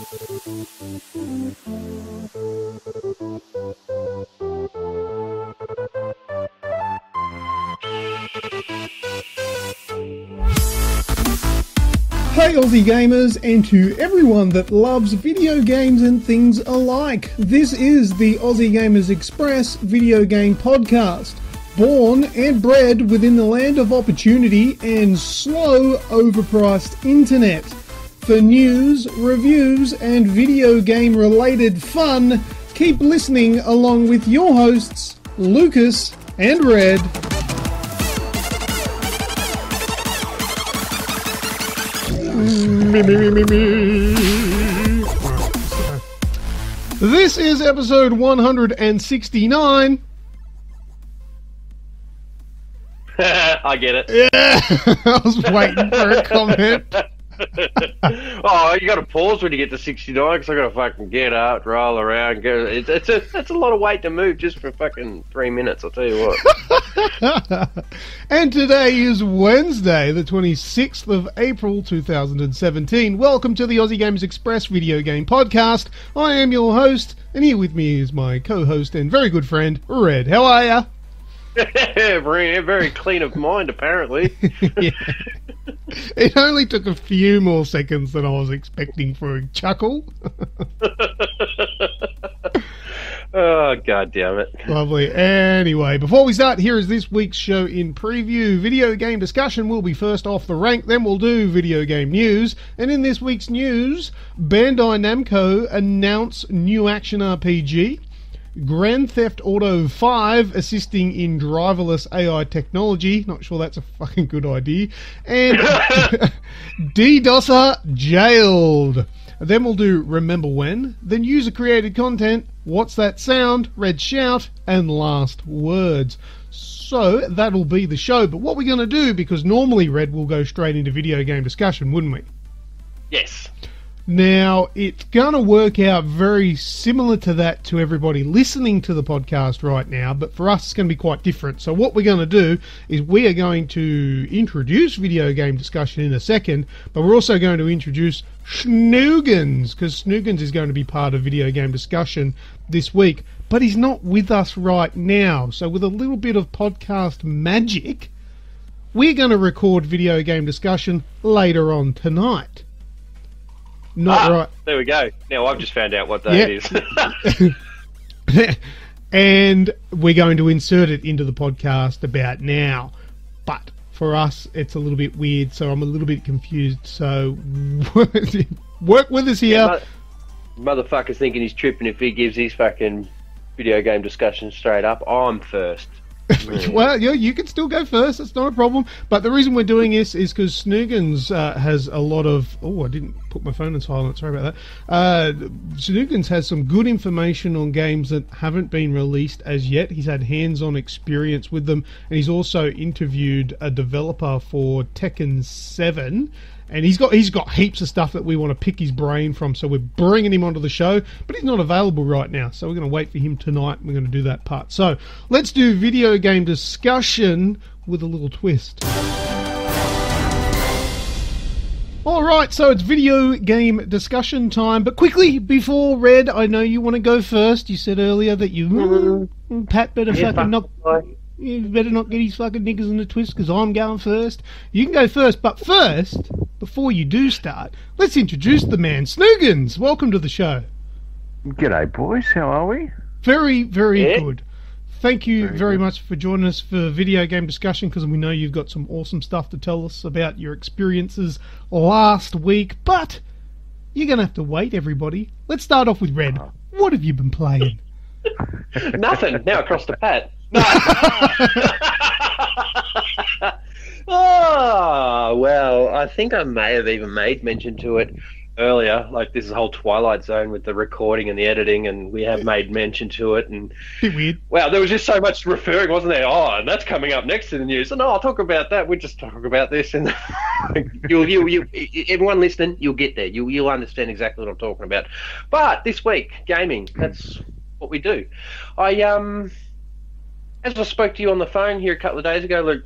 Hey Aussie gamers, and to everyone that loves video games and things alike, this is the Aussie Gamers Express video game podcast. Born and bred within the land of opportunity and slow, overpriced internet. For news, reviews, and video game related fun, keep listening along with your hosts, Lucas and Red. This is episode 169. I get it. Yeah, I was waiting for a comment. Oh, you got to pause when you get to 69 because I got to fucking get up, roll around. That's a lot of weight to move just for fucking 3 minutes. I'll tell you what. And today is Wednesday, the 26th of April, 2017. Welcome to the Aussie Gamers Express video game podcast. I am your host, and here with me is my co-host and very good friend, Red. How are ya? Very clean of mind, apparently. Yeah. It only took a few more seconds than I was expecting for a chuckle. Oh, God damn it. Lovely. Anyway, before we start, here is this week's show in preview. Video game discussion will be first off the rank, then we'll do video game news. And in this week's news, Bandai Namco announce new action RPG. Grand Theft Auto 5 assisting in driverless AI technology. Not sure that's a fucking good idea. And DDOSer Jailed. Then we'll do Remember When. Then user-created content. What's That Sound? Red Shout. And Last Words. So that'll be the show. But what we're going to do, because normally Red will go straight into video game discussion, wouldn't we? Yes. Now, it's going to work out very similar to that to everybody listening to the podcast right now, but for us it's going to be quite different. So what we're going to do is we are going to introduce video game discussion in a second, but we're also going to introduce Snoogans, because Snoogans is going to be part of video game discussion this week, but he's not with us right now. So with a little bit of podcast magic, we're going to record video game discussion later on tonight. Not right. There we go. Now I've just found out what day it is. And we're going to insert it into the podcast about now. But for us, it's a little bit weird, so I'm a little bit confused. So work with us here. Yeah, motherfucker's thinking he's tripping if he gives his fucking video game discussion straight up. I'm first. Well, yeah, you can still go first. It's not a problem. But the reason we're doing this is because Snoogans has a lot of... Oh, I didn't put my phone in silent. Sorry about that. Snoogans has some good information on games that haven't been released as yet. He's had hands-on experience with them. And he's also interviewed a developer for Tekken 7. And he's got heaps of stuff that we want to pick his brain from, so we're bringing him onto the show, but he's not available right now, so we're going to wait for him tonight, and we're going to do that part. So, let's do video game discussion with a little twist. Alright, so it's video game discussion time, but quickly, before Red, I know you want to go first. You said earlier that Pat better fucking knock... You better not get his fucking knickers in a twist, because I'm going first. You can go first, but first, before you do start, let's introduce the man. Snoogans, welcome to the show. G'day, boys. How are we? Very, very good. Thank you very much for joining us for video game discussion, because we know you've got some awesome stuff to tell us about your experiences last week, but you're going to have to wait, everybody. Let's start off with Red. What have you been playing? Nothing. Now across to Pat. No. Oh, well, I think I may have even made mention to it earlier. Like, this is a whole Twilight Zone with the recording and the editing, and we have made mention to it. And bit weird. Wow, there was just so much referring, wasn't there? Oh, and that's coming up next in the news. And I'll talk about that. We'll just talk about this. And everyone listening, you'll get there. You'll understand exactly what I'm talking about. But this week, gaming, that's what we do. As I spoke to you on the phone here a couple of days ago, Luke,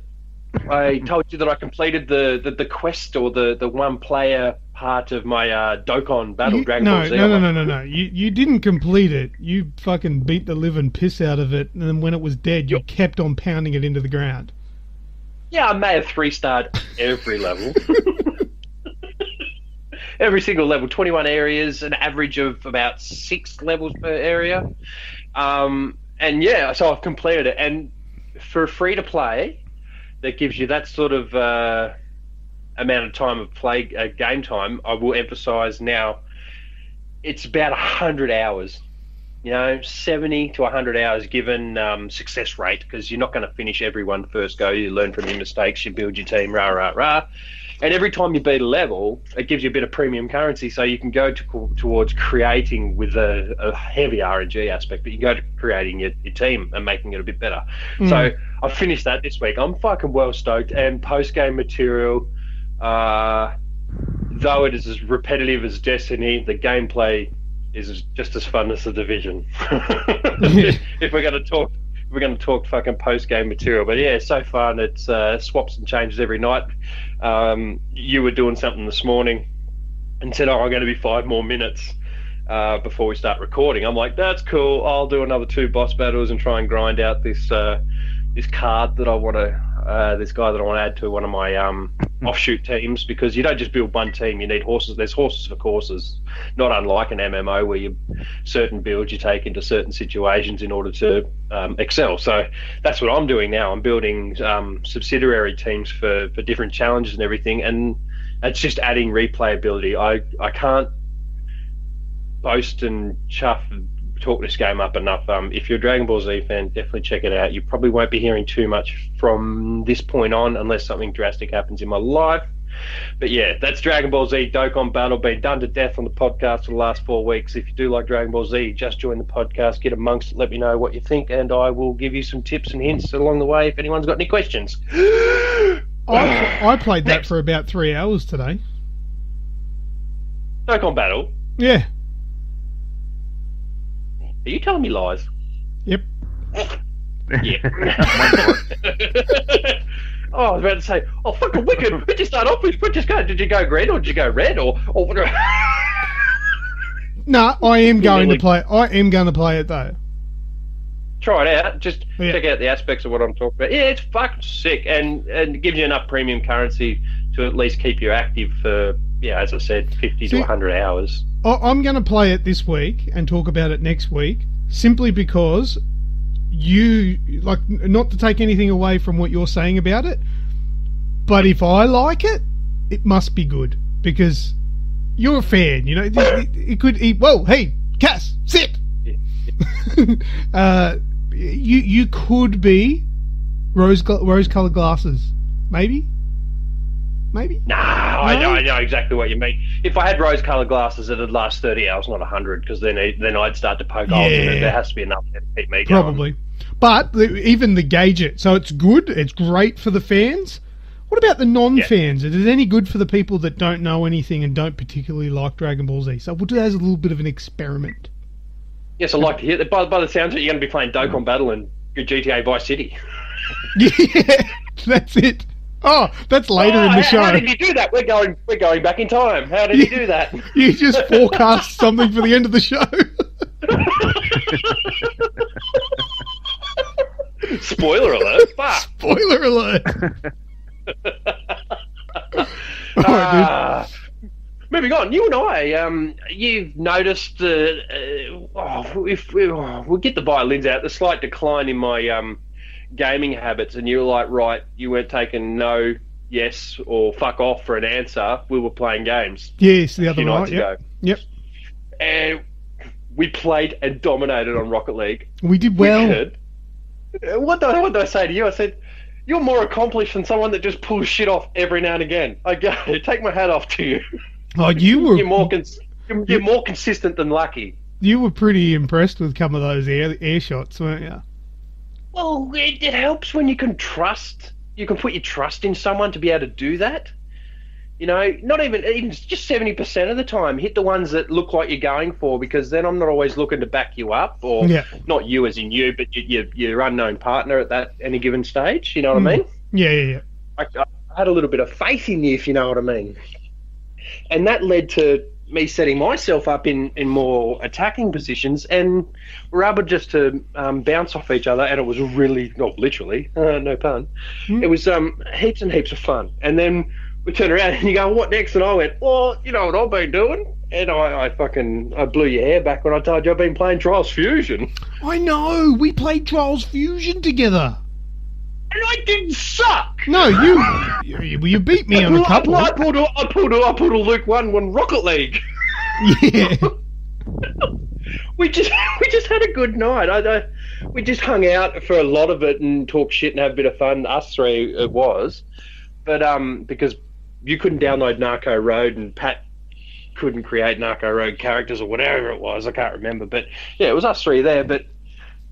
I told you that I completed the quest, or the one player part of my Dokkan battle, Dragon no, Ball Z. No. You didn't complete it. You fucking beat the living piss out of it, and then when it was dead, you kept on pounding it into the ground. Yeah, I may have 3-starred every level. Every single level, 21 areas, an average of about 6 levels per area. And yeah, so I've completed it. And for free to play, that gives you that sort of amount of time of play game time. I will emphasize now, it's about 100 hours. 70 to 100 hours given success rate, because you're not going to finish everyone first go. You learn from your mistakes, you build your team, rah. And every time you beat a level, it gives you a bit of premium currency, so you can go towards creating with a heavy RNG aspect, but you go to creating your team and making it a bit better. So I finished that this week. I'm fucking well stoked, and post-game material, though it is as repetitive as Destiny, the gameplay is just as fun as The Division. If we're going to talk fucking post-game material. But yeah, so fun. It's swaps and changes every night. You were doing something this morning and said, I'm going to be 5 more minutes before we start recording. I'm like, that's cool. I'll do another 2 boss battles and try and grind out this card that I want to, this guy that I want to add to one of my offshoot teams, because you don't just build one team, you need horses. There's horses for courses, not unlike an MMO where certain builds you take into certain situations in order to excel. So that's what I'm doing now. I'm building subsidiary teams for different challenges and everything, and it's just adding replayability. I can't boast and talk this game up enough. If you're a Dragon Ball Z fan, definitely check it out. You probably won't be hearing too much from this point on unless something drastic happens in my life. But yeah, that's Dragon Ball Z Dokkan Battle, been done to death on the podcast for the last 4 weeks. If you do like Dragon Ball Z, just join the podcast, get amongst it, let me know what you think, and I will give you some tips and hints along the way if anyone's got any questions. I played that for about 3 hours today. Dokkan Battle? Yeah. Are you telling me lies? Yep. Yeah. Oh, I was about to say, fucking wicked. Where'd you start off with? Where'd you go? Did you go green or did you go red or what? No, I am going to play. I am going to play it though. Try it out. Just check out the aspects of what I'm talking about. Yeah, it's fucking sick, and it gives you enough premium currency to at least keep you active for, as I said, 50 to 100 hours. I'm going to play it this week and talk about it next week, simply because not to take anything away from what you're saying about it, but if I like it, it must be good, because you're a fan, it could eat. Whoa, hey, Cass, sit. You could be rose-colored glasses, maybe. No, I know exactly what you mean. If I had rose-coloured glasses, it'd last 30 hours, not 100, because then I'd start to poke holes in it. There has to be enough there to keep me going. Probably. But even the gauge it, so it's good, it's great for the fans. What about the non-fans? Is it any good for the people that don't know anything and don't particularly like Dragon Ball Z? So we'll do that as a little bit of an experiment. Yes, I'd like to hear that. By the sounds of it, you're going to be playing Dokkan Battle and GTA Vice City. Yeah, that's it. Oh, that's later in the show. How did you do that? We're going back in time. How did you do that? You just forecast something for the end of the show. Spoiler alert! Fuck. Spoiler alert! Moving on, you and I, you've noticed, if we'll get the violins out, the slight decline in my gaming habits, and you were like, right, you weren't taking no, yes, or fuck off for an answer. We were playing games. Yes, the other night. Yep. And we played and dominated on Rocket League. We did well. What did I say to you? I said, you're more accomplished than someone that just pulls shit off every now and again. I go, take my hat off to you. Oh, you're more consistent than lucky. You were pretty impressed with some of those air shots, weren't you? Well, it helps when you can put your trust in someone to be able to do that. Not even just 70% of the time, hit the ones that look like you're going for, because then I'm not always looking to back you up, or not you as in you, but your unknown partner at any given stage. You know what I mean? Yeah. I had a little bit of faith in you, if you know what I mean. and that led to me setting myself up in more attacking positions, and we're able just to bounce off each other, and it was really, literally, no pun, it was heaps and heaps of fun. And then we turned around and you go, what next? And I went, well, you know what I've been doing? And I blew your hair back when I told you I've been playing Trials Fusion. I know, we played Trials Fusion together. And I didn't suck. No, you beat me on a couple. I pulled a Luke 1 Rocket League. Yeah. we just had a good night. We just hung out for a lot of it and talked shit and have a bit of fun. Us three it was, but because you couldn't download Narco Road and Pat couldn't create Narco Road characters or whatever it was. I can't remember, but yeah, it was us three there. But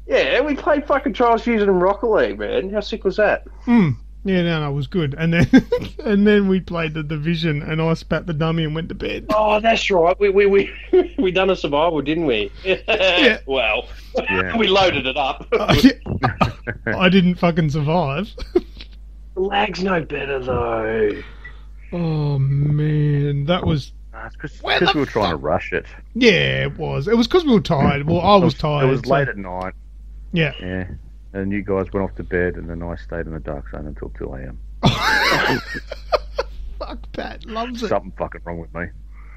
yeah, we played fucking Trials Fusion and Rocket League, man. How sick was that? Yeah, no, it was good. And then and then we played the Division, and I spat the dummy and went to bed. Oh, that's right. We done a survival, didn't we? Yeah. Well, we loaded it up. I didn't fucking survive. The lag's no better though. Oh man, that was. It's because we were trying to rush it. Yeah, it was. It was because we were tired. Well, I was tired. It was late at night. Yeah. Yeah. And you guys went off to bed, and then I stayed in the dark zone until 2 a.m. Fuck, Pat loves it. Something fucking wrong with me.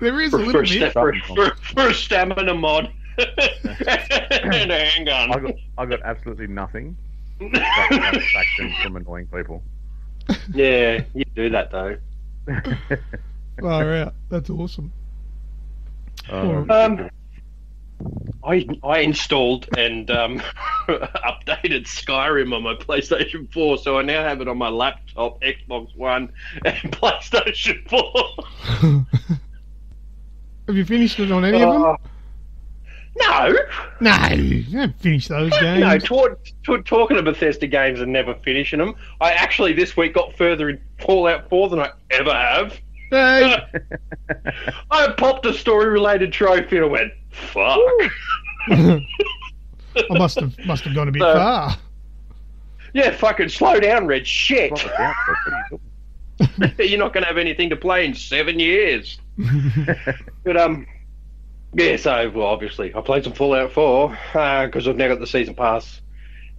There is a little bit. For a stamina mod and a handgun. I got absolutely nothing but satisfaction from annoying people. Yeah, you do that though. Far out. That's awesome. I installed and updated Skyrim on my PlayStation 4, so I now have it on my laptop, Xbox One, and PlayStation 4. Have you finished it on any of them? No, you don't finish those games. No, talking of Bethesda games and never finishing them, I actually this week got further in Fallout 4 than I ever have. Hey. I popped a story-related trophy and I went, fuck. I must have gone a bit far. Yeah, fucking slow down, Red. Shit. You're not going to have anything to play in 7 years. But yeah. So well, obviously, I played some Fallout 4 because I've now got the season pass,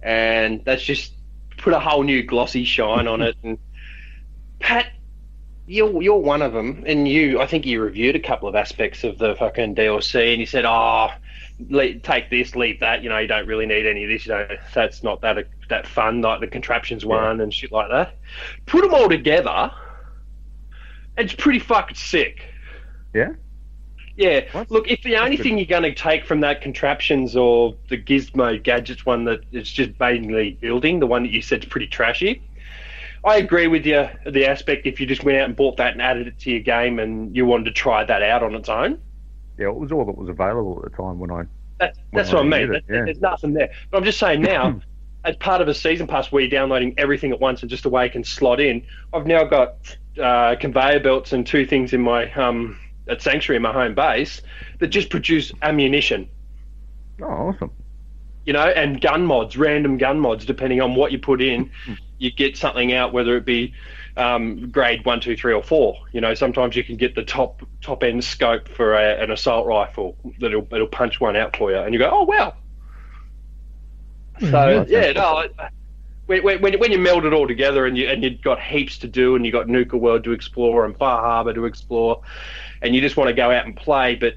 and that's just put a whole new glossy shine on it. And Pat, you're one of them, and I think you reviewed a couple of aspects of the fucking DLC, and you said, take this, leave that, you don't really need any of this, that's not that fun, like the contraptions one and shit like that. Put them all together, it's pretty fucking sick. Yeah? Yeah. Look, if the only thing you're going to take from that contraptions or the Gizmo gadgets one that it's just mainly building, the one that you said's pretty trashy, I agree with you, the aspect if you just went out and bought that and added it to your game and you wanted to try that out on its own. Yeah, it was all that was available at the time when I... That's what I mean. There's nothing there. But I'm just saying now, as part of a season pass where you're downloading everything at once and just a way you can slot in, I've now got conveyor belts and 2 things in my at Sanctuary in my home base that just produce ammunition. Oh, awesome. And gun mods, random gun mods, depending on what you put in, you get something out, whether it be grade 1, 2, 3, or 4. Sometimes you can get the top end scope for an assault rifle that'll punch one out for you, and you go, oh wow. So yeah, no. When you meld it all together and you've got heaps to do, and you've got Nuka World to explore and Far Harbor to explore, and you just want to go out and play, but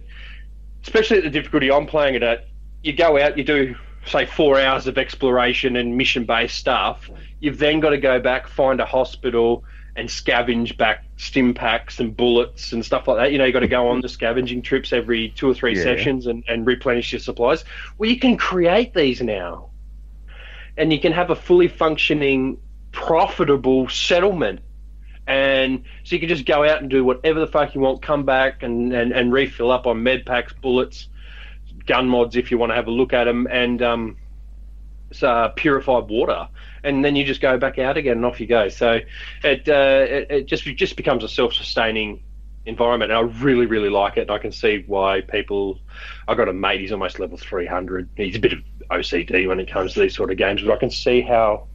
especially at the difficulty I'm playing it at, you go out, you do say 4 hours of exploration and mission-based stuff. You've then got to go back, find a hospital, and scavenge back stim packs and bullets and stuff like that. You've got to go on the scavenging trips every 2 or 3 sessions and replenish your supplies. Well, you can create these now, and you can have a fully functioning, profitable settlement. And so you can just go out and do whatever the fuck you want, come back and refill up on med packs, bullets, gun mods if you want to have a look at them, and purified water, and then you just go back out again and off you go. So it just becomes a self-sustaining environment, and I really, really like it, and I can see why people... I got a mate, he's almost level 300. He's a bit of OCD when it comes to these sort of games, but I can see how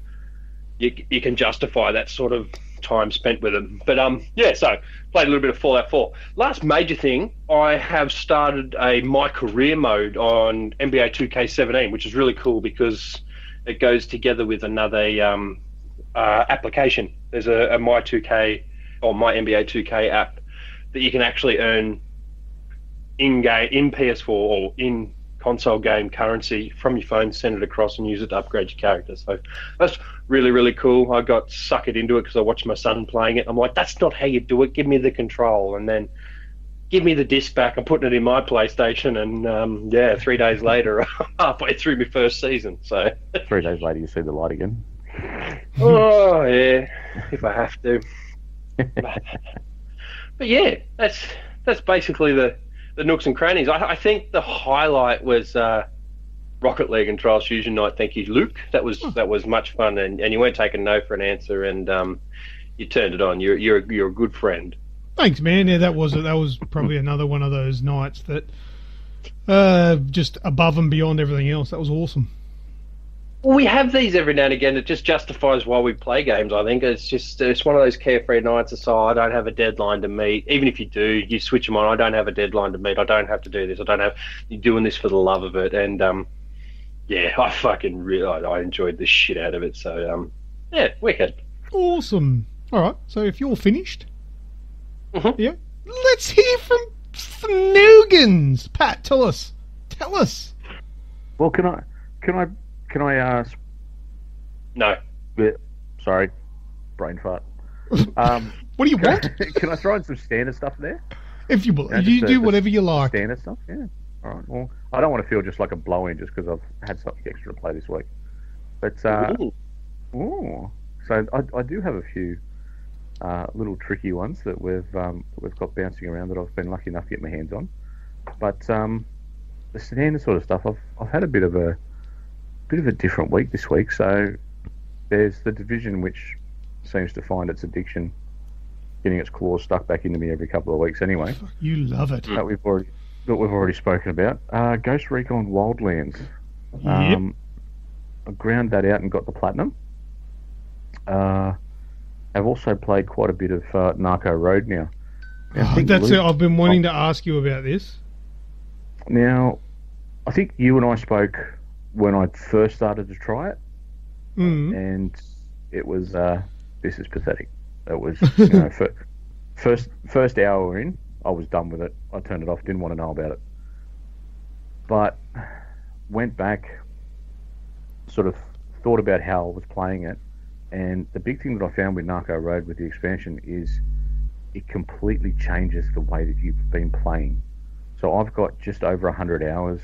you can justify that sort of time spent with them. But yeah, so played a little bit of Fallout 4. Last major thing, I have started a My Career mode on NBA 2K17, which is really cool because it goes together with another application. There's a My 2K or My NBA 2K app that you can actually earn in-game, in PS4 or in console game currency from your phone, send it across and use it to upgrade your character. So that's really, really cool. I got suckered into it because I watched my son playing it. I'm like, that's not how you do it. Give me the control and then give me the disc back. I'm putting it in my PlayStation and yeah, 3 days later, halfway through my first season. So 3 days later, you see the light again. Oh yeah, if I have to. But yeah, that's basically the nooks and crannies. I think the highlight was Rocket League and Trials Fusion Night. Thank you, Luke. That was much fun, and you weren't taking no for an answer, and you turned it on. You're a good friend. Thanks, man. Yeah, that was probably another one of those nights that just above and beyond everything else. That was awesome. Well, we have these every now and again. It just justifies why we play games, I think. It's one of those carefree nights. So I don't have a deadline to meet. Even if you do, you switch them on. I don't have a deadline to meet. I don't have to do this. You're doing this for the love of it. And, yeah, I enjoyed the shit out of it. So, yeah, wicked. Awesome. All right, so if you're finished, Mm-hmm. yeah, let's hear from Snoogans. Pat, tell us. Well, can I ask? No. Sorry, brain fart. What do you want? Can I throw in some standard stuff there? If you you do whatever you like. Standard stuff, yeah. All right. Well, I don't want to feel just like a blow-in just because I've had something extra to play this week. But so I do have a few little tricky ones that we've got bouncing around that I've been lucky enough to get my hands on. But the standard sort of stuff, I've had a bit of a different week this week. So there's the Division, which seems to find its addiction getting its claws stuck back into me every couple of weeks anyway. You love it. That we've already spoken about. Ghost Recon Wildlands. Yep. I ground that out and got the platinum. I've also played quite a bit of Narco Road now. That's it. I've been wanting to ask you about this. Now, I think you and I spoke when I first started to try it, and it was this is pathetic. It was first hour in, I was done with it. I turned it off. Didn't want to know about it. But went back, sort of thought about how I was playing it, and the big thing that I found with Narco Road with the expansion is it completely changes the way that you've been playing. So I've got just over 100 hours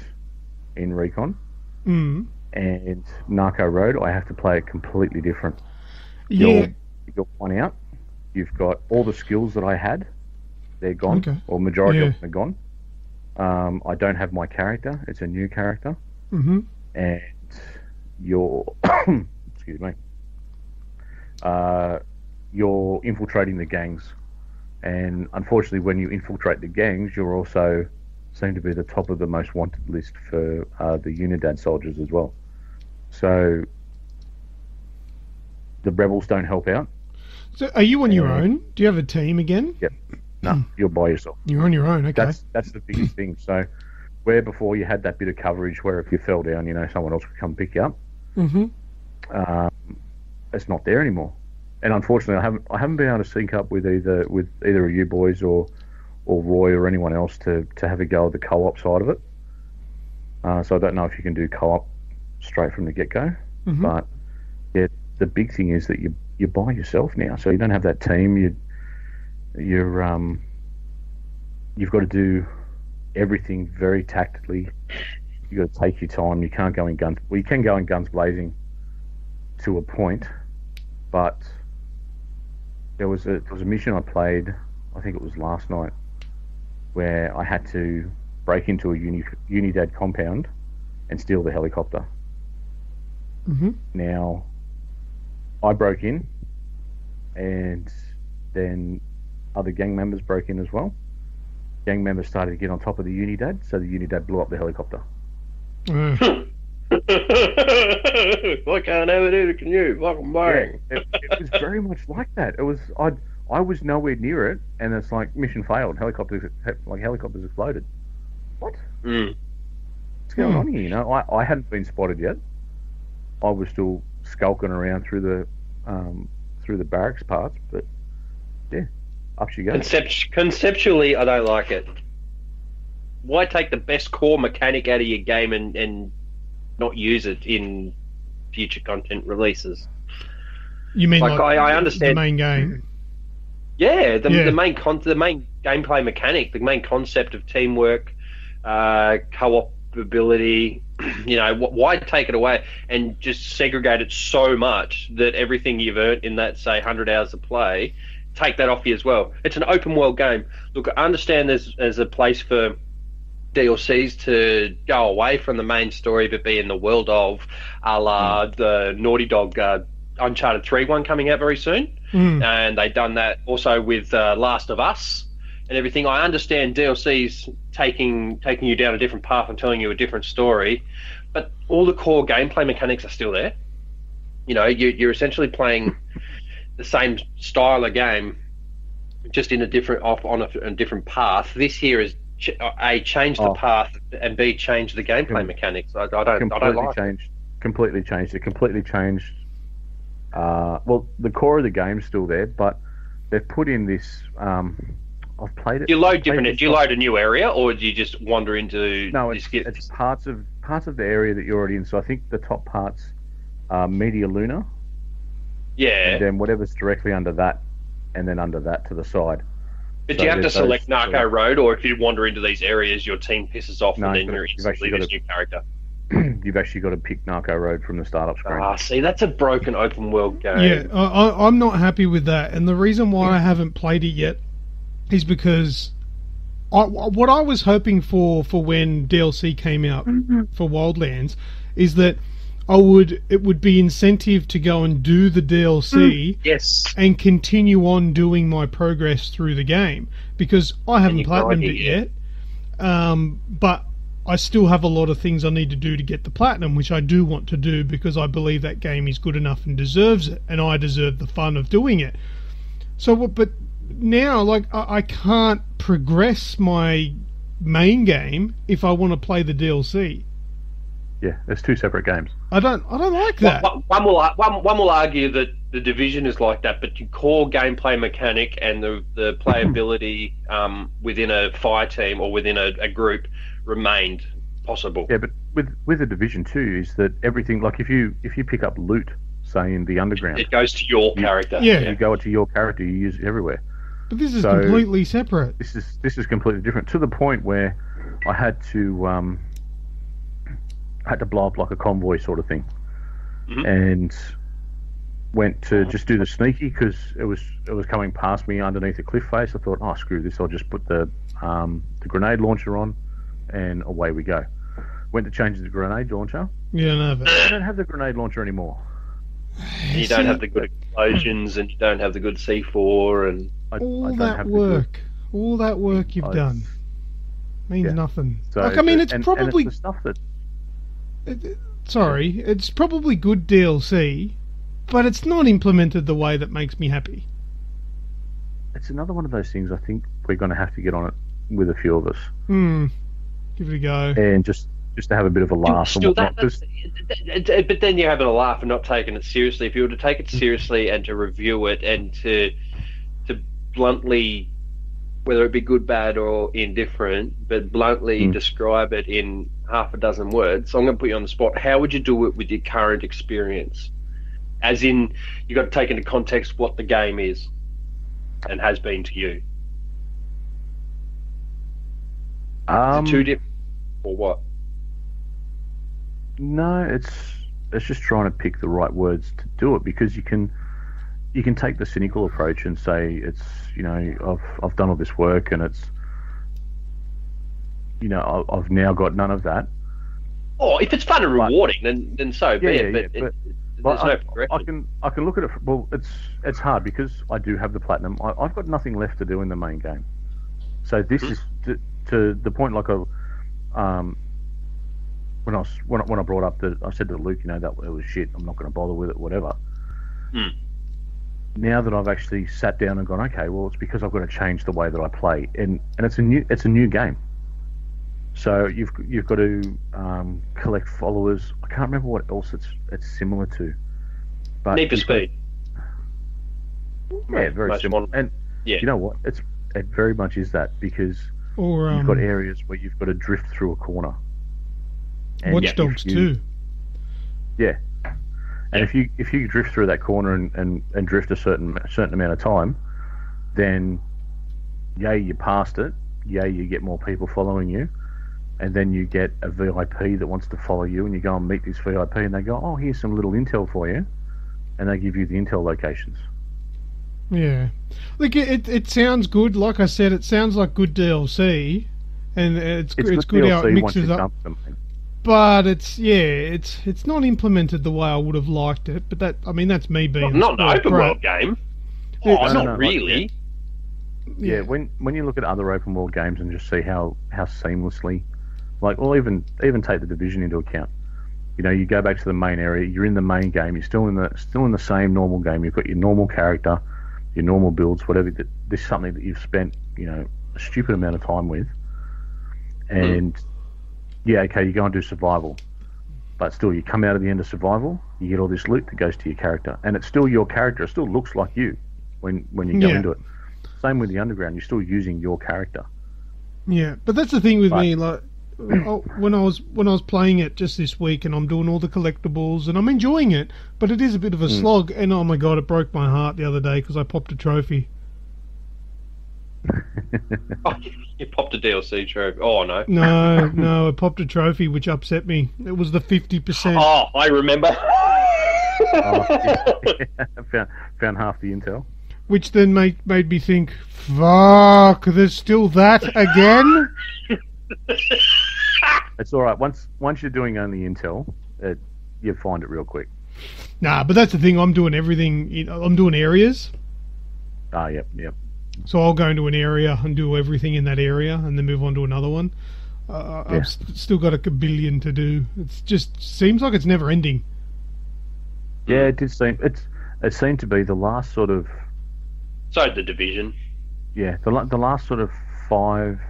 in Recon. And Narco Road, I have to play it completely different. Yeah. You're one out. You've got all the skills that I had. They're gone, or majority of them are gone. I don't have my character. It's a new character. Mm-hmm. And you're, excuse me, you're infiltrating the gangs. And unfortunately, when you infiltrate the gangs, you're also seem to be the top of the most wanted list for the Unidad soldiers as well. So the rebels don't help out. So are you on your own? Do you have a team again? Yep. No, you're by yourself. You're on your own, okay. That's the biggest thing. So where before you had that bit of coverage where if you fell down, someone else could come pick you up. Mm-hmm. It's not there anymore. And unfortunately, I haven't been able to sync up with either of you boys or Roy or anyone else to have a go at the co-op side of it. So I don't know if you can do co-op straight from the get-go. Mm-hmm. But yeah, the big thing is that you're by yourself now, so you don't have that team. You've got to do everything very tactically. You got to take your time. You can't go in guns. Well, you can go in guns blazing to a point, but there was a mission I played. I think it was last night, where I had to break into a Unidad compound and steal the helicopter. Mm-hmm. Now, I broke in, and then other gang members broke in as well. Gang members started to get on top of the Unidad, so the Unidad blew up the helicopter. Why can't I have it either? Can you? Fucking boring. It was very much like that. It was I was nowhere near it, and it's like mission failed. Helicopters exploded. What? Mm. What's going on here? You know, I hadn't been spotted yet. I was still skulking around through the barracks parts, but yeah, up she goes. Conceptually, I don't like it. Why take the best core mechanic out of your game and not use it in future content releases? You mean like I understand the main game? Yeah, the main gameplay mechanic, the main concept of teamwork, co-op ability. You know, why take it away and just segregate it so much that everything you've earned in that, say, 100 hours of play, take that off you as well? It's an open world game. Look, I understand there's a place for DLCs to go away from the main story but be in the world of, a la the Naughty Dog Uncharted 3 one coming out very soon. And they've done that also with Last of Us and everything. I understand DLCs taking you down a different path and telling you a different story, but all the core gameplay mechanics are still there. You know, you're essentially playing the same style of game, just in a different a different path. This here is A, change the path, and B, change the gameplay mechanics. I don't like it. Completely changed. It completely changed. Well, the core of the game's still there, but they've put in this. I've played it. Do you load a new area, or do you just wander into? No, it's parts of the area that you're already in. So I think the top parts are Media Luna. Yeah. And then whatever's directly under that, and then under that to the side. But do you have to select Narco Road, or if you wander into these areas, your team pisses off, and then you're instantly this new character? You've actually got to pick Narco Road from the startup screen. See, that's a broken open world game. Yeah, I'm not happy with that, and the reason why I haven't played it yet is because what I was hoping for when DLC came out for Wildlands is that it would be incentive to go and do the DLC and continue on doing my progress through the game, because I haven't platinumed it yet, but I still have a lot of things I need to do to get the platinum, which I do want to do because I believe that game is good enough and deserves it, and I deserve the fun of doing it. So, but now, like, I can't progress my main game if I want to play the DLC. Yeah, there's two separate games. I don't like that. One will argue that the Division is like that, but your core gameplay mechanic and the playability within a fire team or within a group remained possible. Yeah, but with the Division 2 is that everything, like if you pick up loot, say in the underground, it goes to your character. Yeah, you go to your character, you use it everywhere. But this is completely separate. This is completely different, to the point where I had to blow up like a convoy sort of thing, and went to just do the sneaky because it was coming past me underneath a cliff face. I thought, oh, screw this, I'll just put the grenade launcher on, and away we go. Went to change the grenade launcher. You don't have it. I don't have the grenade launcher anymore. You don't have the good explosions, and you don't have the good C4, and all that work you've done means nothing. So like, I mean, it's probably it's the stuff that. It's probably good DLC, but it's not implemented the way that makes me happy. It's another one of those things. I think we're going to have to get on it with a few of us. Give it a go, and just to have a bit of a laugh. But then you're having a laugh and not taking it seriously. If you were to take it seriously and to review it and to bluntly, whether it be good, bad, or indifferent, but bluntly describe it in half a dozen words. So I'm going to put you on the spot. How would you do it with your current experience? As in, you've got to take into context what the game is and has been to you. Is it too different, or what? No, it's just trying to pick the right words to do it, because you can take the cynical approach and say it's, you know, I've done all this work and it's, you know, I've now got none of that. Oh, if it's fun and rewarding, then so be it. But there's no progression. I can look at it. Well, it's hard because I do have the platinum. I've got nothing left to do in the main game. So this is to the point. Like when I brought up that, I said to Luke, that it was shit. I'm not going to bother with it, whatever. Now that I've actually sat down and gone, okay, well, it's because I've got to change the way that I play, and it's a new game. So you've got to collect followers. I can't remember what else it's similar to. But Need for Speed. Yeah, very similar. And you know what? It very much is that, because you've got areas where you've got to drift through a corner. And Watch Dogs 2. Yeah. And if you drift through that corner and drift a certain amount of time, then you passed it. You get more people following you, and then you get a VIP that wants to follow you, and you go and meet this VIP, and they go, "Oh, here's some little intel for you," and they give you the intel locations. Yeah, look, it sounds good. Like I said, it sounds like good DLC, and it's good how it mixes up. But it's not implemented the way I would have liked it. But that's me being not an open world game. Not really. Yeah, when you look at other open world games and just see how seamlessly, even take the Division into account. You go back to the main area. You're in the main game. You're still in the same normal game. You've got your normal character, your normal builds, whatever. This is something that you've spent a stupid amount of time with, and yeah, okay, you go and do survival, but still, you come out at the end of survival, you get all this loot that goes to your character, and it's still your character. It still looks like you when you go into it. Same with the underground. You're still using your character. Yeah, but that's the thing with me. Like when I was playing it just this week, and I'm doing all the collectibles, and I'm enjoying it, but it is a bit of a slog. And oh my god, it broke my heart the other day because I popped a trophy. You popped a DLC trophy. Oh no. No, I popped a trophy, which upset me. It was the 50%. Oh, I remember. Found half the intel. Which then made me think, fuck, there's still that again? It's all right. Once you're doing only intel, you find it real quick. Nah, but that's the thing. I'm doing everything. I'm doing areas. Yep. So I'll go into an area and do everything in that area, and then move on to another one. I've still got a billion to do. It just seems like it's never ending. Yeah, it did seem. It seemed to be the last sort of. So the Division. Yeah, the last sort of 5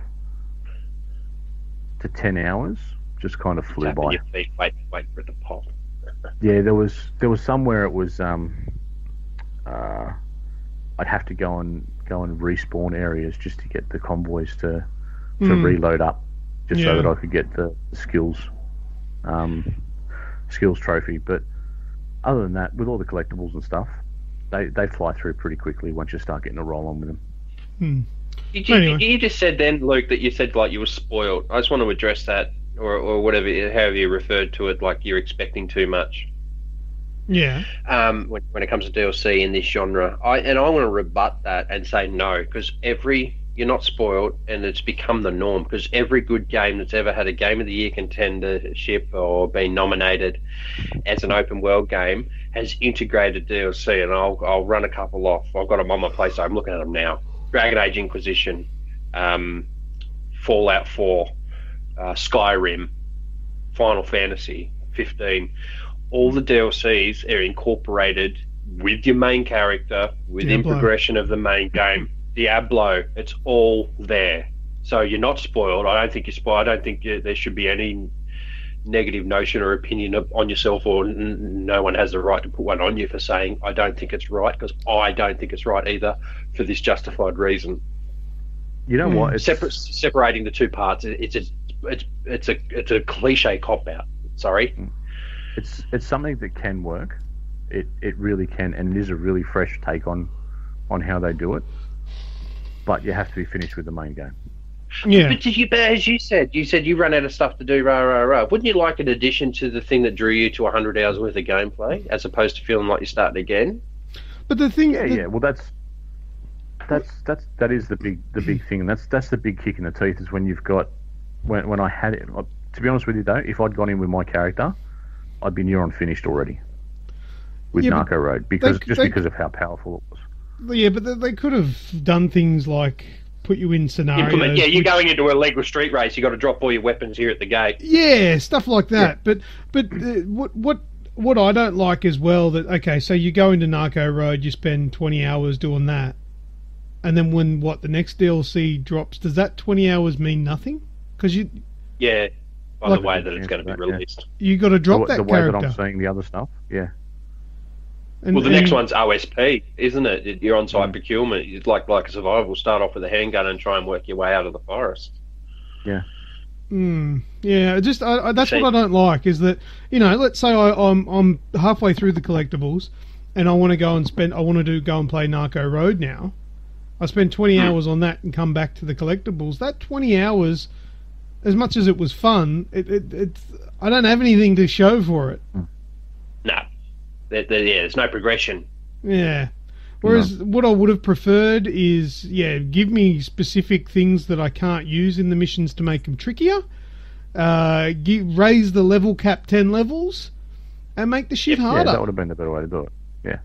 to 10 hours just kind of flew by. Your feet, wait for it to pop. Yeah, there was somewhere it was. I'd have to go and respawn areas just to get the convoys to reload up, just so that I could get the skills trophy. But other than that, with all the collectibles and stuff, they fly through pretty quickly once you start getting a roll on with them. You just said then, Luke, that you said you were spoiled. I just want to address that, or whatever, however you referred to it, like you're expecting too much. Yeah. When it comes to DLC in this genre, I want to rebut that and say no, because you're not spoiled, and it's become the norm. Because every good game that's ever had a Game of the Year contendership or been nominated as an open world game has integrated DLC, and I'll run a couple off. I've got them on my place. I'm looking at them now. Dragon Age Inquisition, Fallout 4, Skyrim, Final Fantasy 15. All the DLCs are incorporated with your main character, within progression of the main game. Diablo, it's all there. So you're not spoiled. I don't think you're spoiled. I don't think there should be any negative notion or opinion on yourself, or no one has the right to put one on you for saying, I don't think it's right, because I don't think it's right either, for this justified reason. You know what? Separating the two parts, it's a cliche cop-out. Sorry. It's something that can work. It really can, and it is a really fresh take on how they do it. But you have to be finished with the main game. Yeah. But as you said you run out of stuff to do. Wouldn't you like an addition to the thing that drew you to 100 hours worth of gameplay, as opposed to feeling like you're starting again? But the thing, well, that is the big thing, and that's the big kick in the teeth, is when you've got when I had it. To be honest with you, though, if I'd gone in with my character, I'd be near on finished already with Narco Road, because of how powerful it was. Yeah, but they could have done things like put you in scenarios. Yeah, you're going into a legal street race. You got to drop all your weapons here at the gate. Yeah, stuff like that. Yeah. But what I don't like as well, that okay, so you go into Narco Road, you spend 20 hours doing that, and then when the next DLC drops, does that 20 hours mean nothing? Because by the way that it's going to be released, you got to drop that way character. that I'm seeing the other stuff. Yeah. The next one's OSP, isn't it? Your on-site procurement. It's like a survival. Start off with a handgun and try and work your way out of the forest. Yeah. Yeah. That's what I don't like. Is that let's say I'm halfway through the collectibles, and I want to go and play Narco Road now. I spend 20 hours on that and come back to the collectibles. That 20 hours, as much as it was fun, it's I don't have anything to show for it. No. There's no progression. Yeah. Whereas what I would have preferred is, give me specific things that I can't use in the missions to make them trickier. Raise the level cap 10 levels, and make the shit harder. Yeah, that would have been the better way to do it. Yeah.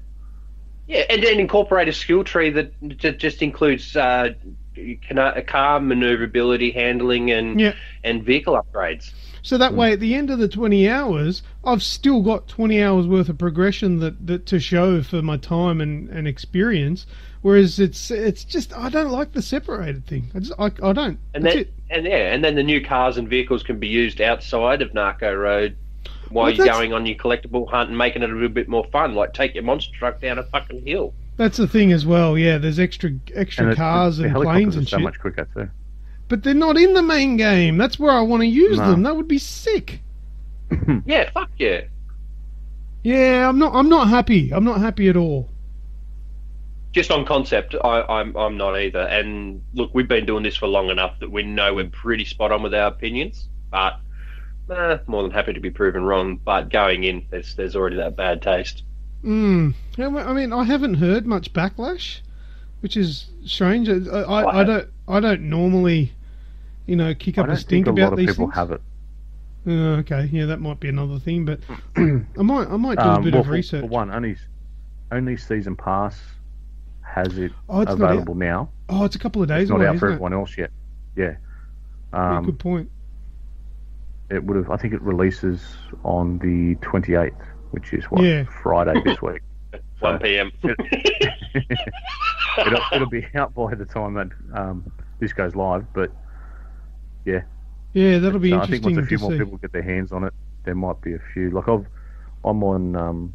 Yeah, and then incorporate a skill tree that just includes car maneuverability, handling, and vehicle upgrades. So that way, at the end of the 20 hours, I've still got 20 hours worth of progression that to show for my time and experience. Whereas it's just I don't like the separated thing. I don't. And then the new cars and vehicles can be used outside of Narco Road while you're going on your collectible hunt and making it a little bit more fun. Like take your monster truck down a fucking hill. That's the thing as well. Yeah, there's extra cars and planes and shit. So much quicker too. But they're not in the main game. That's where I want to use them. That would be sick. Yeah, fuck yeah. Yeah, I'm not happy. I'm not happy at all. Just on concept, I'm not either. And look, we've been doing this for long enough that we know we're pretty spot on with our opinions. But more than happy to be proven wrong. But going in, there's already that bad taste. I mean, I haven't heard much backlash, which is strange. I don't normally, kick up a stink about these things. A lot of people have it. Okay, yeah, that might be another thing, but I might do a bit of research. For one, only Season Pass has it available now. Oh, it's a couple of days away. It's not out for everyone else yet. Yeah. Good point. It would have. I think it releases on the 28th, which is Friday this week. 1 p.m. It'll be out by the time that this goes live, but yeah. Yeah, that'll be interesting. I think once a few more people get their hands on it, there might be a few. Like I'm on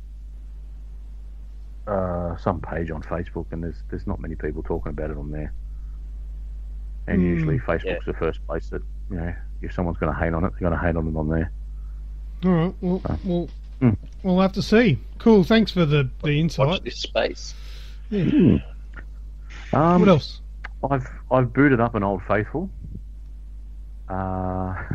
some page on Facebook, and there's not many people talking about it on there. And usually Facebook's the first place that if someone's going to hate on it, they're going to hate on it on there. All right. Well, we'll have to see. Cool. Thanks for the insight. Watch this space. Yeah. What else? I've booted up an Old Faithful. Why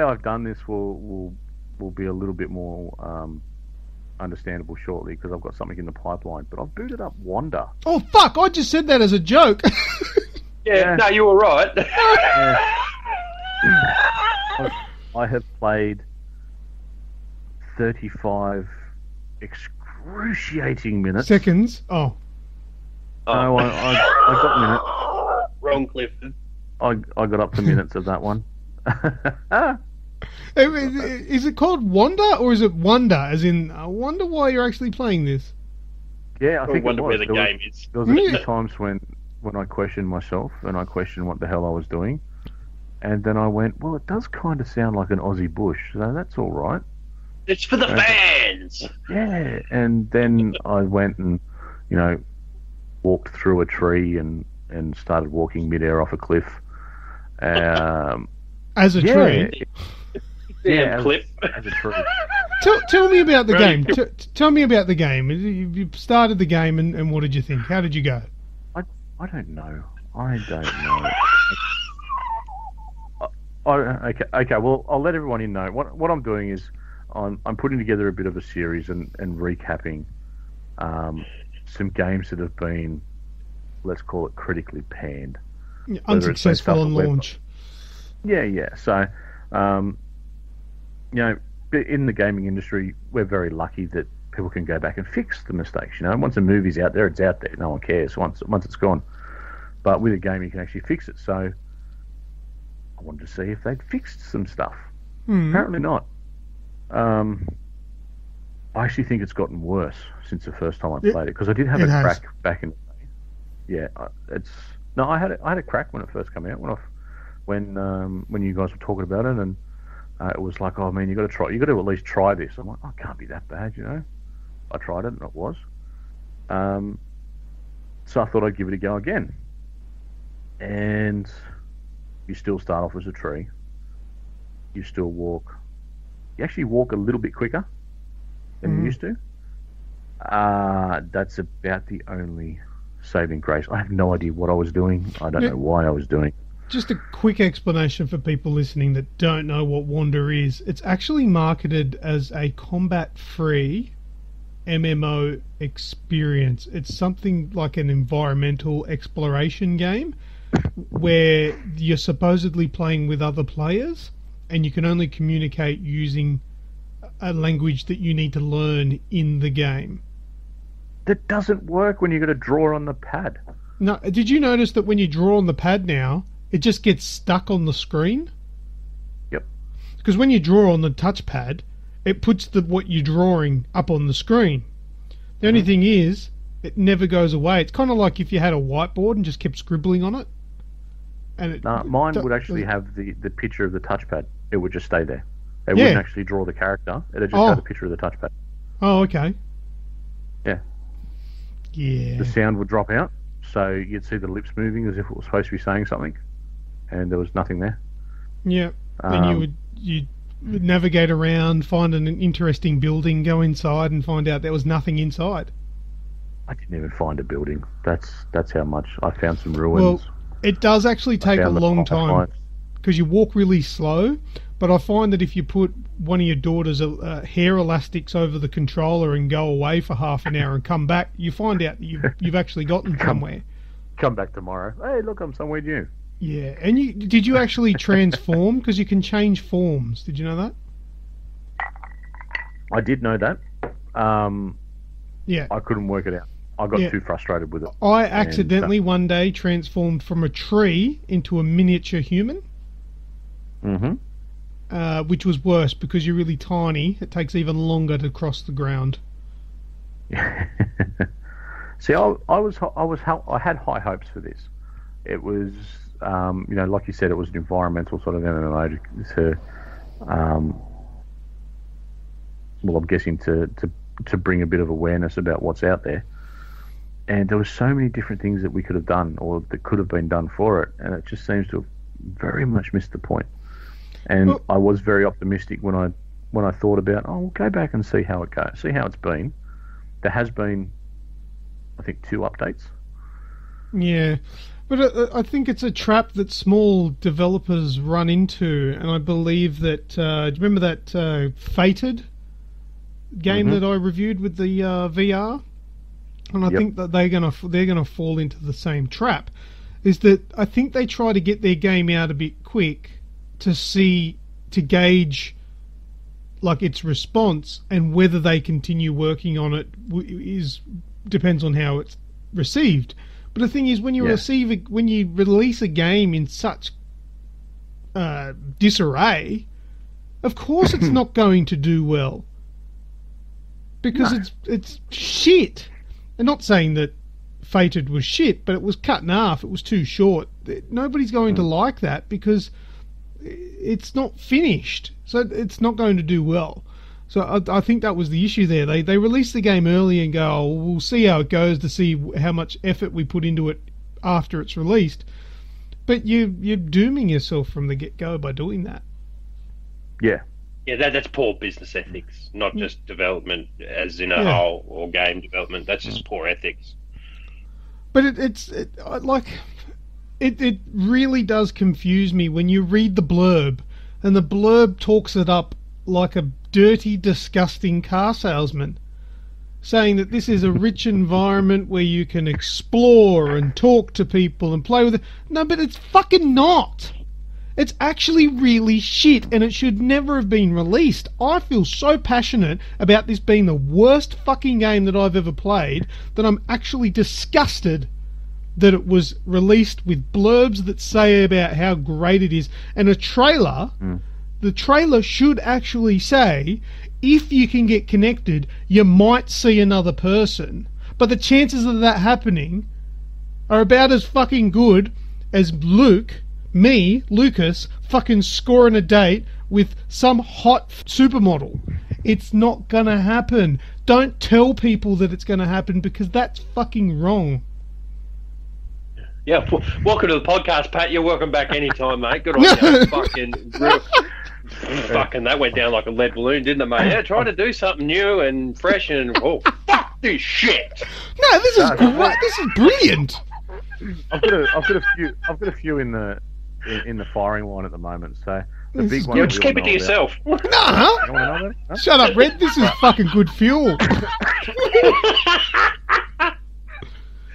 I've done this will be a little bit more understandable shortly, because I've got something in the pipeline. But I've booted up Wanda. Oh fuck! I just said that as a joke. Yeah, no, you were right. I have played 35 excruciating minutes. Seconds? Oh. No, I got minutes. Wrong, Clifton. I got up to minutes of that one. Is it called Wanda, or is it Wonder? As in, I wonder why you're actually playing this. Yeah, I think wonder where the game is. There was a few times when I questioned myself, and I questioned what the hell I was doing. And then I went, well, it does kind of sound like an Aussie bush, so that's all right. It's for the fans! Yeah, and then I went and, walked through a tree and started walking midair off a cliff. As a tree? Yeah, cliff. As a tree. Tell me about the game. Tell me about the game. You started the game, and what did you think? How did you go? I don't know. Okay. Well, I'll let everyone in know. What I'm doing is I'm putting together a bit of a series and recapping some games that have been, let's call it, critically panned. Unsuccessful on launch. Yeah. So, in the gaming industry, we're very lucky that people can go back and fix the mistakes. You know, once a movie's out there, it's out there. No one cares once it's gone. But with a game, you can actually fix it. So I wanted to see if they'd fixed some stuff. Apparently not. I actually think it's gotten worse since the first time I played it, because I did have a crack back in the day. Yeah, I had a crack when it first came out. When you guys were talking about it, and it was like, oh man, you got to at least try this. I'm like, oh, it can't be that bad, you know. I tried it and it was. So I thought I'd give it a go again. And you still start off as a tree. You still walk. You actually walk a little bit quicker than you used to. That's about the only saving grace. I have no idea what I was doing. I don't know why I was doing it. Just a quick explanation for people listening that don't know what Wander is. It's actually marketed as a combat-free MMO experience. It's something like an environmental exploration game where you're supposedly playing with other players and you can only communicate using a language that you need to learn in the game. That doesn't work when you've got to draw on the pad. No, did you notice that when you draw on the pad now, it just gets stuck on the screen? Yep. Because when you draw on the touchpad, it puts what you're drawing up on the screen. The only thing is, it never goes away. It's kind of like if you had a whiteboard and just kept scribbling on it. And mine would actually have the picture of the touchpad. It would just stay there. It wouldn't actually draw the character. It would just have the picture of the touchpad. Oh, okay. Yeah. Yeah. The sound would drop out, so you'd see the lips moving as if it was supposed to be saying something, and there was nothing there. Yeah. Then you'd navigate around, find an interesting building, go inside, and find out there was nothing inside. I didn't even find a building. That's how much. I found some ruins. Well, it does actually take a long time because you walk really slow. But I find that if you put one of your daughter's hair elastics over the controller and go away for half an hour and come back, you find out that you've actually gotten somewhere. Come back tomorrow. Hey, look, I'm somewhere new. Yeah, and did you actually transform? Because you can change forms. Did you know that? I did know that. Yeah. I couldn't work it out. I got too frustrated with it. I accidentally one day transformed from a tree into a miniature human. Which was worse because you're really tiny. It takes even longer to cross the ground. See, I had high hopes for this. It was, like you said, it was an environmental sort of MMO to I'm guessing to bring a bit of awareness about what's out there. And there were so many different things that we could have done or that could have been done for it, and it just seems to have very much missed the point. And I was very optimistic when I thought about, we'll go back and see how it goes, see how it's been. There has been, I think, 2 updates. Yeah, but I think it's a trap that small developers run into, and I believe that. Do you remember that Fated game that I reviewed with the VR? And I think that they're gonna fall into the same trap. Is that I think they try to get their game out a bit quick to gauge like its response, and whether they continue working on it depends on how it's received. But the thing is, when you release a game in such disarray, of course it's not going to do well because it's shit. I'm not saying that Fated was shit, but it was cut in half. It was too short. Nobody's going to like that because it's not finished, so it's not going to do well. So I think that was the issue there. They released the game early and go, we'll see how it goes to see how much effort we put into it after it's released. But you're dooming yourself from the get-go by doing that. Yeah. Yeah, that's poor business ethics, not just development as in a whole or game development. That's just poor ethics. But it really does confuse me when you read the blurb, and the blurb talks it up like a dirty, disgusting car salesman, saying that this is a rich environment where you can explore and talk to people and play with it. No, but it's fucking not. It's actually really shit, and it should never have been released. I feel so passionate about this being the worst fucking game that I've ever played that I'm actually disgusted that it was released with blurbs that say about how great it is. And a trailer, the trailer should actually say, if you can get connected, you might see another person. But the chances of that happening are about as fucking good as Lucas, fucking scoring a date with some hot supermodel. It's not gonna happen. Don't tell people that it's gonna happen, because that's fucking wrong. Yeah, welcome to the podcast, Pat. You're welcome back anytime, mate. Good on you. Fucking, that went down like a lead balloon, didn't it, mate? Yeah, trying to do something new and fresh, and fuck this shit. No, this is great. This is brilliant. I've got a few in the firing line at the moment. So the big one. Yeah, just keep it to yourself. No. Shut up, Red. This is fucking good fuel.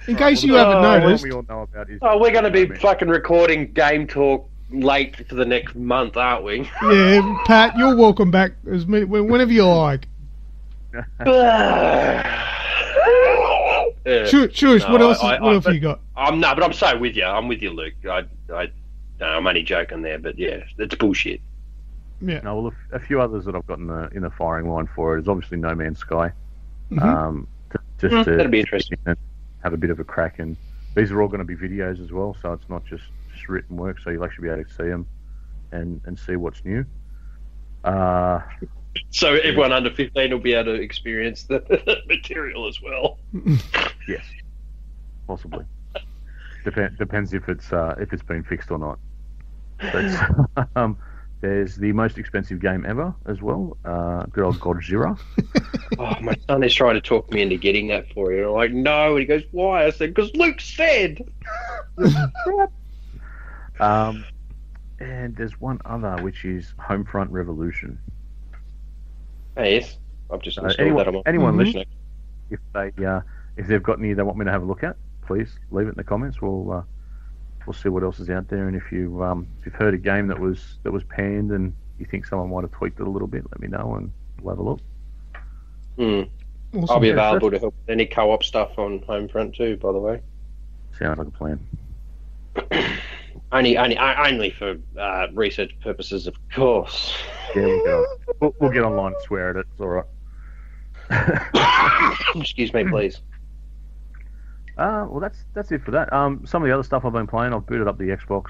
In case you haven't noticed. We all know about is we're going to be fucking recording Game Talk late for the next month, aren't we? Yeah, Pat, you're welcome back whenever you like. Shush, what else have you got? But I'm so with you. I'm with you, Luke. I'm only joking there, but yeah, it's bullshit. Yeah. No, well, a few others that I've got in the firing line for it is obviously No Man's Sky. That'd be interesting. And have a bit of a crack, and these are all going to be videos as well, so it's not just written work, so you'll actually be able to see them and see what's new. So everyone under 15 will be able to experience the material as well. Yes, possibly. Depends if it's been fixed or not. But, there's the most expensive game ever as well. Good old Godzilla. My son is trying to talk me into getting that for you. I'm like, no. And he goes, why? I said, because Luke said. And there's one other, which is Homefront Revolution. Hey, yes. I've just installed that. Anyone listening, if they've got any they want me to have a look at, please leave it in the comments. We'll see what else is out there, and if you've heard a game that was panned and you think someone might have tweaked it a little bit, let me know and we'll have a look. Awesome. I'll be available to help with any co-op stuff on Homefront too, by the way. Sounds like a plan. only for research purposes, of course. Yeah, we'll get online and swear at it. It's all right. Excuse me, please. Well, that's it for that. Some of the other stuff I've been playing, I've booted up the Xbox,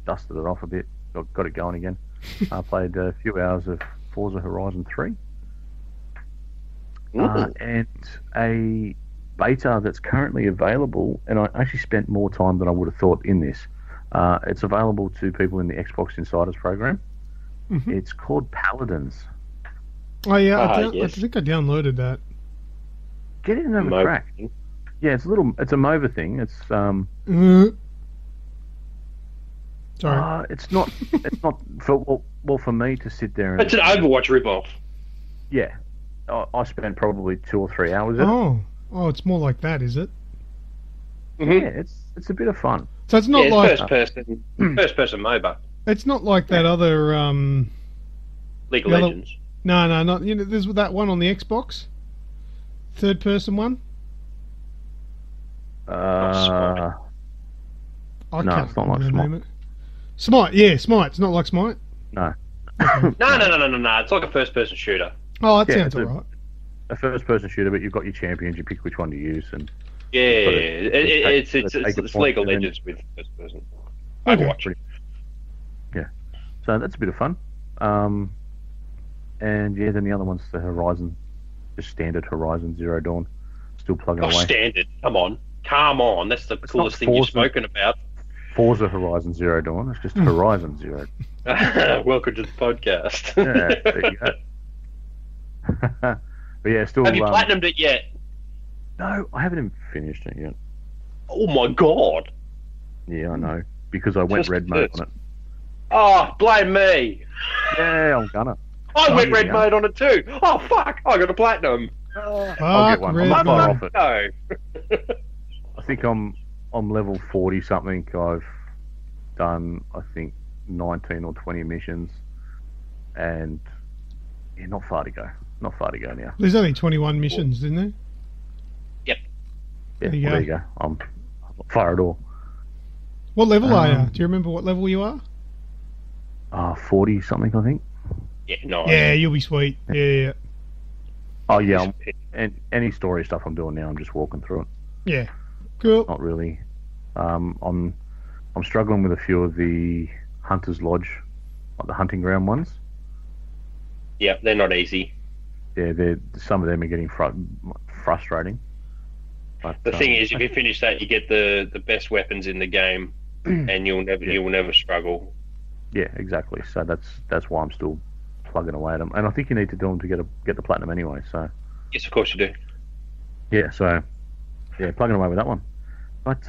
dusted it off a bit, got it going again. I played a few hours of Forza Horizon 3. And a beta that's currently available, and I actually spent more time than I would have thought in this. It's available to people in the Xbox Insiders program. It's called Paladins. Oh yeah, I think I downloaded that. Get it and have a crack. Yeah, it's a MOBA thing. It's Sorry. It's not for me to sit there and. It's an Overwatch ripoff. Yeah, I spent probably 2 or 3 hours. Oh, it's more like that, is it? Yeah, it's a bit of fun. So it's not like first person MOBA. It's not like that other League of Legends. No, not there's that one on the Xbox, third person one. No, it's not like Smite. Smite, yeah, Smite. It's not like Smite. No. No. It's like a first-person shooter. Oh, that sounds alright. A first-person shooter, but you've got your champions. You pick which one to use, and it's League of Legends with first-person. Overwatch. Yeah, so that's a bit of fun. And yeah, then the other one's the Horizon, just standard Horizon Zero Dawn, still plugging away. Standard. Come on. That's the coolest thing you've spoken about. Forza Horizon Zero Dawn. It's just Horizon Zero. Welcome to the podcast. Yeah, there you go. But yeah, still. Have you platinumed it yet? No, I haven't even finished it yet. Oh my god. Yeah, I know, because I went red mode on it. Oh, blame me. Yeah, I'm gonna. I went red mode on it too. Oh fuck! I got a platinum. I'll get one. I'm off it. No. I think I'm level 40 something. done, I think, 19 or 20 missions, and yeah, not far to go. Not far to go now. There's only 21 missions, isn't there? Yep. Yeah, There you there go. you go. I'm not far at all. What level are you? Do you remember what level you are? 40 something, I think. Yeah, nice. Yeah, you'll be sweet. Yeah. Oh yeah, and any story stuff I'm doing now, I'm just walking through it. Yeah. Cool. Not really. I'm struggling with a few of the Hunter's Lodge, like the hunting ground ones. Yeah, they're not easy. Yeah, some of them are getting frustrating. But, The thing is, if you finish that, you get the best weapons in the game, and you'll never struggle. Yeah, exactly. So that's why I'm still plugging away at them, and I think you need to do them to get the platinum anyway. So Yes, of course you do. yeah, plugging away with that one. But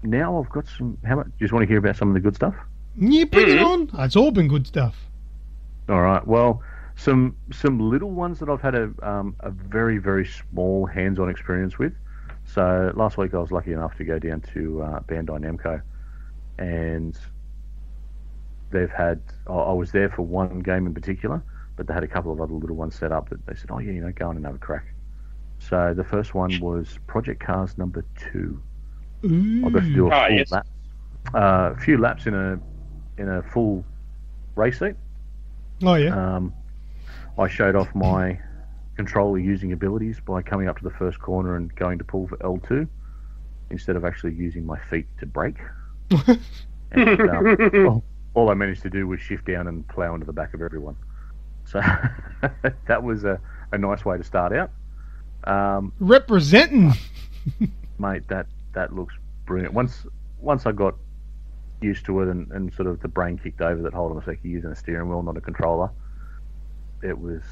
now I've got some. How much? Do you just want to hear about some of the good stuff? Yeah, bring it on. It's all been good stuff. All right. Well, some little ones that I've had a very, very small hands-on experience with. So last week I was lucky enough to go down to Bandai Namco, and they've had. I was there for one game in particular, but they had a couple of other little ones set up that they said, "Oh yeah, go on and have a crack." So the first one was Project Cars number 2. Ooh. I got to do a full yes. lap, a few laps in a full race seat. Oh, yeah. I showed off my controller using abilities by coming up to the first corner and going to pull for L2 instead of actually using my feet to brake. And, all I managed to do was shift down and plow into the back of everyone. So that was a nice way to start out. Representing. Mate, that looks brilliant. Once I got used to it and sort of the brain kicked over that, hold on a sec, you're using a steering wheel, not a controller. It was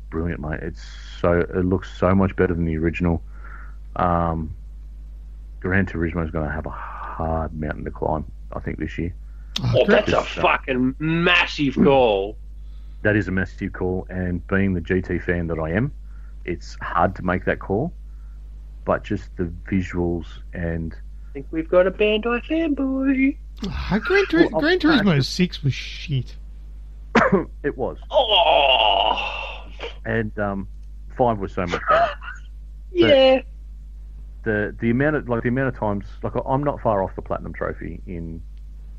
brilliant, mate. It looks so much better than the original. Gran Turismo is going to have a hard mountain to climb, I think, this year. Oh, that's a fucking massive goal. That is a massive call, and being the GT fan that I am, it's hard to make that call. But just the visuals and I think we've got a Bandai fanboy. Gran Turismo 6 was shit. it was. Oh, And 5 was so much better. yeah. The amount of times, like, I'm not far off the platinum trophy in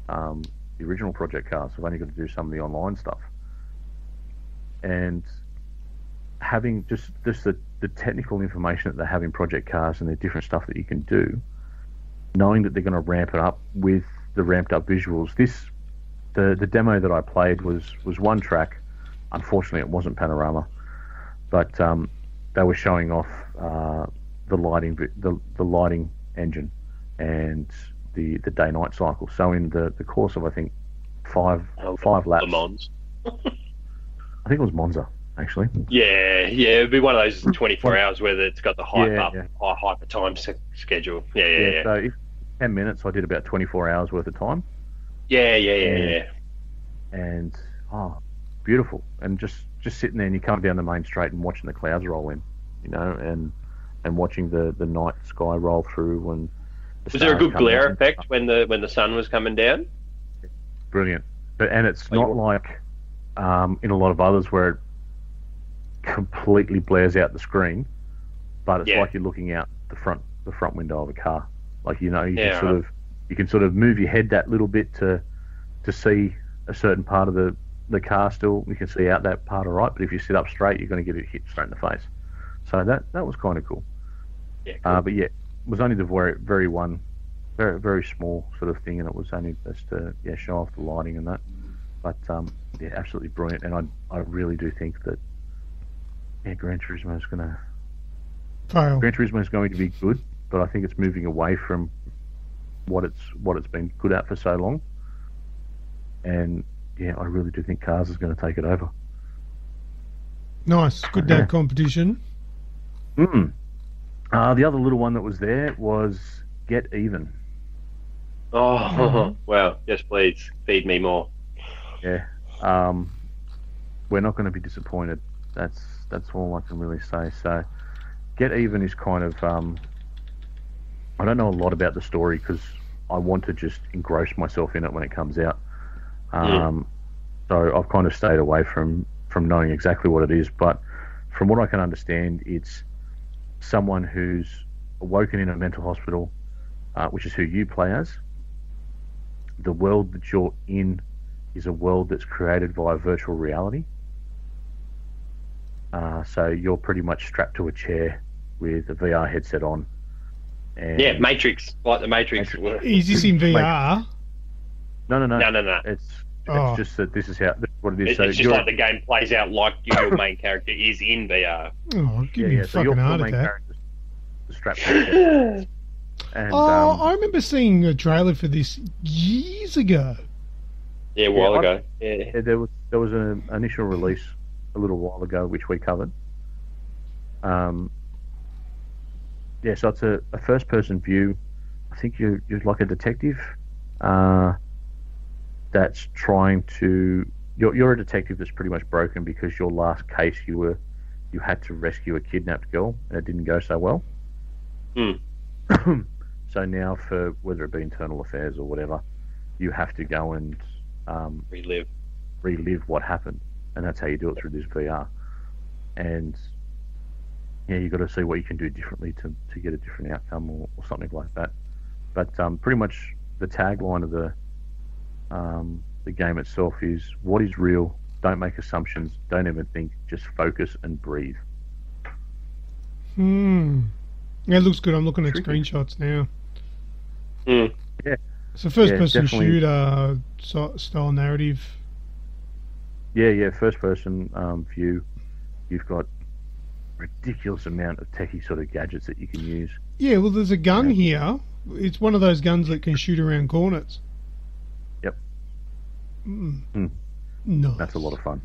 the original Project Cars. I've only got to do some of the online stuff, and having just the technical information that they have in Project Cars and the different stuff that you can do, knowing that they're going to ramp it up with the ramped up visuals. The demo that I played was one track. Unfortunately, it wasn't panorama, but they were showing off the lighting engine and the day-night cycle. So in the course of, I think, five laps. Le Mans. I think it was Monza, actually. Yeah, it'd be one of those 24 hours where it's got the high hyper time schedule. Yeah. So in 10 minutes, I did about 24 hours worth of time. Yeah. And beautiful. And just sitting there, and you come down the main straight and watching the clouds roll in, and watching the night sky roll through. And was there a good glare effect when the sun was coming down? Brilliant. And it's not like in a lot of others where it completely blares out the screen, but it's like you're looking out the front window of a car. Like, you can sort of move your head that little bit to see a certain part of the car still. You can see out that part, all right, but if you sit up straight, you're going to get it hit straight in the face. So that was kind of cool. Yeah, cool. But yeah, it was only the very very small sort of thing, and it was only just to show off the lighting and that. But absolutely brilliant, and I really do think that Gran Turismo is going to fail. Gran Turismo is going to be good, but I think it's moving away from what it's been good at for so long. And I really do think Cars is going to take it over. Nice, good day competition. The other little one that was there was Get Even. Oh, well, yes, please feed me more. Yeah, we're not going to be disappointed. That's all I can really say. So, Get Even is kind of I don't know a lot about the story because I want to just engross myself in it when it comes out. So I've kind of stayed away from knowing exactly what it is, but from what I can understand, it's someone who's awoken in a mental hospital, which is who you play as. The world that you're in is a world that's created via virtual reality. So you're pretty much strapped to a chair with a VR headset on. And Yeah, Matrix, like the Matrix. Is this in VR? No. It's Oh. just that this is what it is. So It's just like the game plays out like your main character is in VR. Oh, give me a so your fucking heart main attack. character's strapped to a chair. And, I remember seeing a trailer for this years ago. Yeah, a while ago. Yeah. there was an initial release a little while ago, which we covered. So it's a first-person view. I think you're like a detective that's trying to. You're a detective that's pretty much broken because your last case you had to rescue a kidnapped girl and it didn't go so well. So now, for whether it be internal affairs or whatever, you have to go and relive what happened, and that's how you do it through this VR. And yeah, you got to see what you can do differently to get a different outcome or something like that. But pretty much the tagline of the game itself is: what is real? Don't make assumptions. Don't even think. Just focus and breathe. Yeah, it looks good. I'm looking at screenshots now. Yeah. It's a first-person definitely. shooter style narrative. Yeah. First-person view. You've got ridiculous amount of techie sort of gadgets that you can use. Yeah, well, there's a gun here. It's one of those guns that can shoot around corners. Yep. No. That's a lot of fun.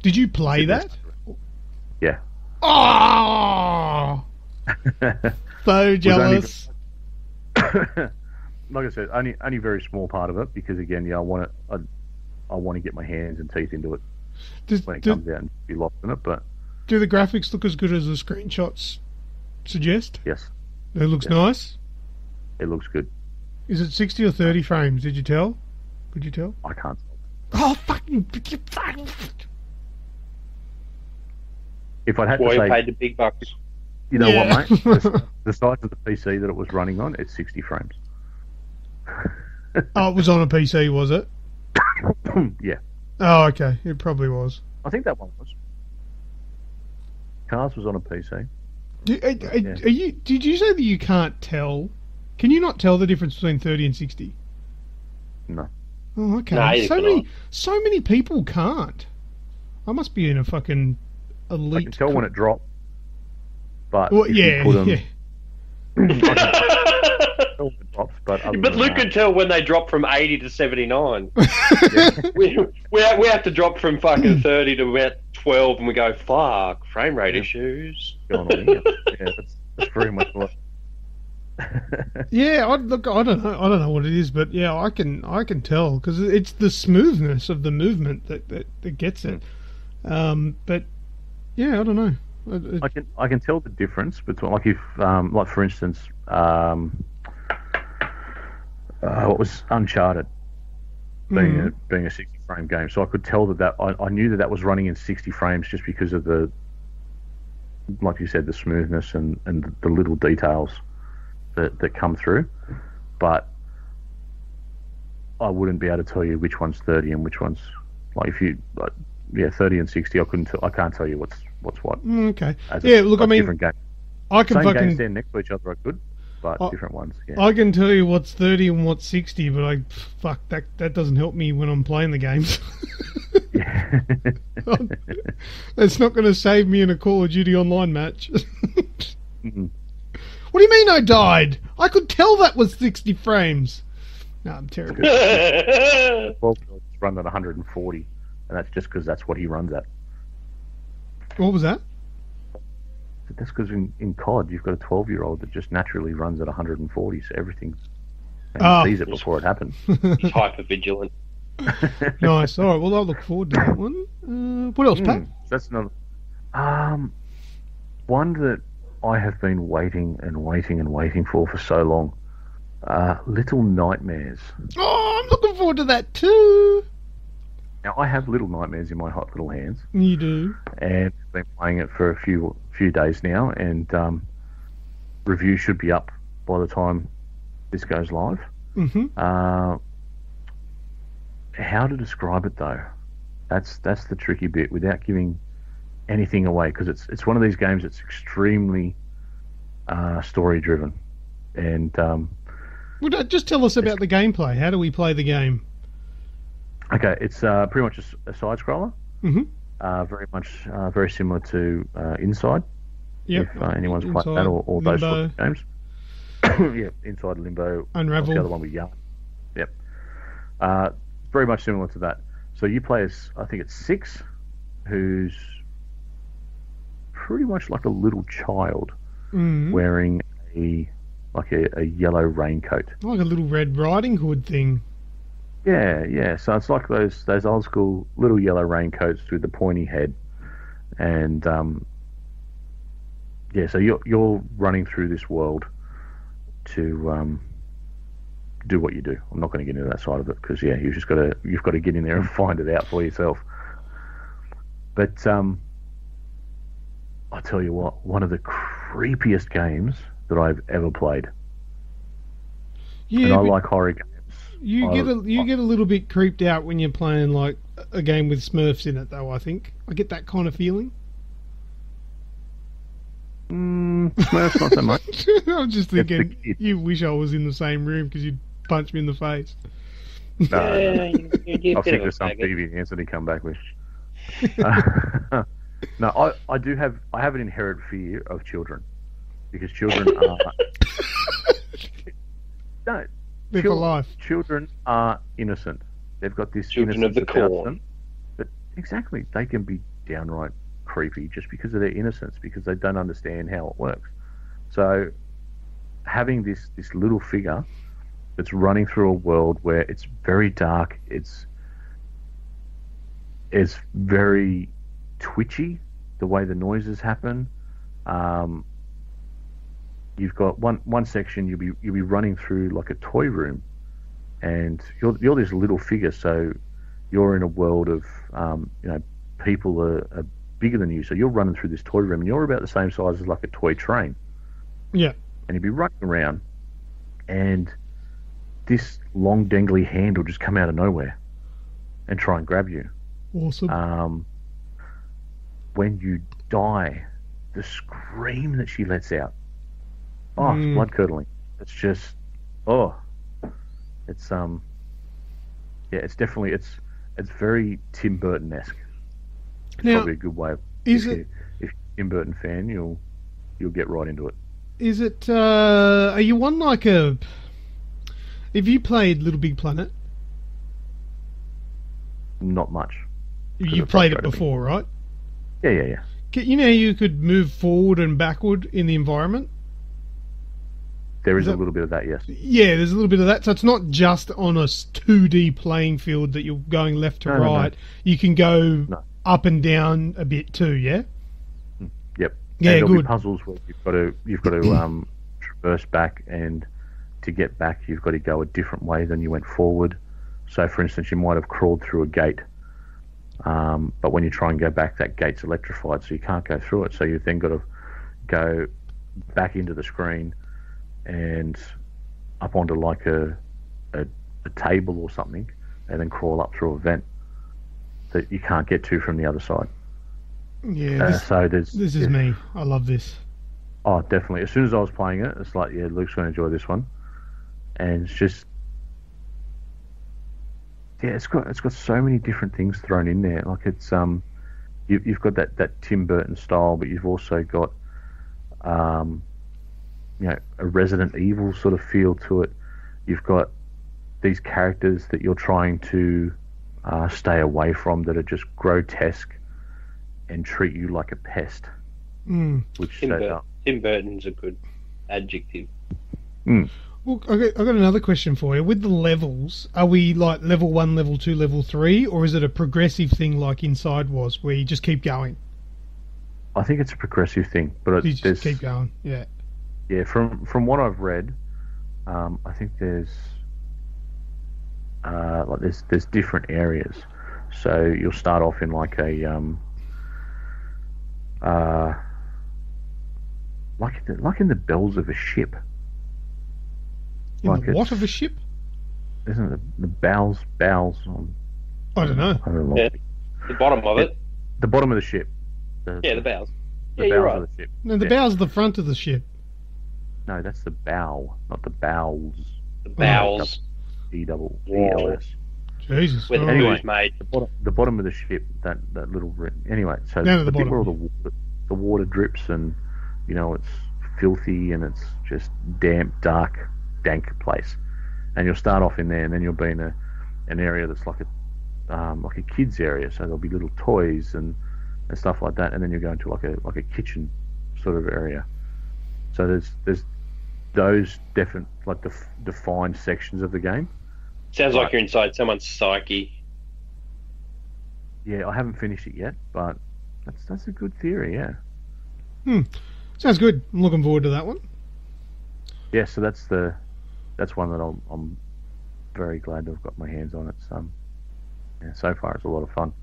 Did you play that? Yeah. Oh! So jealous. Like I said, only very small part of it because again, I want to get my hands and teeth into it when it comes out and be lost in it. But do the graphics look as good as the screenshots suggest? yes, It looks nice. it looks good. Is it 60 or 30 frames? Did you tell? Could you tell? I can't. Oh, fucking! If I had Boy, to say, paid the big bucks. you know Yeah. what, mate? The size of the PC that it was running on, it's 60 frames. Oh, it was on a PC, was it? Yeah, Oh, okay. It probably was. I think that one was. Cars was on a PC. Did you say that you can't tell? Can you not tell the difference between 30 and 60? No. Oh, okay. No, you cannot. So many people can't. I must be in a fucking elite. I can tell when it dropped. But Well, if yeah, you put 'em- yeah. I can tell when it drops, but other But than Luke that- can tell when they drop from 80 to 79. Yeah. we have to drop from fucking 30 to about 12 and we go, fuck, frame rate issues. going on here. Yeah, that's very much what. Yeah, I don't know what it is, but yeah, I can tell because it's the smoothness of the movement that gets it. But yeah, I don't know. I can tell the difference between like if like for instance what was Uncharted being a 60 frame game, so I could tell that I knew that was running in 60 frames just because of the, like you said, the smoothness and the little details that come through, but I wouldn't be able to tell you which one's 30 and which one's like if you 30 and 60. I can't tell you what's what. Okay. Yeah, look, I mean, different games. I can Same games fucking stand next to each other are good, but different ones. Yeah. I can tell you what's 30 and what's 60, but that doesn't help me when I'm playing the games. Yeah. That's not going to save me in a Call of Duty Online match. Mhm. What do you mean I died? I could tell that was 60 frames. No, I'm terrible. Well, it's run at 140, and that's just because that's what he runs at. What was that? That's because in COD you've got a 12-year-old that just naturally runs at 140, so everything sees it before it happens. He's hyper vigilant. Nice. All right. Well, I'll look forward to that one. What else, Pat? That's another. One that I have been waiting and waiting and waiting for so long. Little Nightmares. Oh, I'm looking forward to that too. Now, I have Little Nightmares in my hot little hands. You do. And I've been playing it for a few days now, and review should be up by the time this goes live. Mm-hmm. How to describe it, though? That's the tricky bit, without giving anything away, because it's one of these games that's extremely story driven, and well, just tell us about the gameplay. How do we play the game? Okay, it's pretty much a side scroller. Mm-hmm. Very much very similar to Inside. Yep. If anyone's Inside, played that or those sort of games. Yeah, Inside, Limbo, Unravel. The other one with Yarn. Yep. Very much similar to that. So you play as, I think it's 6, who's pretty much like a little child wearing a yellow raincoat. Like a little Red Riding Hood thing. Yeah. So it's like those old school little yellow raincoats with the pointy head, and so you're running through this world to do what you do. I'm not going to get into that side of it because you've got to get in there and find it out for yourself. But I tell you what, one of the creepiest games that I've ever played. Yeah, and I like horror games. You get a little bit creeped out when you're playing like a game with Smurfs in it, though. I think I get that kind of feeling. Smurfs not so much. I'm just thinking, you wish I was in the same room because you'd punch me in the face. No. I'll think of some TV Anthony come back with. No, I have an inherent fear of children, because children are they're for life. Children are innocent. They've got this children of the corn. But exactly, they can be downright creepy just because of their innocence, because they don't understand how it works. So having this little figure that's running through a world where it's very dark, it's very twitchy, the way the noises happen. You've got one section you'll be running through like a toy room, and you're this little figure, so you're in a world of people are bigger than you, so you're running through this toy room and you're about the same size as like a toy train. Yeah. And you'll be running around, and this long dangly hand will just come out of nowhere and try and grab you. Awesome. When you die, the scream that she lets out, it's blood curdling. It's just, it's it's definitely, it's very Tim Burton-esque. It's probably a good way of, if you're a Tim Burton fan, you'll get right into it. Is it, are you one like a, have you played Little Big Planet? Not much. You played it before, right? Yeah. You know how you could move forward and backward in the environment? There is a little bit of that, yes. Yeah, there's a little bit of that. So it's not just on a 2D playing field that you're going left to right. No. You can go up and down a bit too, yeah? Yep. Yeah, and there'll good. be puzzles where you've got to traverse back, and to get back you've got to go a different way than you went forward. So, for instance, you might have crawled through a gate, but when you try and go back, that gate's electrified, so you can't go through it. So you've then got to go back into the screen and up onto like a table or something, and then crawl up through a vent that you can't get to from the other side. Yeah, this is me. I love this. Oh, definitely. As soon as I was playing it, it's like, yeah, Luke's going to enjoy this one, and it's just, yeah, it's got so many different things thrown in there. Like it's you've got that Tim Burton style, but you've also got a Resident Evil sort of feel to it. You've got these characters that you're trying to stay away from, that are just grotesque and treat you like a pest. Which Tim Burton's a good adjective. Well, I got another question for you. With the levels, are we like level 1, level 2, level 3, or is it a progressive thing like Inside was, where you just keep going? I think it's a progressive thing, but you just keep going. Yeah. Yeah, from what I've read, I think there's there's different areas. So you'll start off in like a like in the bells of a ship. In Like the what of a ship? Isn't it the bowels? I don't know. Yeah. The bottom of it. The bottom of the ship. The bows. The Yeah, bows you're right. of the ship. No, the Yeah. bow's the front of the ship. No, that's the bow, not the bowels. The bowels. E-double-E-L-S. Jesus. Where the Oh. Anyway. booze made. The bottom of the ship, that little... Anyway, so Down at the the bit where all bottom. the water drips and, you know, it's filthy and it's just damp, dark, dank place. And you'll start off in there, and then you'll be in an area that's like a kids area, so there'll be little toys and stuff like that, and then you go into like a kitchen sort of area. So there's those defined sections of the game. Sounds like you're inside someone's psyche. Yeah, I haven't finished it yet, but that's a good theory. Yeah. Sounds good. I'm looking forward to that one. Yeah. So that's one that I'm very glad to have got my hands on. It's yeah, so far it's a lot of fun.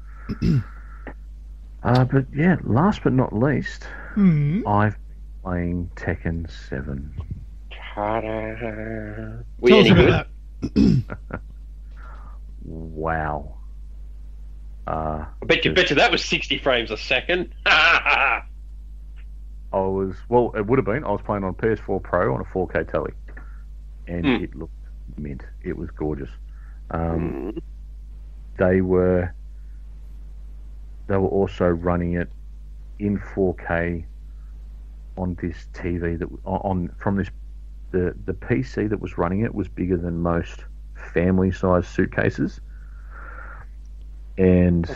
But yeah, last but not least, I've been playing Tekken 7. Were Tell you us any about good? that. Wow. I bet you that was 60 frames a second. It would have been. I was playing on PS4 Pro on a 4K telly, and it looked mint. It was gorgeous. They were also running it in 4K on this TV the PC that was running it was bigger than most family-sized suitcases, and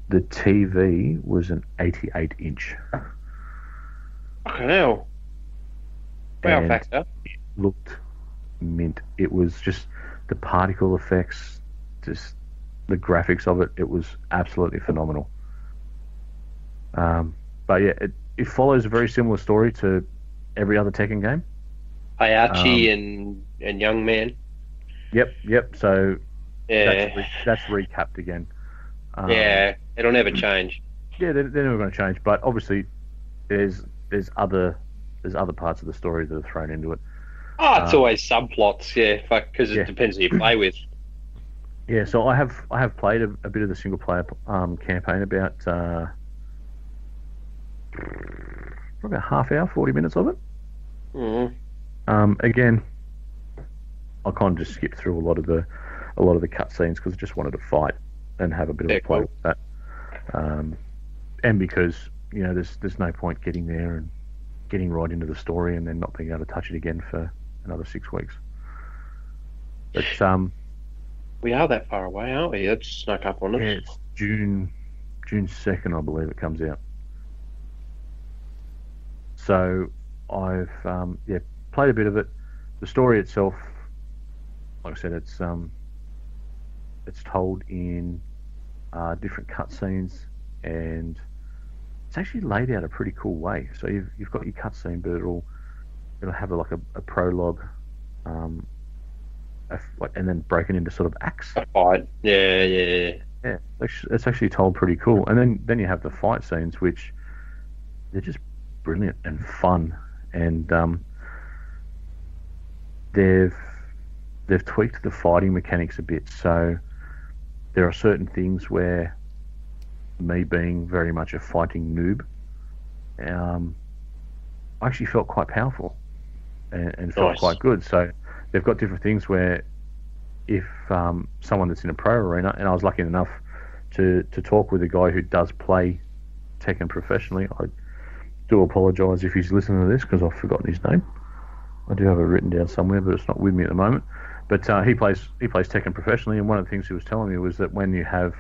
the TV was an 88-inch. Fucking hell. Wow, And factor. it looked mint. It was just the particle effects, just the graphics of it. It was absolutely phenomenal. But yeah, it follows a very similar story to every other Tekken game. Hayachi and Young Man. Yep. So Yeah. that's recapped again. Yeah, it'll never change. Yeah, they're never going to change. But obviously, there's other parts of the story that are thrown into it. Oh, it's always subplots, yeah, because Yeah. it depends who you play with. Yeah, so I have played a bit of the single player campaign, about probably a half hour, 40 minutes of it. Again, I kind of just skipped through a lot of the cutscenes because I just wanted to fight and have a bit of a play with that. And because there's no point getting there and getting right into the story and then not being able to touch it again for another 6 weeks. But we are that far away, aren't we? That's snuck up on us. yeah, it's June 2nd, I believe it comes out. So I've played a bit of it. The story itself, like I said, it's told in different cutscenes, and it's actually laid out a pretty cool way. So you've got your cutscene, but it'll have a prologue, and then broken into sort of acts. A fight. Yeah. Yeah, it's actually told pretty cool. And then you have the fight scenes, which they're just brilliant and fun. And they've tweaked the fighting mechanics a bit. So there are certain things where, me being very much a fighting noob, I actually felt quite powerful and felt Nice. quite good. So they've got different things where if someone that's in a pro arena, and I was lucky enough to talk with a guy who does play Tekken professionally. I do apologise if he's listening to this because I've forgotten his name. I do have it written down somewhere, but it's not with me at the moment. But he plays Tekken professionally, and one of the things he was telling me was that when you have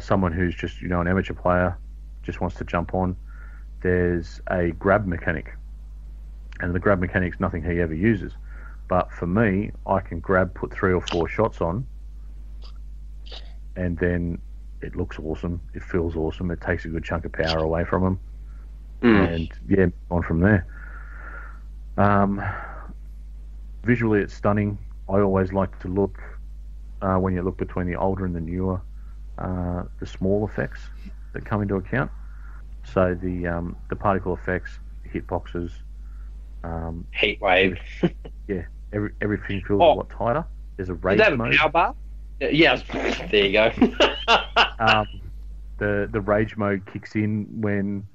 someone who's just an amateur player, just wants to jump on, there's a grab mechanic, and the grab mechanic's nothing he ever uses. But for me, I can grab, put 3 or 4 shots on, and then it looks awesome. It feels awesome. It takes a good chunk of power away from him, and on from there. Visually, it's stunning. I always like to look, when you look between the older and the newer, the small effects that come into account. So the particle effects, hitboxes, Heat wave. everything feels a lot tighter. There's a rage mode. Power bar? Yes. There you go. The rage mode kicks in when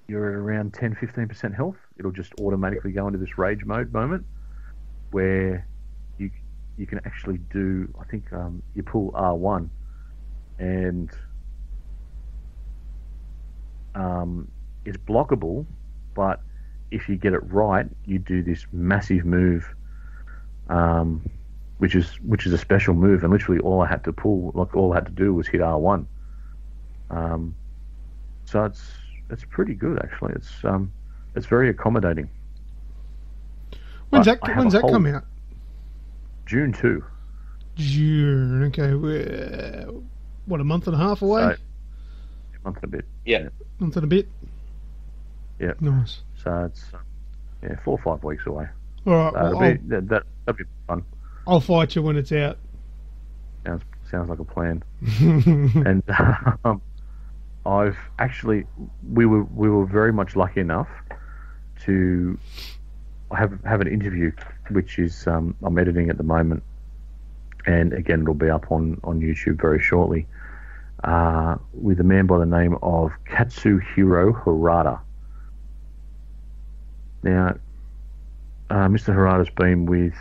you're at around 10-15% health. It'll just automatically go into this rage mode moment where you can actually do, I think, you pull R1 and it's blockable, but if you get it right, you do this massive move, which is a special move, and literally all I had to do was hit R1. So it's pretty good actually. It's very accommodating. When's that come out? June 2. June. Okay. What, a month and a half away? So, a month and a bit. Yeah. Month and a bit. Yeah. Nice. So it's 4 or 5 weeks away. All right. That'll be fun. I'll fight you when it's out. Sounds like a plan. And I've actually we were very much lucky enough to have an interview, which is I'm editing at the moment, and again it'll be up on YouTube very shortly, with a man by the name of Katsuhiro Harada. Now, Mr. Harada's been with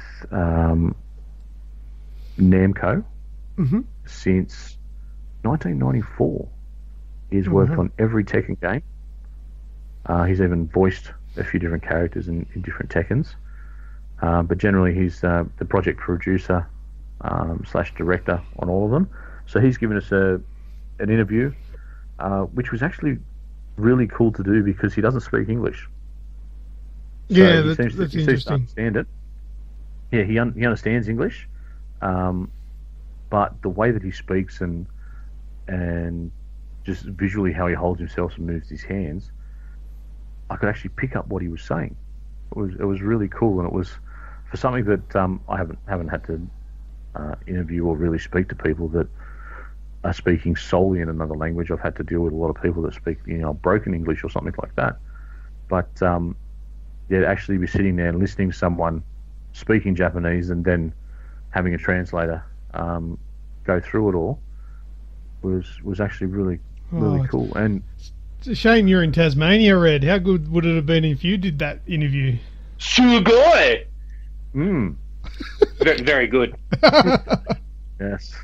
Namco since 1994. He's worked on every Tekken game. He's even voiced a few different characters in different Tekkens. But generally, he's the project producer / director on all of them. So he's given us an interview, which was actually really cool to do because he doesn't speak English. So yeah, he that's seems interesting. to understand it. Yeah, he understands English, but the way that he speaks and just visually how he holds himself and moves his hands, I could actually pick up what he was saying. It was really cool, and it was for something that I haven't had to interview or really speak to people that are speaking solely in another language. I've had to deal with a lot of people that speak broken English or something like that. But to actually be sitting there and listening to someone speaking Japanese and then having a translator go through it all was actually really cool. And it's a shame you're in Tasmania, Red. How good would it have been if you did that interview? Sugoi! Very, very good. Yes.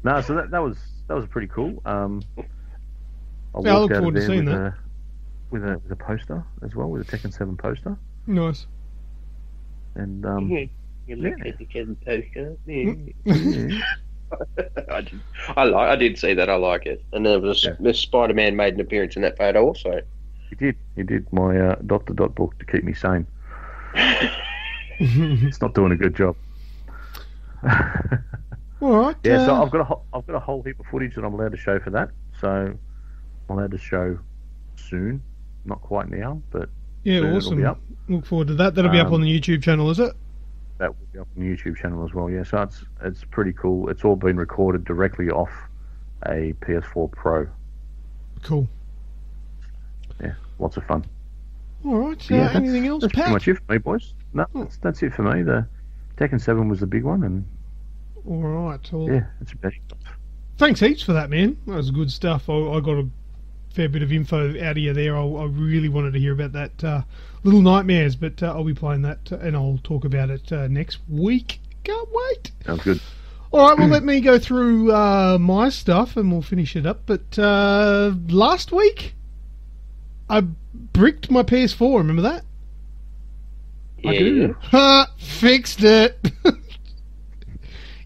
No, so that was pretty cool. I look forward to seeing that. With a poster as well, with a Tekken 7 poster. Nice. And You look at the Kevin poster. Yeah. I did see that. I like it. And there was Spider-Man made an appearance in that photo also. He did. My Dr. Dot book to keep me sane. It's not doing a good job. All right. Yeah, so I've got a whole heap of footage that I'm allowed to show for that. So I'm allowed to show soon. Not quite now, but yeah, soon awesome. It'll be up. Look forward to that. That'll be up on the YouTube channel, is it? That will be up on the YouTube channel as well. Yeah, so it's pretty cool. It's all been recorded directly off a PS4 Pro. Cool. Yeah, lots of fun. All right. Yeah, anything else, That's Pat? pretty much it for me, boys. No, that's it for me. The Tekken 7 was the big one, and All right. Well, yeah, it's about it. thanks heaps for that, man. That was good stuff. I got a fair bit of info out of you there. I really wanted to hear about that Little Nightmares, but I'll be playing that and I'll talk about it next week. Can't wait. Sounds good. All right, well, let me go through my stuff and we'll finish it up. But last week, I bricked my PS4. Remember that? Yeah. I do. Ha! Fixed it.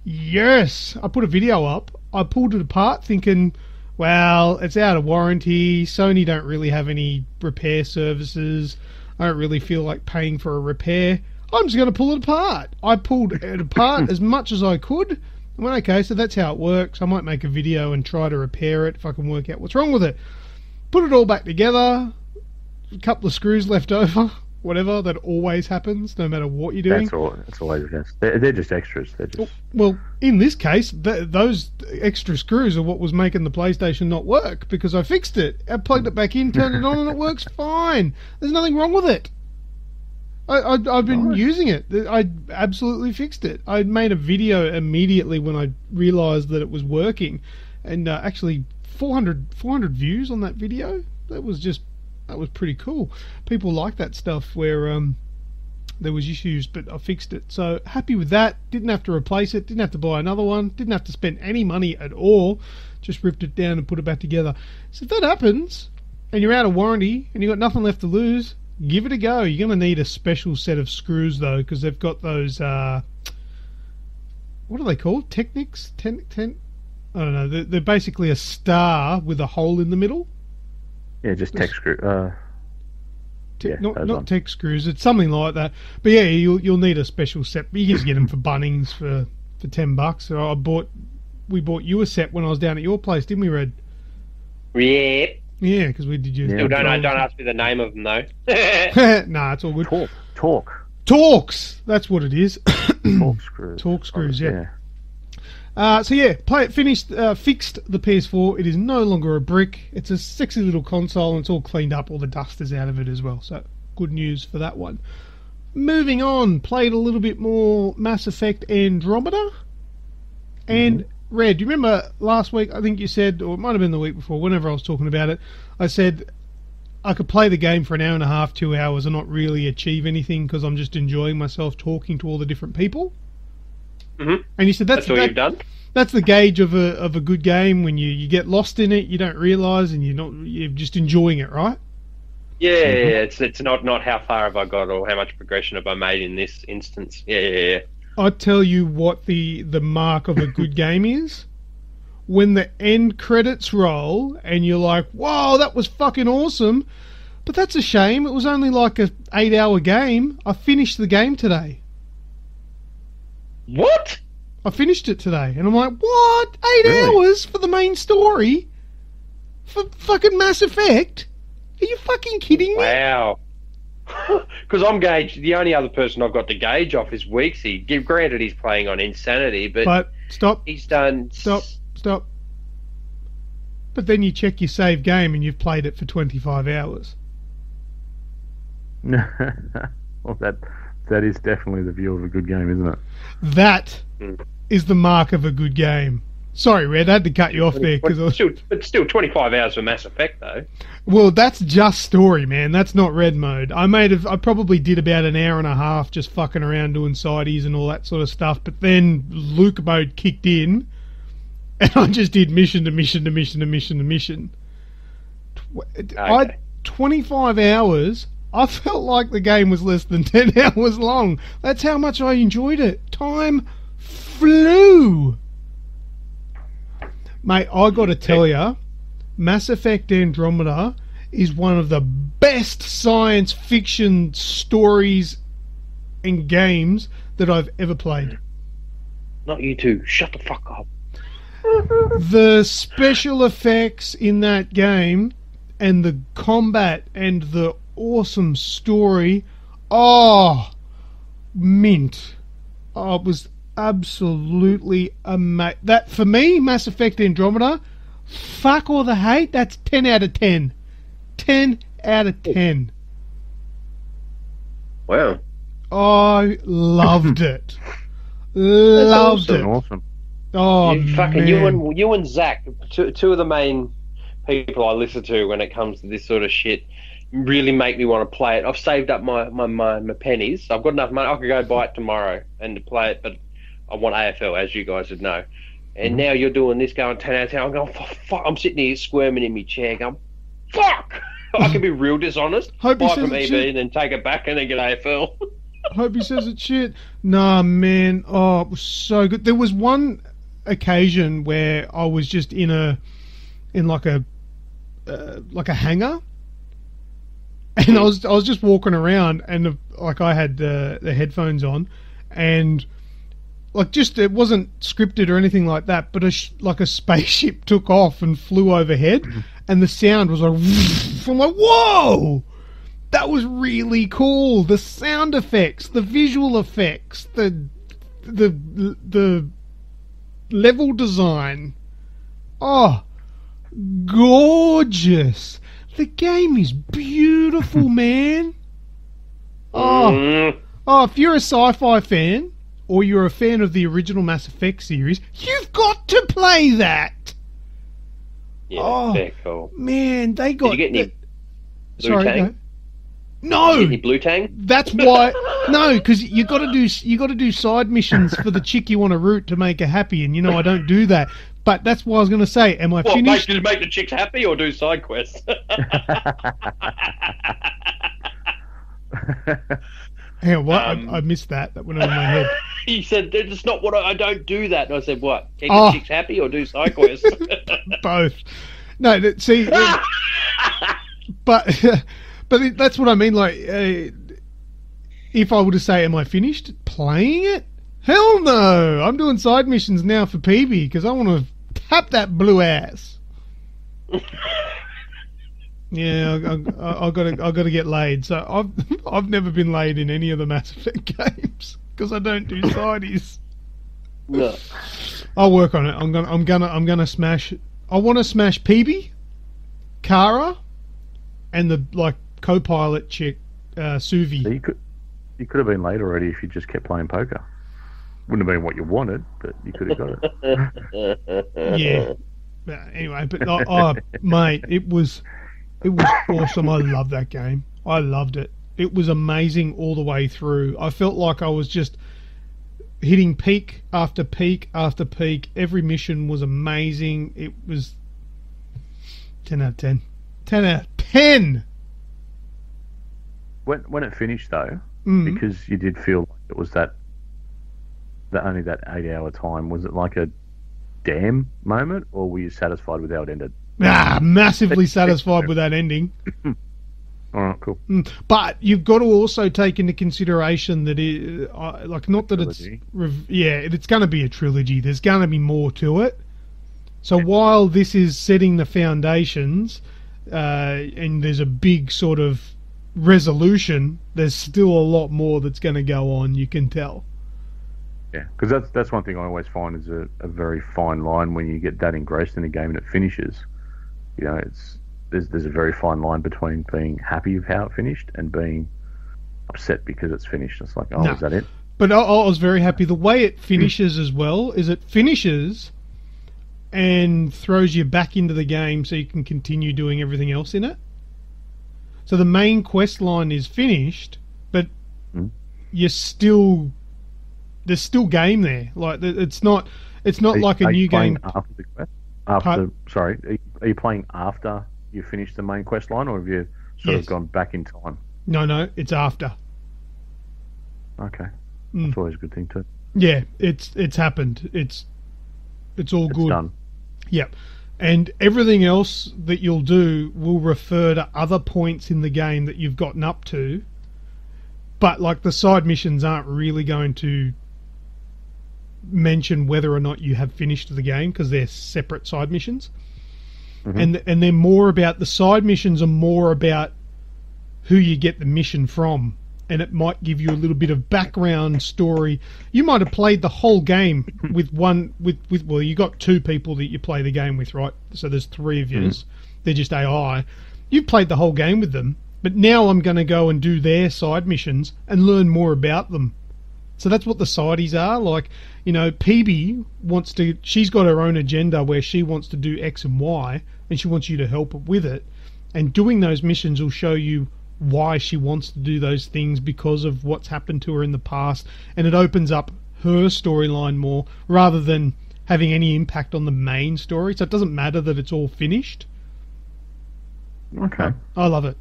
Yes. I put a video up. I pulled it apart thinking, well, it's out of warranty. Sony don't really have any repair services. I don't really feel like paying for a repair. I'm just going to pull it apart. I pulled it apart as much as I could. I went, okay, so that's how it works. I might make a video and try to repair it if I can work out what's wrong with it. Put it all back together. A couple of screws left over. whatever that always happens, no matter what you're doing. That's always the case. They're just extras. They're just... Well, in this case, those extra screws are what was making the PlayStation not work, because I fixed it. I plugged it back in, turned it on, and it works fine. There's nothing wrong with it. I've been using it. I absolutely fixed it. I made a video immediately when I realised that it was working, and actually 400 views on that video. That was pretty cool. People like that stuff where there was issues, but I fixed it. So happy with that. Didn't have to replace it. Didn't have to buy another one. Didn't have to spend any money at all. Just ripped it down and put it back together. So if that happens, and you're out of warranty, and you've got nothing left to lose, give it a go. You're going to need a special set of screws, though, because they've got those... what are they called? Technics? I don't know. They're basically a star with a hole in the middle. Yeah, just tech screw. Not tech screws. It's something like that. But yeah, you'll need a special set. You can just get them for Bunnings for $10. So we bought you a set when I was down at your place, didn't we, Red? Yeah. Yeah, because we did use. Still don't ask me the name of them though. Nah, it's all good. Torx. That's what it is. Torx screws. Torx screws. Yeah. So yeah, fixed the PS4. It is no longer a brick. It's a sexy little console, and it's all cleaned up. All the dust is out of it as well. So good news for that one. Moving on, played a little bit more Mass Effect Andromeda. And Red, do you remember last week? I think you said, or it might have been the week before, whenever I was talking about it, I said I could play the game for an hour and a half, 2 hours, and not really achieve anything because I'm just enjoying myself talking to all the different people. Mm-hmm. And you said that's all you've done. That's the gauge of a good game. When you get lost in it, you don't realise, and you're just enjoying it, right? Yeah, it's not how far have I got or how much progression have I made in this instance. Yeah. I tell you what the mark of a good game is. When the end credits roll and you're like, "Wow, that was fucking awesome," but that's a shame. It was only like a 8-hour game. I finished the game today. What? I finished it today, and I'm like, what? 8 Really? hours for the main story? For fucking Mass Effect? Are you fucking kidding me? Wow. Because I'm gauged. The only other person I've got to gauge off is Weeksy. Granted, he's playing on Insanity, but stop. He's done. Stop. But then you check your save game, and you've played it for 25 hours. Well, that is definitely the view of a good game, isn't it? That is the mark of a good game. Sorry, Red, I had to cut you off there. But still 25 hours for Mass Effect, though. Well, that's just story, man. That's not red mode. I probably did about an hour and a half just fucking around doing sideys and all that sort of stuff, but then Luke mode kicked in, and I just did mission to mission to mission to mission to mission. 25 hours... I felt like the game was less than 10 hours long. That's how much I enjoyed it. Time flew. Mate, I got to tell you, Mass Effect Andromeda is one of the best science fiction stories and games that I've ever played. Not you two. Shut the fuck up. The special effects in that game and the combat and the awesome story. Oh, mint. Oh, it was absolutely amazing. That, for me, Mass Effect Andromeda, fuck all the hate, that's 10 out of 10. 10 out of 10. Wow. I loved it. Loved it. Awesome. Oh, man. You and Zach, two of the main people I listen to when it comes to this sort of shit, really make me want to play it. I've saved up my pennies. I've got enough money. I could go buy it tomorrow and to play it, but I want AFL, as you guys would know. And now you're doing this, going 10 out of 10. I'm going, fuck. I'm sitting here squirming in my chair, going, fuck. I can be real dishonest. Buy from EB and then take it back and then get AFL. Hope he says it's shit. Nah, man. Oh, it was so good. There was one occasion where I was just in like a hangar. And I was just walking around, and like I had the headphones on, and like just it wasn't scripted or anything like that, but like a spaceship took off and flew overhead, and the sound was like, I'm like, whoa, That was really cool. The sound effects, the visual effects, the level design. Oh, gorgeous. The game is beautiful, man. Oh, if you're a sci-fi fan, or you're a fan of the original Mass Effect series, you've got to play that. Yeah, very cool. Man, they got... Did you get any Sorry, Blue-tang? No. Did you get any Blue-tang? That's why... No, because you got to do side missions for the chick you want to root to make her happy, and I don't do that. But that's what I was going to say. Am I finished? Make the chicks happy or do side quests? Hang on, what? I missed that. That went over my head. He said, "That's not what I don't do that." And I said, "What? Keep the chicks happy or do side quests?" Both. No, see, but that's what I mean. Like, if I were to say, "Am I finished playing it?" Hell no! I'm doing side missions now for PB because I want to tap that blue ass. Yeah, I gotta get laid. So I've never been laid in any of the Mass Effect games because I don't do sideys. No. I'll work on it. I'm gonna smash. I want to smash PB, Kara, and the co-pilot chick, Suvi. So you could have been late already if you just kept playing poker. Wouldn't have been what you wanted, but you could have got it. Yeah. Anyway, but mate, it was awesome. I loved that game. I loved it. It was amazing all the way through. I felt like I was just hitting peak after peak after peak. Every mission was amazing. It was 10 out of 10. 10 out of 10! When it finished, though, because you did feel like it was only that 8-hour time, was it like a damn moment, or were you satisfied with how it ended? Massively satisfied with that ending. All right, cool. But you've got to also take into consideration that not that Trilogy. It's going to be a trilogy. There's going to be more to it. So while this is setting the foundations, and there's a big sort of resolution, there's still a lot more that's going to go on. You can tell. Yeah, because that's one thing I always find is a very fine line when you get that engrossed in a game and it finishes. There's a very fine line between being happy with how it finished and being upset because it's finished. It's like, is that it? But I was very happy. The way it finishes as well is it finishes and throws you back into the game so you can continue doing everything else in it. So the main quest line is finished, but you're still... There's still game there. Like it's not like a new game. After the quest? Are you playing after you finish the main quest line, or have you sort of gone back in time? No, it's after. Okay, that's always a good thing too. Yeah, it's happened. It's all good. Done. Yep. And everything else that you'll do will refer to other points in the game that you've gotten up to. But like the side missions aren't really going to mention whether or not you have finished the game because they're separate side missions. And they're more about, the side missions are more about who you get the mission from, and it might give you a little bit of background story. You might have played the whole game with you got two people that you play the game with, right? So there's three of you. They're just AI. You've played the whole game with them, but now I'm going to go and do their side missions and learn more about them. So that's what the sideys are. Like, PB she's got her own agenda where she wants to do X and Y, and she wants you to help her with it. And doing those missions will show you why she wants to do those things because of what's happened to her in the past. And it opens up her storyline more rather than having any impact on the main story. So it doesn't matter that it's all finished. Okay. I love it.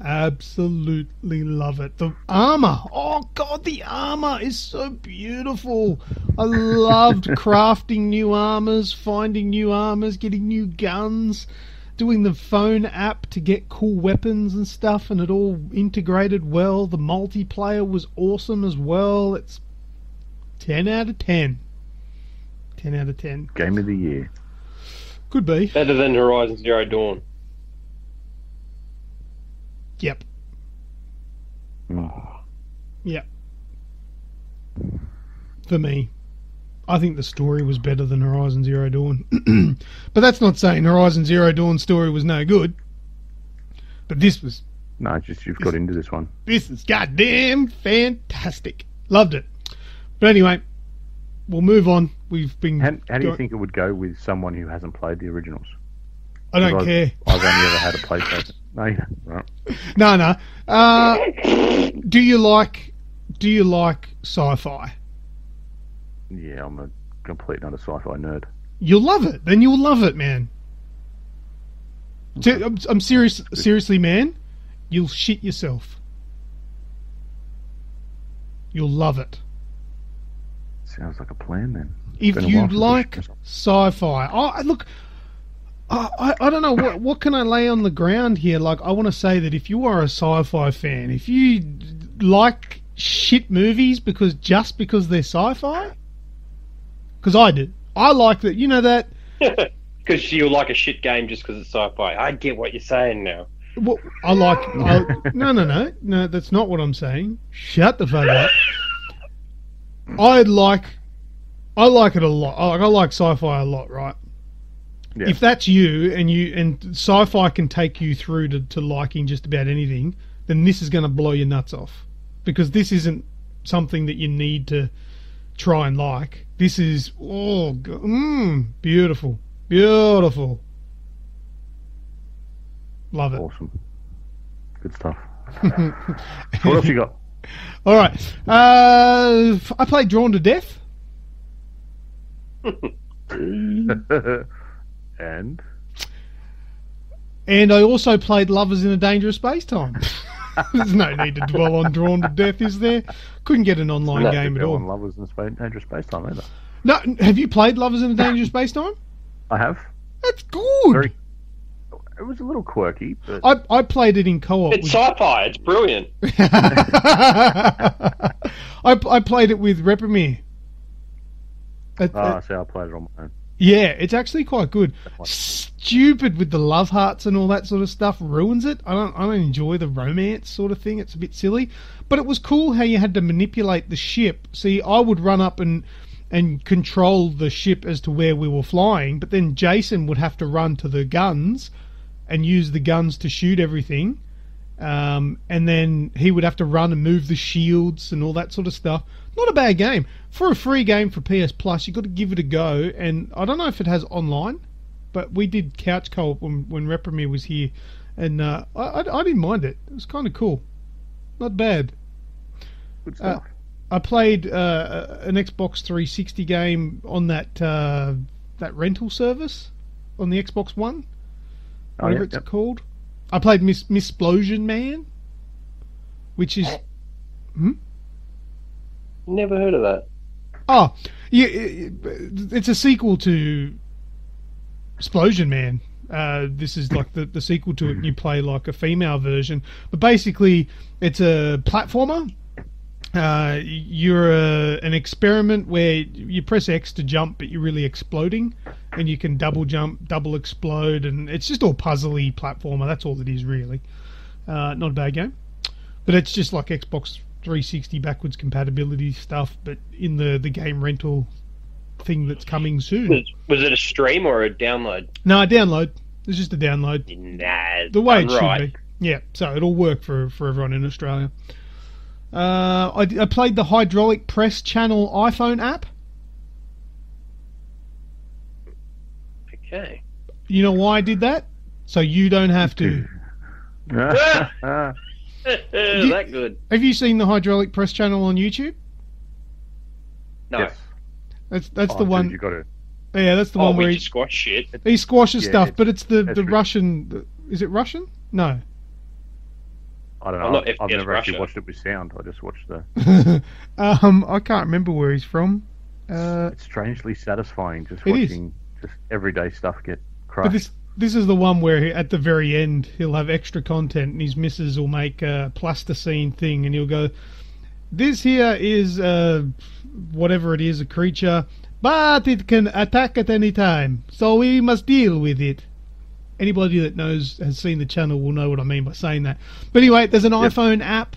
Absolutely love it. The armor, oh god, the armor is so beautiful. I loved crafting new armors, finding new armors, getting new guns, doing the phone app to get cool weapons and stuff, and it all integrated well. The multiplayer was awesome as well. It's 10 out of 10. 10 out of 10. Game of the year. Could be. Better than Horizon Zero Dawn. Yep. Mm. Yep. For me. I think the story was better than Horizon Zero Dawn. But that's not saying Horizon Zero Dawn's story was no good. But this was... No, just you've got into this one. This is goddamn fantastic. Loved it. But anyway, we'll move on. We've been... How do you think it would go with someone who hasn't played the originals? I don't care. I've only ever had a PlayStation. No, you don't. Right. No. Do you like sci-fi? Yeah, I'm a complete not a sci-fi nerd. You'll love it. Then you'll love it, man. I'm serious. Seriously, man. You'll shit yourself. You'll love it. Sounds like a plan, then. If you like sci-fi, look. I don't know what can I lay on the ground here. Like, I want to say that if you are a sci-fi fan, if you like shit movies because they're sci-fi, because I do, I like that. You know that. Because you like a shit game just because it's sci-fi. I get what you're saying now. Well, no. That's not what I'm saying. Shut the fuck up. I like it a lot. I like sci-fi a lot, right? Yeah. If that's you and sci-fi can take you through to liking just about anything, then this is going to blow your nuts off, because this isn't something that you need to try and like. This is beautiful. Beautiful. Love it. Awesome. Good stuff. What else you got? All right. I played Drawn to Death. And I also played Lovers in a Dangerous Space-Time. There's no need to dwell on Drawn to Death, is there? Couldn't get an online game at all. On Lovers in a Dangerous Space-Time either. No, have you played Lovers in a Dangerous Space-Time? I have. That's good. It was a little quirky, but I played it in co-op. It's sci-fi. It's brilliant. I played it with Reprimir. So I played it on my own. Yeah, it's actually quite good. Stupid with the love hearts and all that sort of stuff ruins it. I don't enjoy the romance sort of thing. It's a bit silly, but it was cool how you had to manipulate the ship. See, I would run up and control the ship as to where we were flying, but then Jason would have to run to the guns and use the guns to shoot everything, and then he would have to run and move the shields and all that sort of stuff. Not a bad game. For a free game for PS Plus, you've got to give it a go, and I don't know if it has online, but we did couch co-op when Reprimir was here, and I didn't mind it. It was kind of cool. Not bad. Good stuff. I played an Xbox 360 game on that rental service on the Xbox One, whatever it's called. I played Missplosion Man, which is... Never heard of that. Oh, yeah, it's a sequel to Explosion Man. This is like the sequel to it, and you play like a female version. But basically, it's a platformer. You're an experiment where you press X to jump, but you're really exploding, and you can double jump, double explode, and it's just all puzzly platformer. That's all it is, really. Not a bad game, but it's just like Xbox 360 backwards compatibility stuff, but in the game rental thing that's coming soon. Was it a stream or a download? No, a download. It's just a download. Nah, the way it right. should be. Yeah, so it'll work for everyone in Australia. I played the Hydraulic Press Channel iPhone app. Okay. You know why I did that? So you don't have to. That good. Have you seen the Hydraulic Press Channel on YouTube? No. Yes. That's the one. You got it. Yeah, that's the one where he squash shit. He squashes stuff, but it's the really... Russian. Is it Russian? No. I don't know. I've never actually watched it with sound. I just watched the. I can't remember where he's from. It's strangely satisfying just watching just everyday stuff get crushed. But this is the one where at the very end he'll have extra content, and his missus will make a plasticine thing, and he'll go, "This here is whatever it is, a creature, but it can attack at any time, so we must deal with it." Anybody that has seen the channel will know what I mean by saying that. But anyway, there's an iPhone app.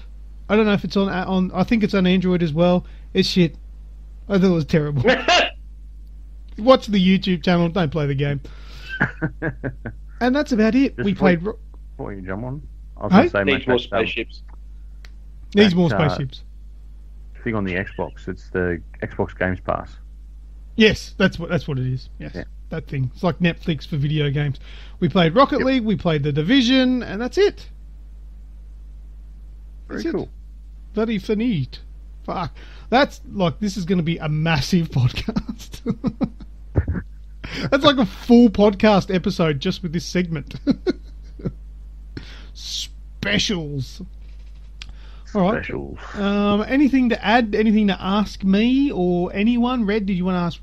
I don't know if it's on. I think it's on Android as well. It's shit. I thought it was terrible. Watch the YouTube channel. Don't play the game. And that's about it. Just we played. Before you jump on, I was going to say, needs more spaceships. Needs more spaceships. Thing on the Xbox, it's the Xbox Games Pass. Yes, that's what it is. Yes, that thing. It's like Netflix for video games. We played Rocket League. We played The Division, and that's it. Very cool. Bloody finite. Fuck. That's like, this is going to be a massive podcast. That's like a full podcast episode just with this segment. Specials. All right. Specials. Anything to add? Anything to ask me or anyone? Red, did you want to ask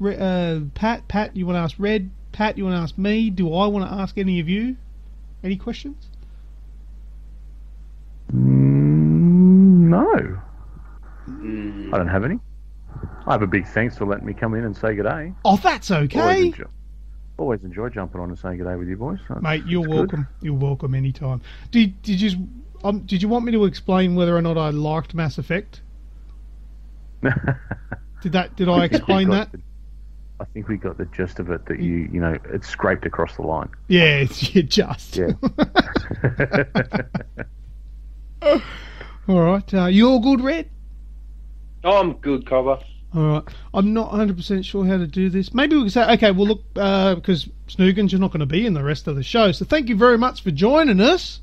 Pat? Pat, you want to ask Red? Pat, you want to ask me? Do I want to ask any of you? Any questions? No. I don't have any. I have a big thanks for letting me come in and say good day. Oh, that's okay. Always enjoy jumping on and saying good day with you boys. Mate, you're welcome. You're welcome anytime. Did you want me to explain whether or not I liked Mass Effect? Did I explain that? I think we got the gist of it, that it scraped across the line. Yeah, just. Yeah. All right. You all good, Red? Oh, I'm good, Cover. All right. I'm not 100% sure how to do this. Maybe we can say, okay, well, look, because Snoogans, you're not going to be in the rest of the show. So thank you very much for joining us.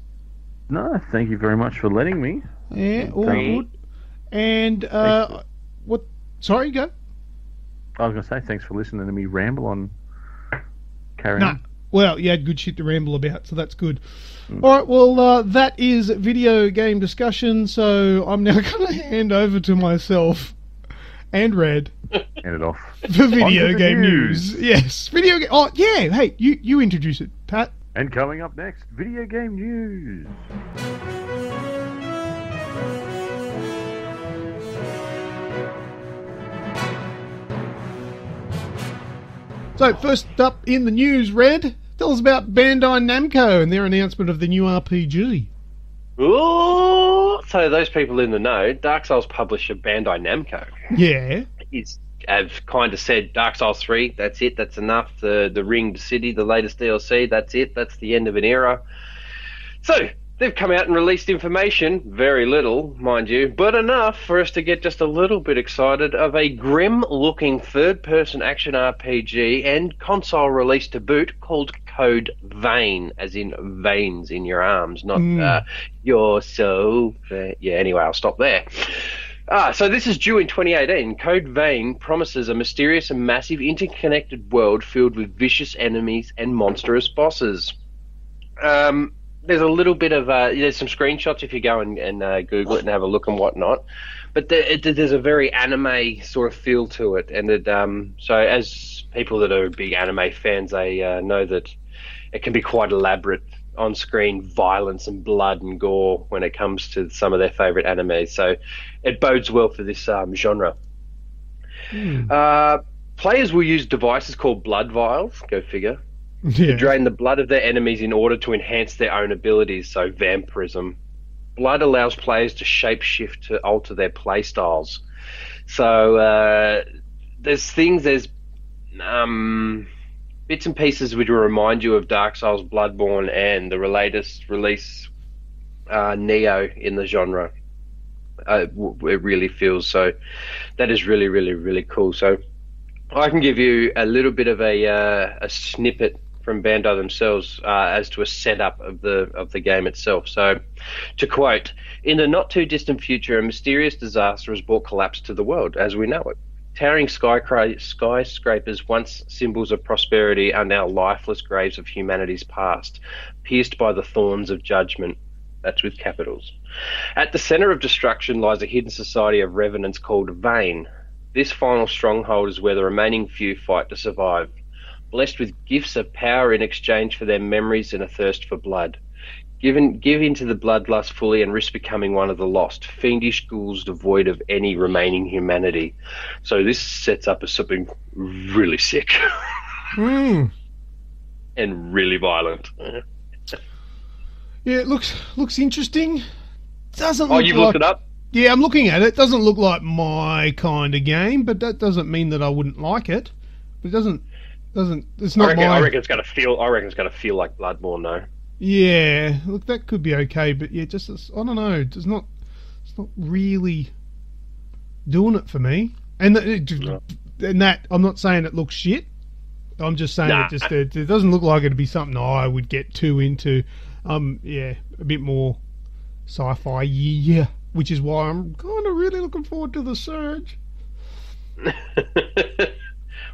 No, thank you very much for letting me. Yeah, all good. And what? Sorry, go. I was going to say thanks for listening to me ramble on. Carry on. Well, you had good shit to ramble about, so that's good. All right, well, that is video game discussion, so I'm now going to hand over to myself and Red. Hand it off. For video game news. Yes, video game. Oh, yeah, hey, you introduce it, Pat. And coming up next, video game news. So, first up in the news, Red, tell us about Bandai Namco and their announcement of the new RPG. Ooh, so those people in the know, Dark Souls publisher Bandai Namco. Yeah. Have kind of said Dark Souls 3, that's it, that's enough. The Ringed City, the latest DLC, that's it, that's the end of an era. So, they've come out and released information, very little, mind you, but enough for us to get just a little bit excited, of a grim-looking third-person action RPG and console release to boot called Code Vein, as in veins in your arms, not you're so... yeah, anyway, I'll stop there. So this is due in 2018. Code Vein promises a mysterious and massive interconnected world filled with vicious enemies and monstrous bosses. There's a little bit of there's some screenshots if you go and Google it and have a look and whatnot, but there's a very anime sort of feel to it, and so as people that are big anime fans, they know that it can be quite elaborate on-screen violence and blood and gore when it comes to some of their favourite animes, so it bodes well for this genre. Players will use devices called blood vials, go figure, to drain the blood of their enemies in order to enhance their own abilities, so vampirism. Blood allows players to shape-shift to alter their play styles. So there's bits and pieces which will remind you of Dark Souls, Bloodborne, and the latest release, Neo, in the genre. It really feels so. That is really, really, really cool. So I can give you a little bit of a snippet from Bandai themselves as to a setup of the game itself. So, to quote, "In the not too distant future, a mysterious disaster has brought collapse to the world as we know it. Towering skyscrapers, once symbols of prosperity, are now lifeless graves of humanity's past, pierced by the thorns of judgment." That's with capitals. "At the center of destruction lies a hidden society of revenants called Vein. This final stronghold is where the remaining few fight to survive, blessed with gifts of power in exchange for their memories and a thirst for blood. Give into the bloodlust fully and risk becoming one of the lost, fiendish ghouls devoid of any remaining humanity." So this sets up as something really sick. and really violent. Yeah, it looks interesting. Doesn't Oh, look you've like, looked it up? Yeah, I'm looking at it. Doesn't look like my kind of game, but that doesn't mean that I wouldn't like it. But it doesn't. It's not I my. reckon it's gonna feel. I reckon it's gonna feel like Bloodborne, though. Yeah, look, that could be okay, but yeah, just I don't know. It's not really doing it for me. And that I'm not saying it looks shit. I'm just saying it doesn't look like it'd be something I would get too into. Yeah, a bit more sci-fi, yeah, which is why I'm kind of really looking forward to the Surge.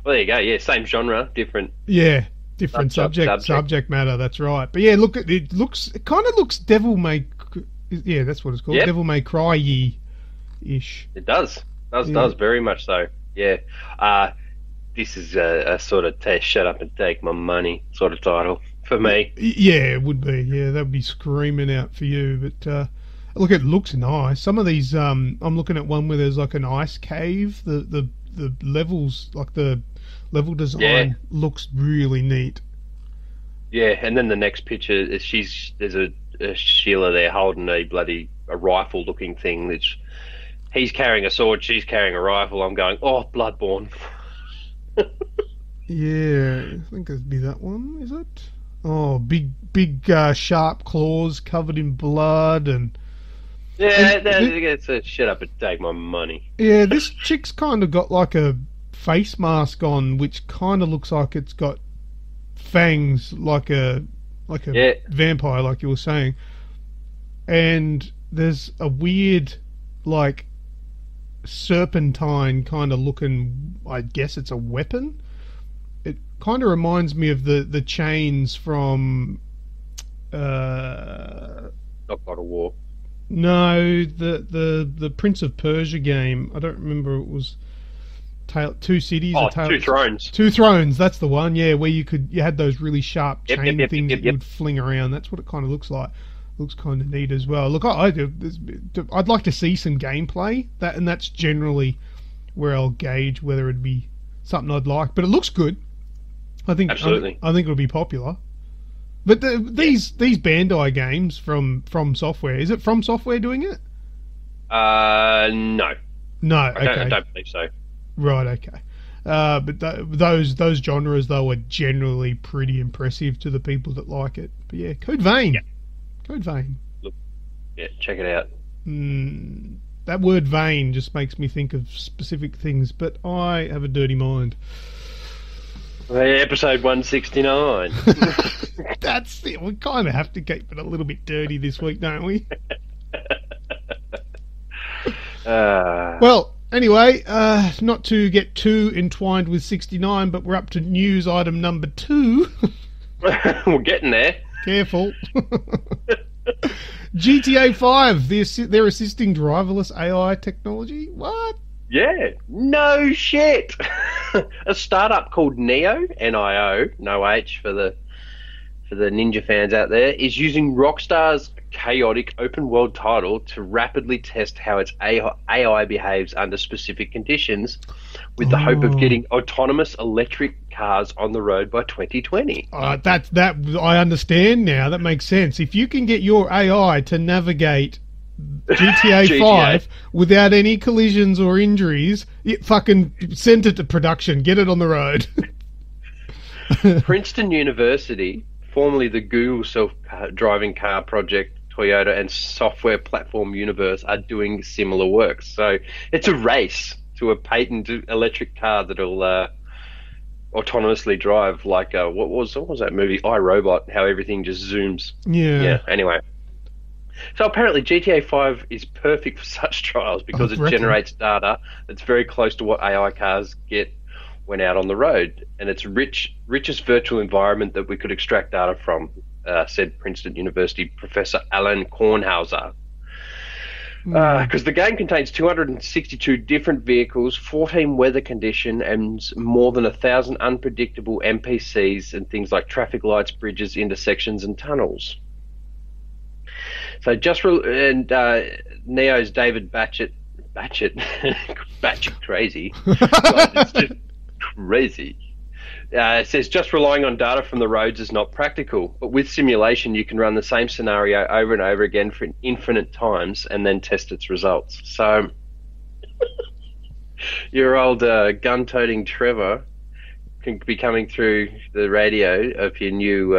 Well, there you go. Yeah, same genre, different. Yeah, different subject matter. That's right. But yeah, look, it kind of looks Devil May. Yeah, that's what it's called. Yep. Devil May Cry ish. It does very much so. Yeah. This is a sort of shut up and take my money sort of title for me. Yeah, it would be. Yeah, that would be screaming out for you. But look, it looks nice. Some of these, I'm looking at one where there's like an ice cave. The levels, like the level design, looks really neat. Yeah, and then the next picture is there's a Sheila there holding a rifle looking thing. Which he's carrying a sword, she's carrying a rifle. I'm going, oh, Bloodborne. Yeah, I think it'd be that one, is it? Oh, big sharp claws covered in blood and... Yeah, it's a shut up and take my money. Yeah, this chick's kind of got like a face mask on, which kind of looks like it's got fangs, like a vampire, like you were saying. And there's a weird, like, serpentine kind of looking, I guess it's a weapon. It kind of reminds me of the chains from Not God of War. No, the Prince of Persia game. I don't remember. It was Two Cities. Oh, Two Thrones. Two Thrones. That's the one. Yeah, where you had those really sharp chain things that you would fling around. That's what it kind of looks like. Looks kind of neat as well. Look, I'd like to see some gameplay. That's generally where I'll gauge whether it'd be something I'd like. But it looks good. I think absolutely. I think it'll be popular. But these Bandai games from Software, is it From Software doing it? No. No, okay. I don't believe so. Right, okay. But those genres, though, are generally pretty impressive to the people that like it. But yeah, Code Vein. Yeah. Code Vein. Look, yeah, check it out. That word vein just makes me think of specific things, but I have a dirty mind. Episode 169. That's it. We kind of have to keep it a little bit dirty this week, don't we? Well, anyway, not to get too entwined with 69, but we're up to news item number 2. We're getting there. Careful. GTA 5, they're assisting driverless AI technology. What? Yeah, no shit. A startup called Neo, N-I-O, no H for the ninja fans out there, is using Rockstar's chaotic open world title to rapidly test how its AI behaves under specific conditions, with the hope of getting autonomous electric cars on the road by 2020. That I understand now. That makes sense. If you can get your AI to navigate GTA 5 without any collisions or injuries, fucking send it to production. Get it on the road. Princeton University, formerly the Google self-driving car project, Toyota, and Software Platform Universe are doing similar work. So it's a race to a patented electric car that'll autonomously drive like what was that movie, iRobot? How everything just zooms. Yeah. Anyway. So apparently GTA 5 is perfect for such trials because it generates data that's very close to what AI cars get when out on the road, and it's richest virtual environment that we could extract data from, said Princeton University Professor Alan Kornhauser. Because the game contains 262 different vehicles, 14 weather conditions, and more than 1,000 unpredictable NPCs and things like traffic lights, bridges, intersections, and tunnels. So Neo's David Batchett crazy. It's just crazy. It says just relying on data from the roads is not practical, but with simulation you can run the same scenario over and over again for infinite times and then test its results. So your old gun-toting Trevor can be coming through the radio of your new,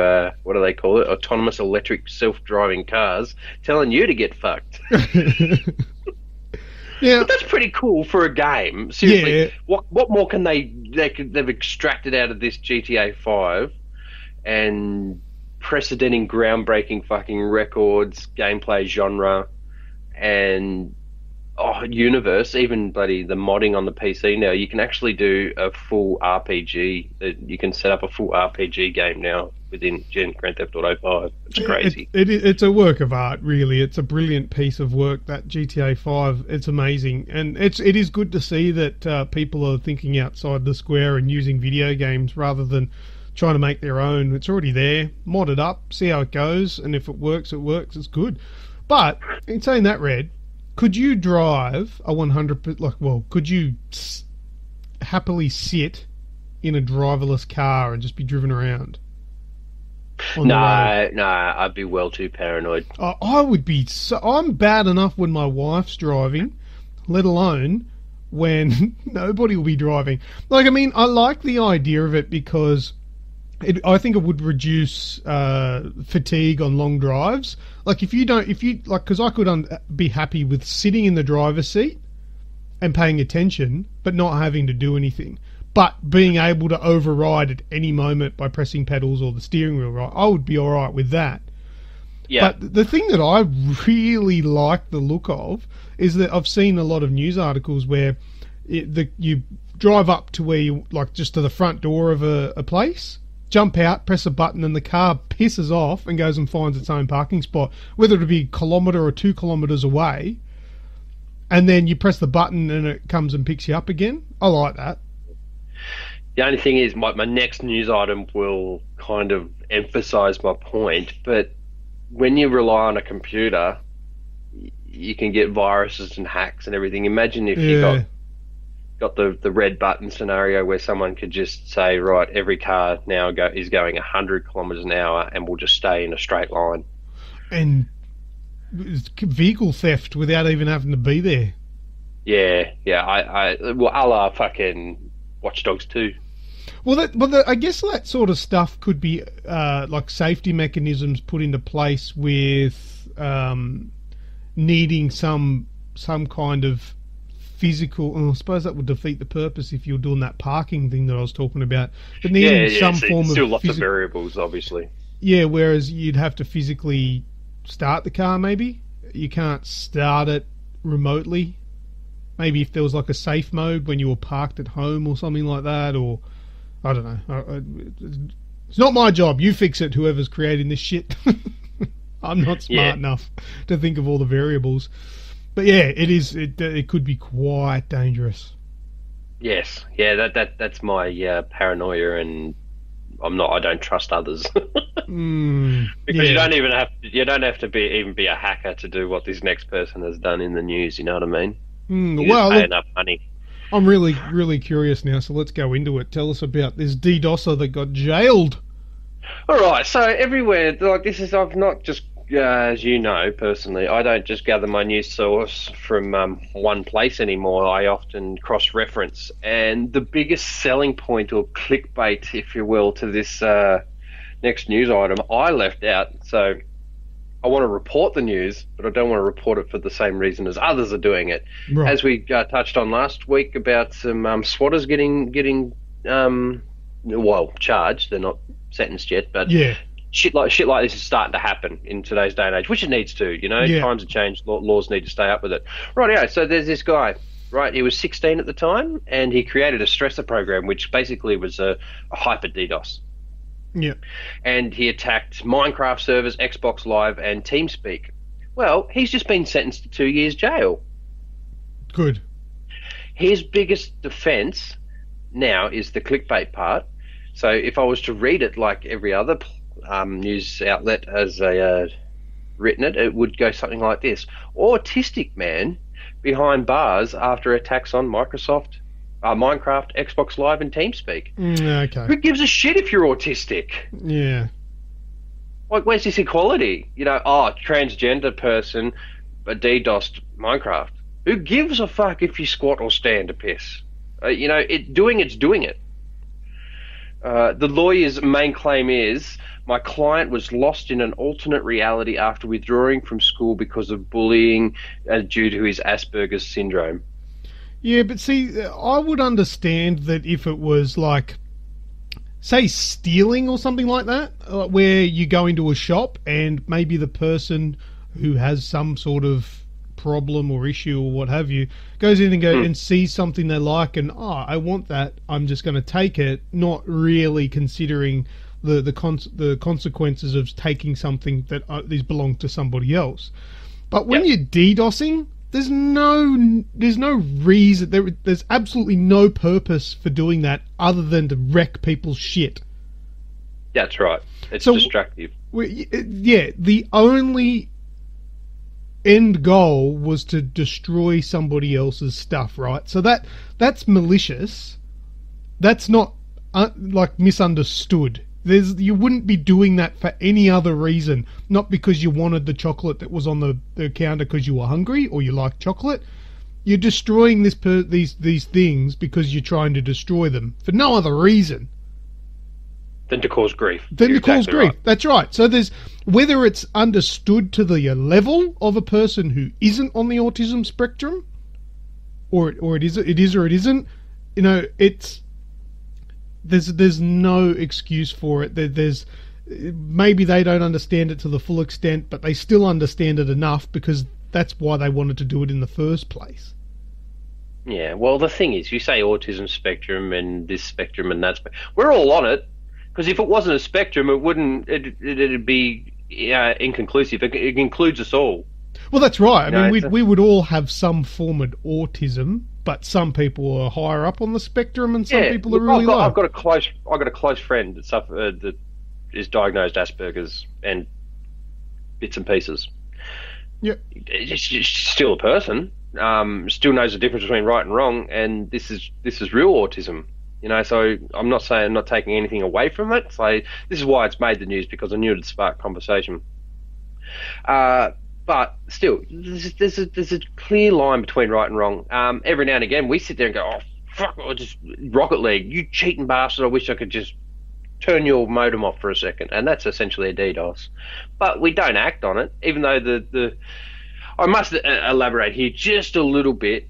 what do they call it, autonomous electric self-driving cars, telling you to get fucked. Yeah, but that's pretty cool for a game. Seriously, yeah. What more can they've extracted out of this GTA 5 and precedenting groundbreaking fucking records, gameplay genre, and universe, even bloody the modding on the PC now. You can actually do a full RPG. You can set up a full RPG game now within Grand Theft Auto 5. It's crazy. It's a work of art, really. It's a brilliant piece of work, that GTA 5. It's amazing, and it is good to see that people are thinking outside the square and using video games rather than trying to make their own. It's already there. Mod it up, see how it goes, and if it works, it works. It's good. But in saying that, Red, could you drive a 100? Could you happily sit in a driverless car and just be driven around? No, I'd be well too paranoid. I would be. I'm bad enough when my wife's driving, let alone when nobody will be driving. Like, I mean, I like the idea of it because I think it would reduce fatigue on long drives. Like, because I could be happy with sitting in the driver's seat and paying attention, but not having to do anything. But being able to override at any moment by pressing pedals or the steering wheel, right? I would be all right with that. Yeah. But the thing that I really like the look of is that I've seen a lot of news articles where you drive up to where you, like, just to the front door of a place, jump out, press a button, and the car pisses off and goes and finds its own parking spot, whether it be a kilometre or 2 kilometres away, and then you press the button and it comes and picks you up again. I like that. The only thing is, my next news item will kind of emphasise my point, but when you rely on a computer, you can get viruses and hacks and everything. Imagine if you got the red button scenario where someone could just say, right, every car now is going 100 kilometres an hour and will just stay in a straight line. And vehicle theft without even having to be there. Yeah, a la fucking Watch Dogs 2. Well, I guess that sort of stuff could be like safety mechanisms put into place with needing some kind of physical. Well, I suppose that would defeat the purpose if you're doing that parking thing that I was talking about. But needing some form of still lots of variables, obviously. Yeah, whereas you'd have to physically start the car. Maybe you can't start it remotely. Maybe if there was like a safe mode when you were parked at home or something like that, or I don't know. It's not my job. You fix it, whoever's creating this shit. I'm not smart enough to think of all the variables. But yeah, it is. It could be quite dangerous. Yes, yeah. That's my paranoia, and I don't trust others because you don't have to be a hacker to do what this next person has done in the news. You know what I mean? Well, pay enough money. I'm really, really curious now, so let's go into it. Tell us about this DDOSer that got jailed. All right, so everywhere, like this is, I've not just, as you know, personally, I don't just gather my news source from one place anymore. I often cross-reference, and the biggest selling point or clickbait, if you will, to this next news item, I left out. So I want to report the news, but I don't want to report it for the same reason as others are doing it. Right. As we touched on last week about some swatters getting charged. They're not sentenced yet, but shit like this is starting to happen in today's day and age, which it needs to. You know, times have changed. Laws need to stay up with it. Right. So there's this guy. Right, he was 16 at the time, and he created a stressor program, which basically was a hyper DDoS. Yeah. And he attacked Minecraft servers, Xbox Live, and TeamSpeak. Well, he's just been sentenced to 2 years jail. Good. His biggest defence now is the clickbait part. So if I was to read it like every other news outlet has written it, it would go something like this. Autistic man behind bars after attacks on Microsoft Minecraft, Xbox Live, and TeamSpeak. Okay. Who gives a shit if you're autistic? Yeah. Like, where's this equality? Transgender person, a DDoSed Minecraft. Who gives a fuck if you squat or stand a piss? It's doing it. The lawyer's main claim is, my client was lost in an alternate reality after withdrawing from school because of bullying due to his Asperger's syndrome. Yeah, but see, I would understand that if it was like, say, stealing or something like that, where you go into a shop and maybe the person who has some sort of problem or issue or what have you goes in and sees something they like and, I want that, I'm just going to take it, not really considering the consequences of taking something that these belong to somebody else. But when you're DDoSing, there's no reason, there's absolutely no purpose for doing that other than to wreck people's shit. That's right. It's destructive. The only end goal was to destroy somebody else's stuff, right? So that's malicious. That's not misunderstood. You wouldn't be doing that for any other reason, not because you wanted the chocolate that was on the counter because you were hungry or you like chocolate. You're destroying these things because you're trying to destroy them for no other reason than to cause grief. Right. That's right. So there's, whether it's understood to the level of a person who isn't on the autism spectrum, or it is or it isn't, it's there's no excuse for it. There's maybe they don't understand it to the full extent, but they still understand it enough because that's why they wanted to do it in the first place. Yeah, well, the thing is, you say autism spectrum and this spectrum and that spectrum. We're all on it, because if it wasn't a spectrum, it'd be inconclusive. It includes us all. Well, that's right. I mean, we would all have some form of autism, but some people are higher up on the spectrum, and some people are really low. I've got a close friend that is diagnosed Asperger's and bits and pieces. Yeah, she's still a person. Still knows the difference between right and wrong, and this is real autism. So I'm not saying I'm not taking anything away from it. So this is why it's made the news, because I knew it'd spark conversation. But still, there's a clear line between right and wrong. Every now and again, we sit there and go, "Oh fuck, or just Rocket League, you cheating bastard! I wish I could just turn your modem off for a second." And that's essentially a DDoS. But we don't act on it, even though I must elaborate here just a little bit.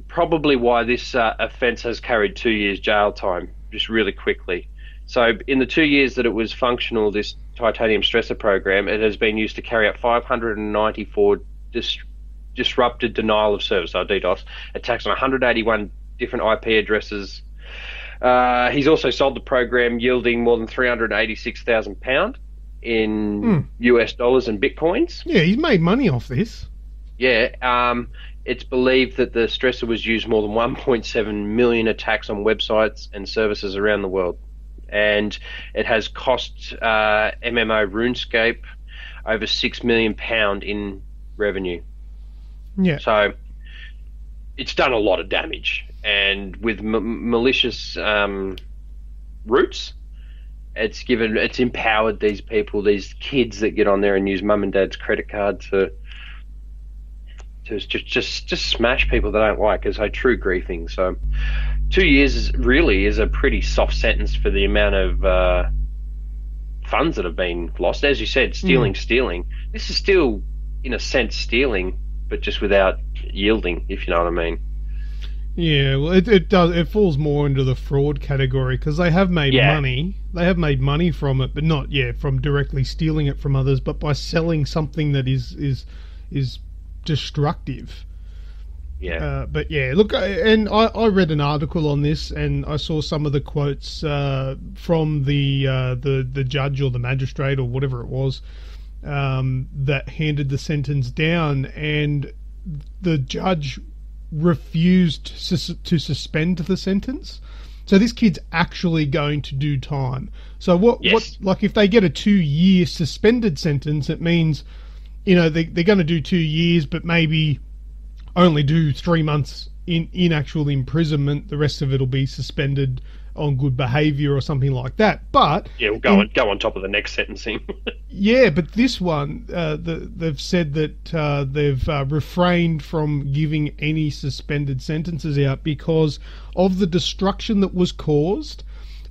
Probably why this offence has carried 2 years jail time, just really quickly. So in the 2 years that it was functional, this titanium stressor program, it has been used to carry out 594 disrupted denial of service, so DDoS, attacks on 181 different IP addresses. He's also sold the program, yielding more than £386,000 in US dollars and bitcoins. Yeah, he's made money off this. Yeah, it's believed that the stressor was used more than 1.7 million attacks on websites and services around the world. And it has cost MMO RuneScape over £6 million in revenue. Yeah. So it's done a lot of damage. And with malicious roots, it's empowered these people, these kids that get on there and use mum and dad's credit card to just smash people they don't like. It's a true griefing. So 2 years is a pretty soft sentence for the amount of funds that have been lost. As you said, stealing. This is still, in a sense, stealing, but just without yielding, if you know what I mean. Yeah, well, it does. It falls more into the fraud category, because they have made money. They have made money from it, but not from directly stealing it from others, but by selling something that is destructive. Yeah. But yeah, look, and I read an article on this, and I saw some of the quotes from the judge or the magistrate or whatever it was that handed the sentence down, and the judge refused to suspend the sentence. So this kid's actually going to do time. So what like if they get a 2-year suspended sentence, it means, they're going to do 2 years, but maybe only do 3 months in actual imprisonment. The rest of it will be suspended on good behaviour or something like that. But yeah, we'll go on top of the next sentencing. yeah, but this one, they've said that they've refrained from giving any suspended sentences out because of the destruction that was caused.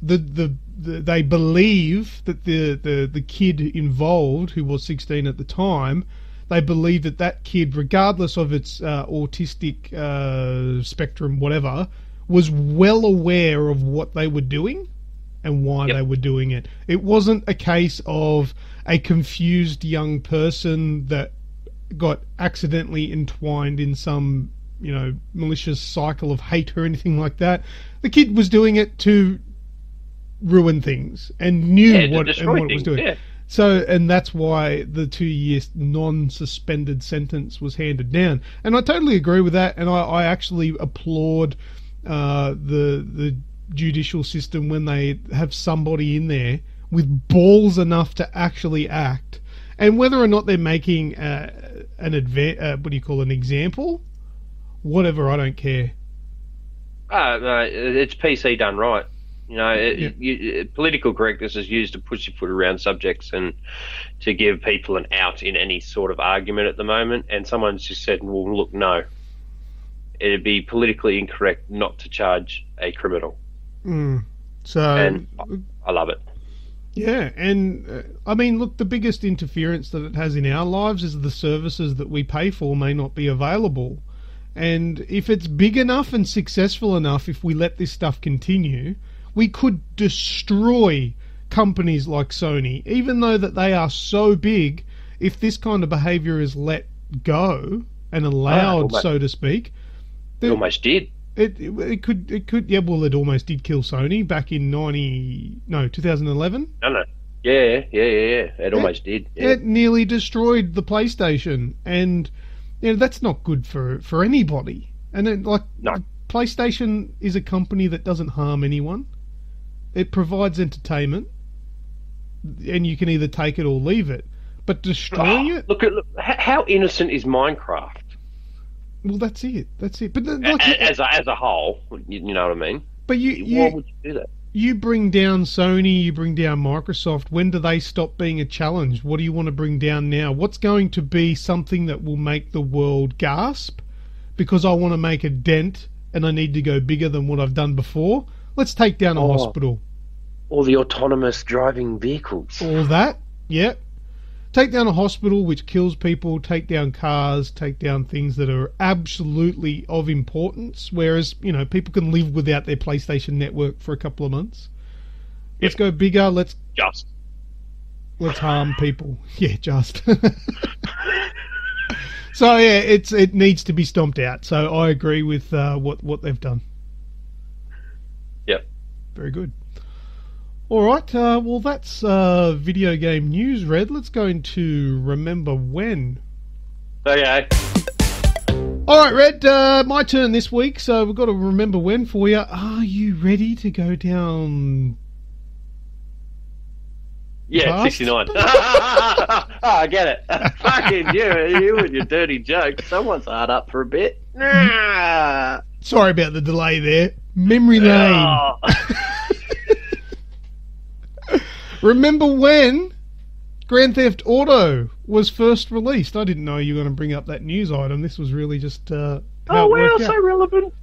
They believe that the kid involved, who was 16 at the time, they believe that kid, regardless of its autistic spectrum, whatever, was well aware of what they were doing and why they were doing it. It wasn't a case of a confused young person that got accidentally entwined in some, malicious cycle of hate or anything like that. The kid was doing it to ruin things and knew what it was doing. Yeah. So, and that's why the 2-year non-suspended sentence was handed down. And I totally agree with that. And I actually applaud the judicial system when they have somebody in there with balls enough to actually act. And whether or not they're making an example, whatever, I don't care. No, it's PC done right. Political correctness is used to push your foot around subjects and to give people an out in any sort of argument at the moment. And someone's just said, well, look, no. It'd be politically incorrect not to charge a criminal. So, and I love it. Yeah, and I mean, look, the biggest interference that it has in our lives is the services that we pay for may not be available. And if it's big enough and successful enough, if we let this stuff continue, we could destroy companies like Sony, even though that they are so big. If this kind of behaviour is let go and allowed, so to speak, it almost did. It could. Yeah, well, it almost did kill Sony back in 2011. No. Yeah. It almost did. Yeah. It nearly destroyed the PlayStation, and that's not good for anybody. And PlayStation is a company that doesn't harm anyone. It provides entertainment, and you can either take it or leave it. But destroying it... Look, how innocent is Minecraft? Well, that's it. But as a whole, you know what I mean? But why would you do that? You bring down Sony, you bring down Microsoft. When do they stop being a challenge? What do you want to bring down now? What's going to be something that will make the world gasp? Because I want to make a dent and I need to go bigger than what I've done before. Let's take down a hospital. Or the autonomous driving vehicles. All that, yeah. Take down a hospital which kills people, take down cars, take down things that are absolutely of importance, whereas, people can live without their PlayStation network for a couple of months. Let's go bigger, let's harm people. Yeah, just. So, yeah, it needs to be stomped out. So I agree with what they've done. Yep. Very good. All right, well, that's video game news, Red. Let's go into Remember When. Okay. All right, Red, my turn this week, so we've got a Remember When for you. Are you ready to go down... Yeah, 69. I get it. Fucking you and your dirty jokes. Someone's hard up for a bit. Sorry about the delay there. Memory lane. Remember when Grand Theft Auto was first released? I didn't know you were going to bring up that news item. This was really just how it worked out. So relevant.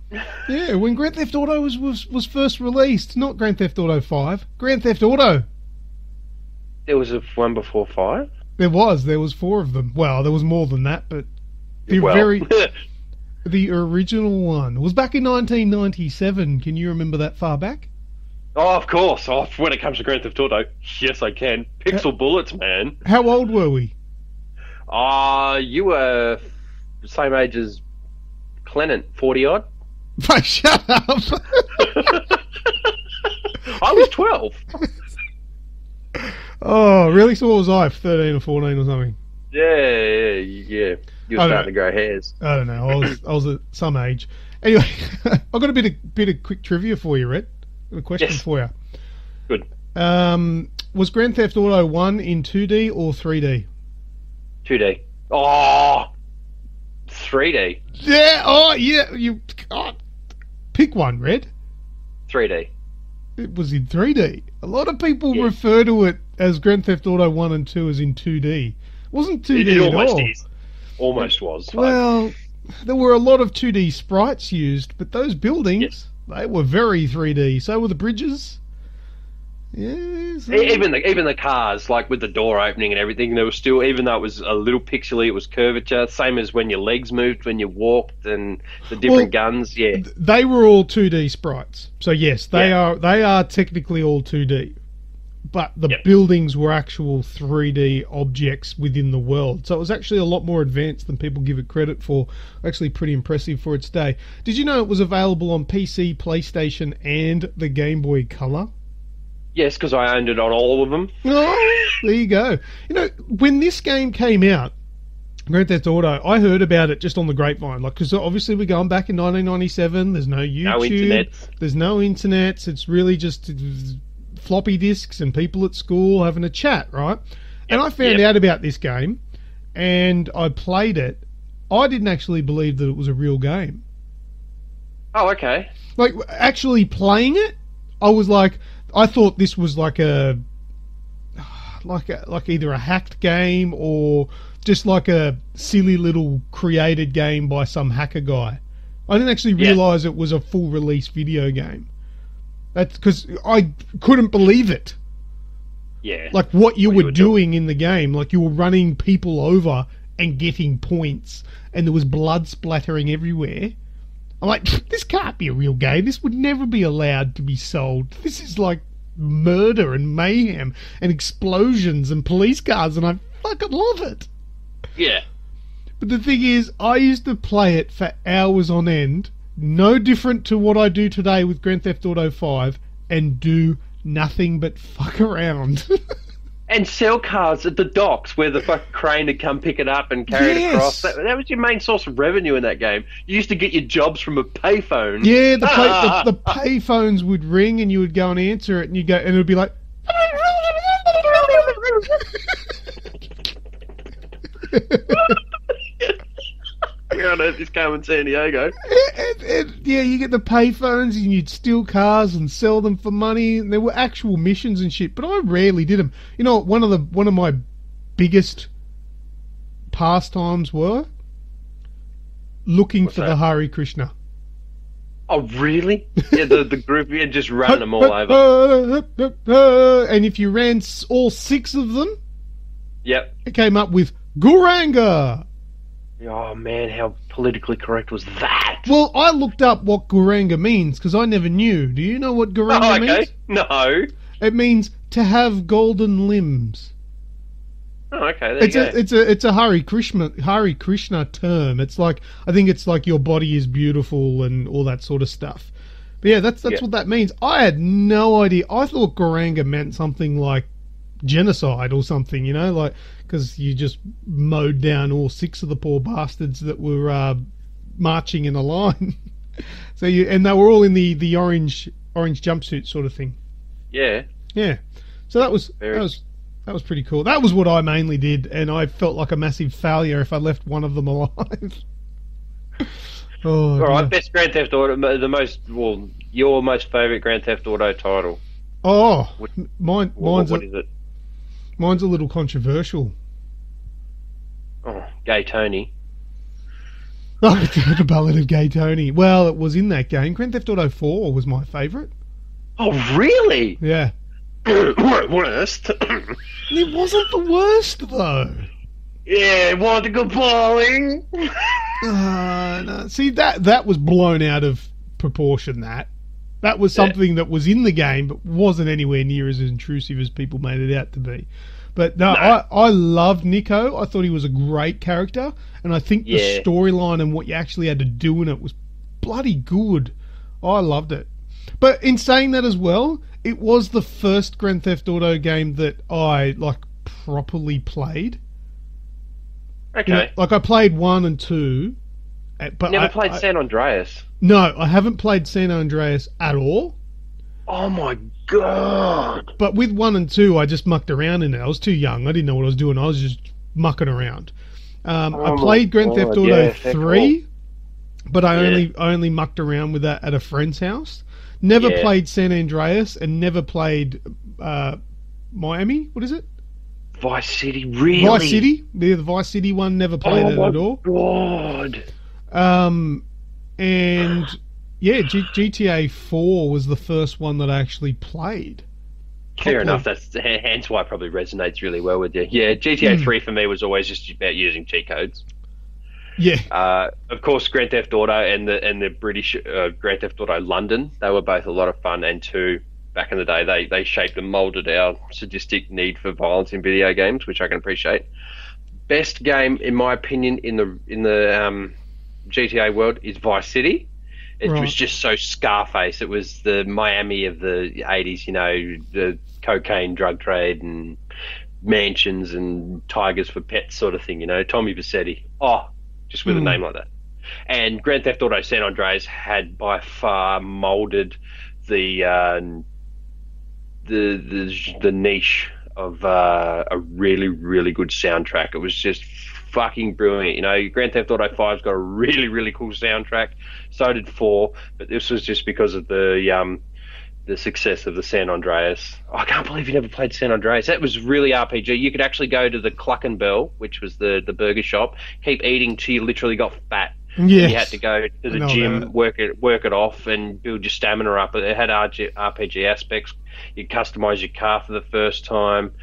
Yeah, when Grand Theft Auto was first released, not Grand Theft Auto 5, Grand Theft Auto. There was one before 5? There was 4 of them. Well, there was more than that, but the original one was back in 1997. Can you remember that far back? Oh, of course. Oh, when it comes to Grand Theft Auto, yes, I can. Pixel bullets, man. How old were we? You were the same age as Clennon, 40-odd. Shut up. I was 12. Oh, really? So what was I, 13 or 14 or something? Yeah. You were starting to grow hairs. I don't know. I was at some age. Anyway, I've got a bit of quick trivia for you, Rhett. A question for you. Good. Was Grand Theft Auto 1 in 2D or 3D? 2D. Oh, 3D. Yeah. Oh, yeah. Pick one, Red. 3D. It was in 3D. A lot of people Yeah. refer to it as Grand Theft Auto 1 and 2 as in 2D. It wasn't 2D It at almost all. is. Almost was. Well, there were a lot of 2D sprites used, but those buildings, Yes. they were very 3D. So were the bridges. Yes. Even the cars, like with the door opening and everything, there was still, even though it was a little pixely, it was curvature. Same as when your legs moved, when you walked, and the different guns. Yeah, They were all 2D sprites. So yes, they are technically all 2D. But the buildings were actual 3D objects within the world. So it was actually a lot more advanced than people give it credit for. Actually pretty impressive for its day. Did you know it was available on PC, PlayStation, and the Game Boy Color? yes, because I owned it on all of them. Oh, there you go. You know, when this game came out, Grand Theft Auto, I heard about it just on the grapevine. Like, because obviously we're going back in 1997. There's no YouTube. No internet. There's no internet. It's really just floppy disks and people at school having a chat, right? And I found out about this game, and I played it. I didn't actually believe that it was a real game. Oh, okay. Like, actually playing it, I was like, I thought this was like either a hacked game or just like a silly little created game by some hacker guy. I didn't actually realise it was a full release video game. That's because I couldn't believe it. Yeah. Like what you were doing in the game, like you were running people over and getting points, and there was blood splattering everywhere. I'm like, this can't be a real game. This would never be allowed to be sold. This is like murder and mayhem and explosions and police cars, and I fucking love it. Yeah. But the thing is, I used to play it for hours on end, no different to what I do today with Grand Theft Auto 5, and do nothing but fuck around. And sell cars at the docks where the fucking crane would come pick it up and carry it across. That was your main source of revenue in that game. You used to get your jobs from a payphone. Yeah, the payphones would ring and you would go and answer it, and you go, and it would be like. We're on this game in San Diego. Yeah, you get the payphones and you'd steal cars and sell them for money. And there were actual missions and shit, but I rarely did them. You know, one of my biggest pastimes were looking for the Hare Krishna. Oh, really? Yeah, the group, yeah, just running them all over. And if you ran all 6 of them, Yep. it came up with Guranga. Oh, man, how politically correct was that? Well, I looked up what Guranga means because I never knew. Do you know what Guranga means? No. It means to have golden limbs. Oh, okay, there you go. It's a Hare Krishna term. It's like, I think it's like your body is beautiful and all that sort of stuff. But yeah, that's what that means. I had no idea. I thought Guranga meant something like genocide or something, you know, like because you just mowed down all 6 of the poor bastards that were marching in a line. And they were all in the orange jumpsuit sort of thing. Yeah. Yeah. So that was pretty cool. That was what I mainly did, and I felt like a massive failure if I left one of them alive. All right, best Grand Theft Auto, your most favourite Grand Theft Auto title. Oh, what is it? Mine's a little controversial. Oh, Gay Tony. Oh, the Ballad of Gay Tony. Well, it was in that game. Grand Theft Auto 4 was my favourite. Oh, really? Yeah. Worst. It wasn't the worst, though. Yeah, want to go bowling? No. See, that was blown out of proportion, That was something that was in the game, but wasn't anywhere near as intrusive as people made it out to be. But no. I loved Nico. I thought he was a great character, and I think the storyline and what you actually had to do in it was bloody good. I loved it. But in saying that as well, it was the first Grand Theft Auto game that I properly played. Okay. You know, I played 1 and 2. But Never played San Andreas. No, I haven't played San Andreas at all. Oh my god! But with 1 and 2, I just mucked around in it. I was too young. I didn't know what I was doing. I was just mucking around. I played Grand Theft Auto 3, but I only mucked around with that at a friend's house. Never played San Andreas and never played Miami. What is it? Vice City, really? Vice City? The Vice City one, never played it at all. God. And yeah, GTA 4 was the first one that I actually played. Fair enough. That's hence why it probably resonates really well with you. Yeah, GTA 3 for me was always just about using cheat codes. Yeah. Of course, Grand Theft Auto and the British Grand Theft Auto London, they were both a lot of fun. And two, back in the day, they shaped and molded our sadistic need for violence in video games, which I can appreciate. Best game, in my opinion, in the GTA world is Vice City. It was just so Scarface. It was the Miami of the 80s, you know, the cocaine drug trade and mansions and tigers for pets sort of thing, you know. Tommy Vercetti. Oh, just with a name like that. And Grand Theft Auto San Andreas had by far molded the niche of a really, really good soundtrack. It was just fucking brilliant. You know, Grand Theft Auto 5's got a really, really cool soundtrack. So did 4, but this was just because of the success of the San Andreas. Oh, I can't believe you never played San Andreas. That was really RPG. You could actually go to the Cluck and Bell, which was the burger shop, keep eating till you literally got fat. Yes. You had to go to the gym, work it off, and build your stamina up. It had RPG aspects. You customize your car for the first time.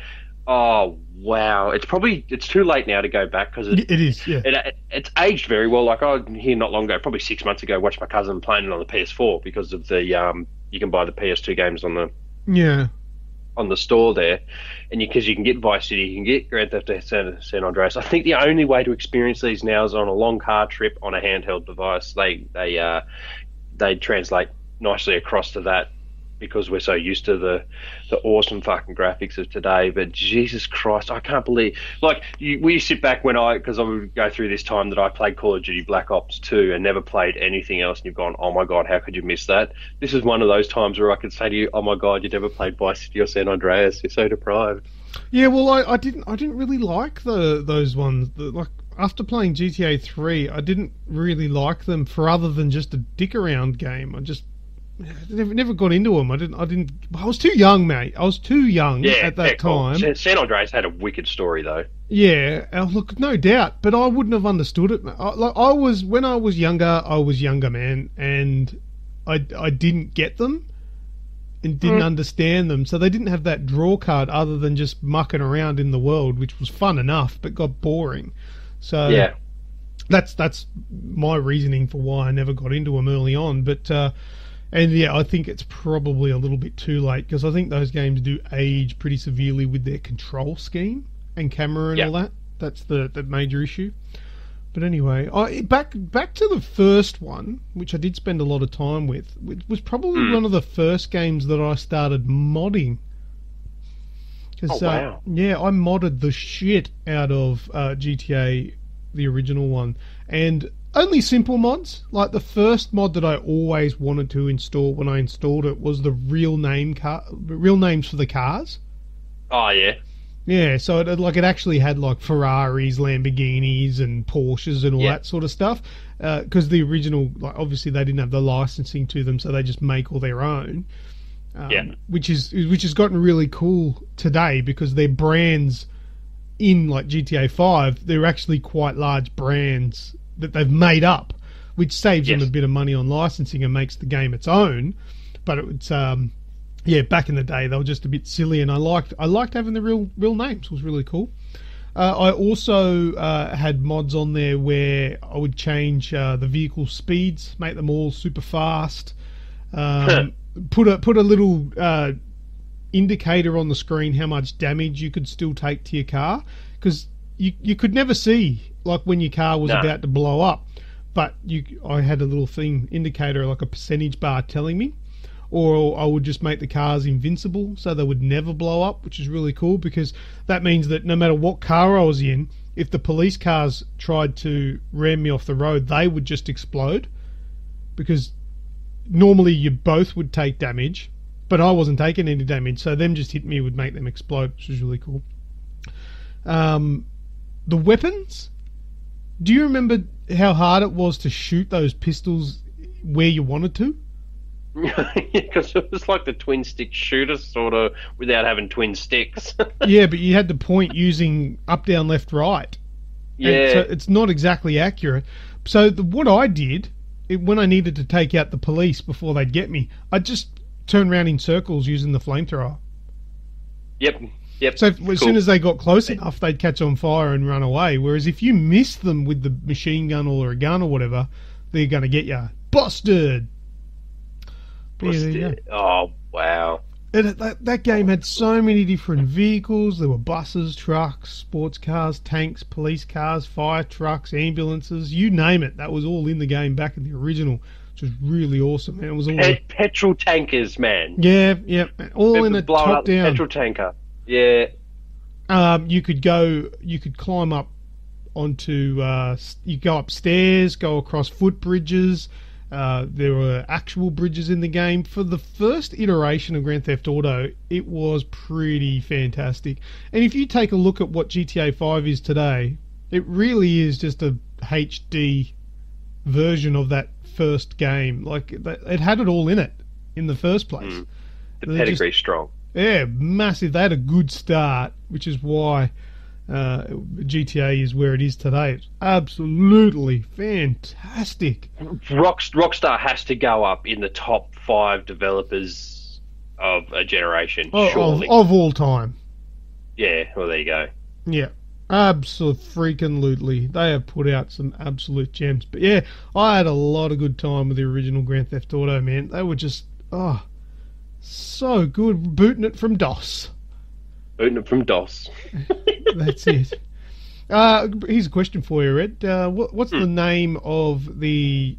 Oh wow! It's too late now to go back because it is. Yeah. It's aged very well. Like I here not long ago, probably 6 months ago, watched my cousin playing it on the PS4 because of the you can buy the PS2 games on the store there, and because you can get Vice City, you can get Grand Theft Auto San Andreas. I think the only way to experience these now is on a long car trip on a handheld device. They translate nicely across to that because we're so used to the awesome fucking graphics of today. But Jesus Christ, I can't believe, like, we sit back because I would go through this time that I played Call of Duty Black Ops 2 and never played anything else, and you've gone, oh my God, how could you miss that? This is one of those times where I could say to you, oh my God, you never played Vice City or San Andreas, you're so deprived. Yeah, well, I didn't really like those ones. Like, after playing GTA 3, I didn't really like them for other than just a dick around game. I never got into them. I was too young, mate. I was too young at that time. Cool. San Andreas had a wicked story, though. Yeah, look, no doubt. But I wouldn't have understood it. When I was younger, man, and I didn't get them and didn't understand them. So they didn't have that draw card other than just mucking around in the world, which was fun enough, but got boring. So yeah, that's my reasoning for why I never got into them early on. But and yeah, I think it's probably a little bit too late because I think those games do age pretty severely with their control scheme and camera and all that. That's the major issue. But anyway, back to the first one, which I did spend a lot of time with, which was probably one of the first games that I started modding. Cause, wow. Yeah, I modded the shit out of GTA, the original one. And only simple mods. Like the first mod that I always wanted to install when I installed it was the real names for the cars. Oh yeah. Yeah, so it actually had like Ferraris, Lamborghinis, and Porsches and all that sort of stuff. Because the original, like obviously they didn't have the licensing to them, so they just make all their own. Which has gotten really cool today because their brands in like GTA 5, they're actually quite large brands that they've made up, which saves them a bit of money on licensing and makes the game its own. But it's back in the day they were just a bit silly, and I liked having the real names. It was really cool. I also had mods on there where I would change the vehicle speeds, make them all super fast. Put a little indicator on the screen how much damage you could still take to your car, because you could never see like when your car was about to blow up, but I had a little thing indicator, like a percentage bar telling me. Or I would just make the cars invincible so they would never blow up, which is really cool because that means that no matter what car I was in, if the police cars tried to ram me off the road, they would just explode, because normally you both would take damage, but I wasn't taking any damage, so them just hit me would make them explode, which was really cool. The weapons, Do you remember how hard it was to shoot those pistols where you wanted to? Because it was like the twin stick shooter, sort of, without having twin sticks. Yeah, but you had to point using up, down, left, right. Yeah. And so it's not exactly accurate. So what I did, when I needed to take out the police before they'd get me, I'd just turn around in circles using the flamethrower. Yep. So as soon as they got close enough, they'd catch on fire and run away. Whereas if you miss them with the machine gun or a gun or whatever, they're going to get you. Busted! Yeah, there you go. Oh, wow. And that game had so many different vehicles. There were buses, trucks, sports cars, tanks, police cars, fire trucks, ambulances, you name it. That was all in the game back in the original, which was really awesome. Man. It was all petrol tankers, man. Yeah, all in a top down petrol tanker. Yeah. You could climb up onto. You go upstairs, go across footbridges. There were actual bridges in the game. For the first iteration of Grand Theft Auto, it was pretty fantastic. And if you take a look at what GTA 5 is today, it really is just a HD version of that first game. Like, it had it all in it in the first place. The pedigree's strong. Yeah, massive. They had a good start, which is why GTA is where it is today. It's absolutely fantastic. Rockstar has to go up in the top 5 developers of a generation, surely. Of all time. Yeah, well, there you go. Yeah, absolutely. They have put out some absolute gems. But yeah, I had a lot of good time with the original Grand Theft Auto, man. They were just, so good. Booting it from DOS. That's it. Here's a question for you, Red. What's the name of the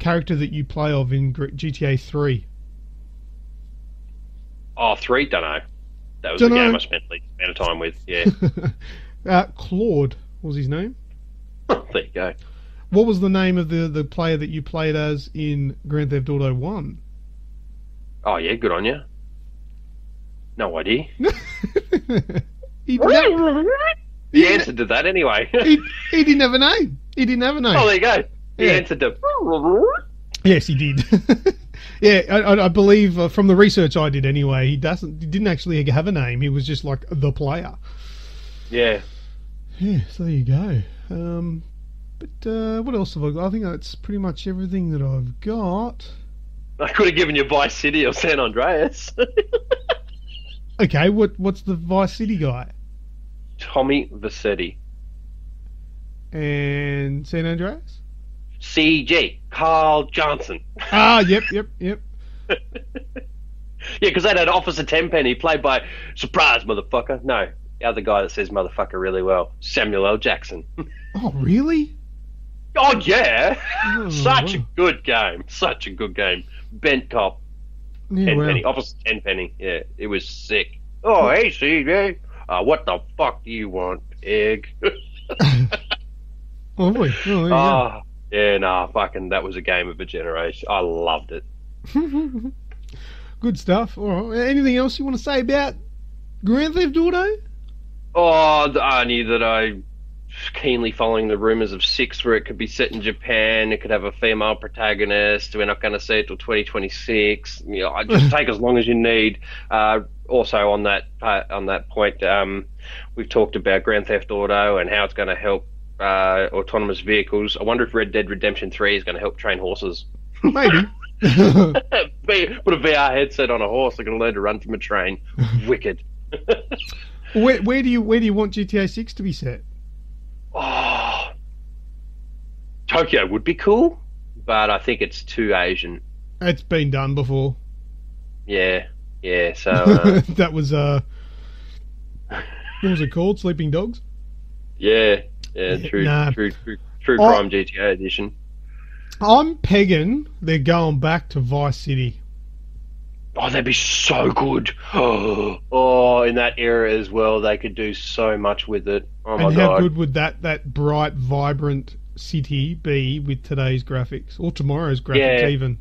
character that you play of in GTA 3? Oh, 3? Don't know. That was the game I spent the amount of time with, yeah. Claude was his name. There you go. What was the name of the player that you played as in Grand Theft Auto 1? Oh, yeah, good on you. No idea. He answered to that anyway. he didn't have a name. Oh, there you go. He answered to... Yes, he did. Yeah, I believe from the research I did anyway, he didn't actually have a name. He was just like the player. Yeah. Yeah, so there you go. But what else have I got? I think that's pretty much everything that I've got. I could have given you Vice City or San Andreas. Okay, what's the Vice City guy? Tommy Vercetti. And San Andreas? CG, Carl Johnson. Yep. Yeah, because that had Officer Tenpenny, played by, surprise, motherfucker. No, the other guy that says motherfucker really well, Samuel L. Jackson. Oh, really? Oh, yeah. Such a good game. Bent cop. Yeah, Tenpenny. Officer Tenpenny. Yeah, it was sick. Oh, hey, CJ. What the fuck do you want, egg? Oh, boy. Oh, yeah, fucking, that was a game of a generation. I loved it. Good stuff. All right. Anything else you want to say about Grand Theft Auto? Oh, only that I keenly following the rumours of 6, where it could be set in Japan, it could have a female protagonist. We're not going to see it till 2026. You know, just take as long as you need. Also, on that point, we've talked about Grand Theft Auto and how it's going to help autonomous vehicles. I wonder if Red Dead Redemption 3 is going to help train horses. Maybe. Put a VR headset on a horse, they're going to learn to run from a train. Wicked. Where do you want GTA 6 to be set? Oh, Tokyo would be cool, but I think it's too Asian. It's been done before. Yeah. So that was what was it called? Sleeping Dogs. Yeah. True crime GTA edition. I'm pegging they're going back to Vice City. Oh, that'd be so good. Oh, in that era as well, they could do so much with it. Oh my god! And how good would that bright, vibrant city be with today's graphics or tomorrow's graphics even?